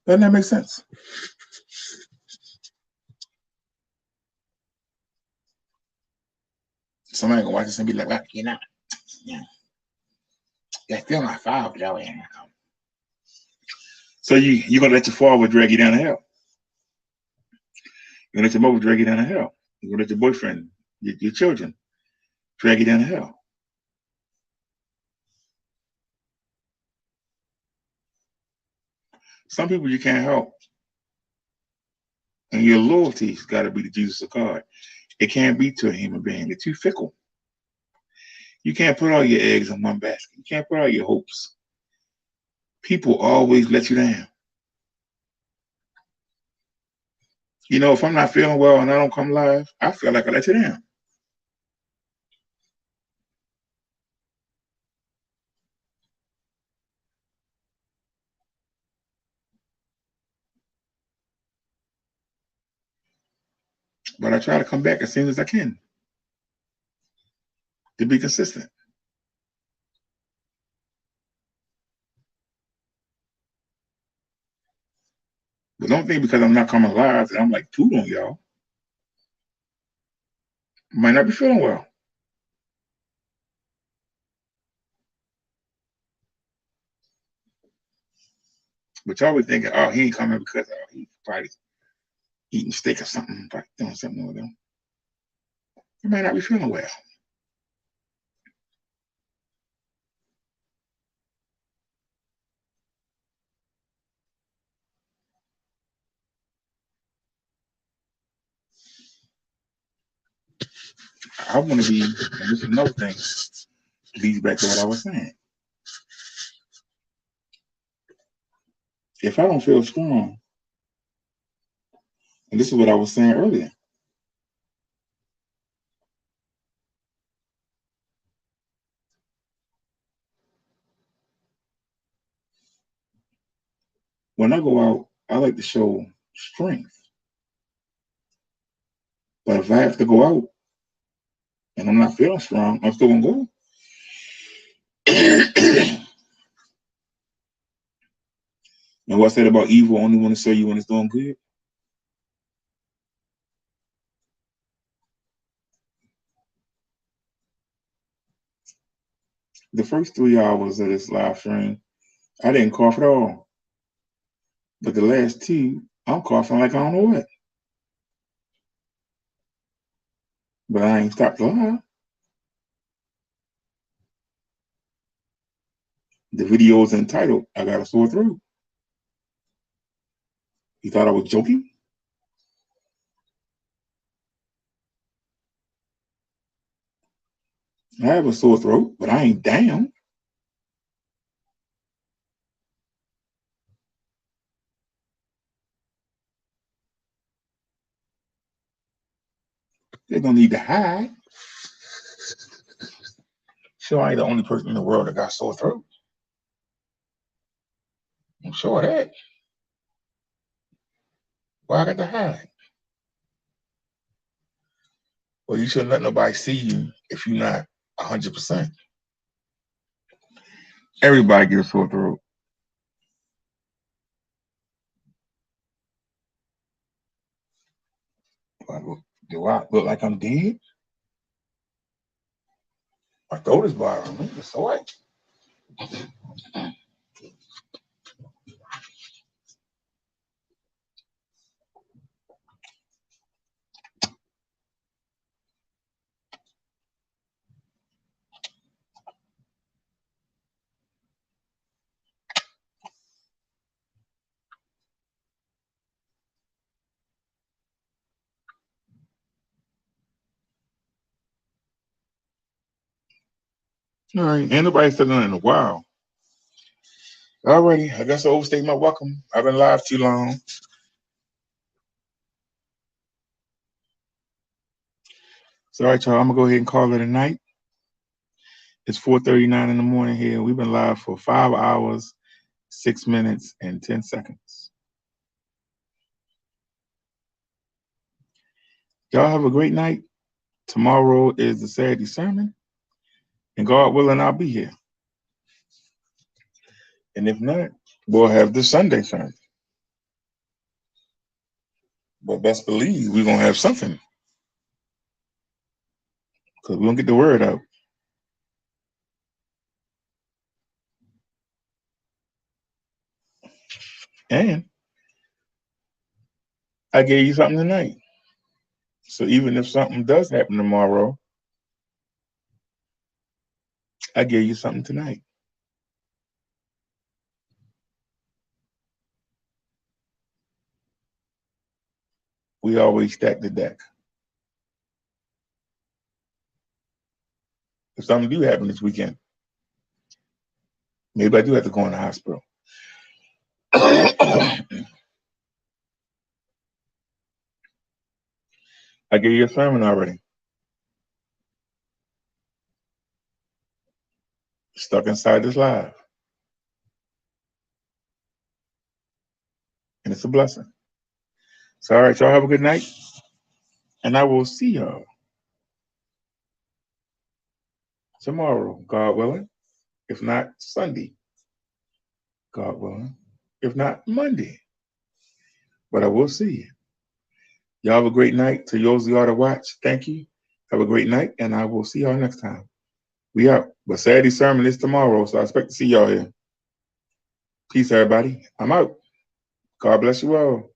Doesn't that make sense? Somebody gonna watch this and be like, well, you know, that's still my father, though. So you're gonna let your father drag you down to hell. You're gonna let your mother drag you down to hell. You're gonna let your boyfriend, your children, drag you down to hell. Some people you can't help. And your loyalty's got to be to Jesus of God. It can't be to a human being. They're too fickle. You can't put all your eggs in one basket. You can't put all your hopes. People always let you down. You know, if I'm not feeling well and I don't come live, I feel like I let you down. But I try to come back as soon as I can to be consistent. But don't think because I'm not coming live that I'm like toot on y'all. Might not be feeling well. But y'all be thinking, oh, he ain't coming because he's probably eating steak or something, probably doing something with them. He might not be feeling well. I want to be, and this is another thing, leads back to what I was saying. If I don't feel strong, and this is what I was saying earlier, when I go out, I like to show strength. But if I have to go out and I'm not feeling strong, I'm still gonna go. And what's that about evil only want to show you when it's doing good? The first 3 hours of this live stream, I didn't cough at all. But the last two, I'm coughing like I don't know what. But I ain't stopped live. The video is entitled, I Got a Sore Throat. You thought I was joking? I have a sore throat, but I ain't down. They don't need to hide. Sure, I ain't the only person in the world that got sore throat. I'm sure of that. Why I got to hide? Well, you shouldn't let nobody see you if you're not 100%. Everybody gets a sore throat. Do I look like I'm dead? My throat is bothering me. It's all right. All right. Ain't nobody said that in a while. Alrighty. I guess I overstayed my welcome. I've been live too long. So, all right, y'all. I'm going to go ahead and call it a night. It's 4:39 in the morning here. We've been live for 5 hours, 6 minutes, and 10 seconds. Y'all have a great night. Tomorrow is the Saturday sermon. And God willing, I'll be here. And if not, we'll have the Sunday sermon. But best believe we're going to have something. Because we're going to get the word out. And I gave you something tonight. So even if something does happen tomorrow, I gave you something tonight. We always stack the deck. If something do happen this weekend, maybe I do have to go in the hospital. I gave you a sermon already. Stuck inside this live. And it's a blessing. So, all right, y'all have a good night. And I will see y'all tomorrow, God willing. If not Sunday, God willing. If not Monday. But I will see you. Y'all have a great night. To those of y'all to watch, thank you. Have a great night, and I will see y'all next time. We out. But Saturday sermon is tomorrow, so I expect to see y'all here. Peace, everybody. I'm out. God bless you all.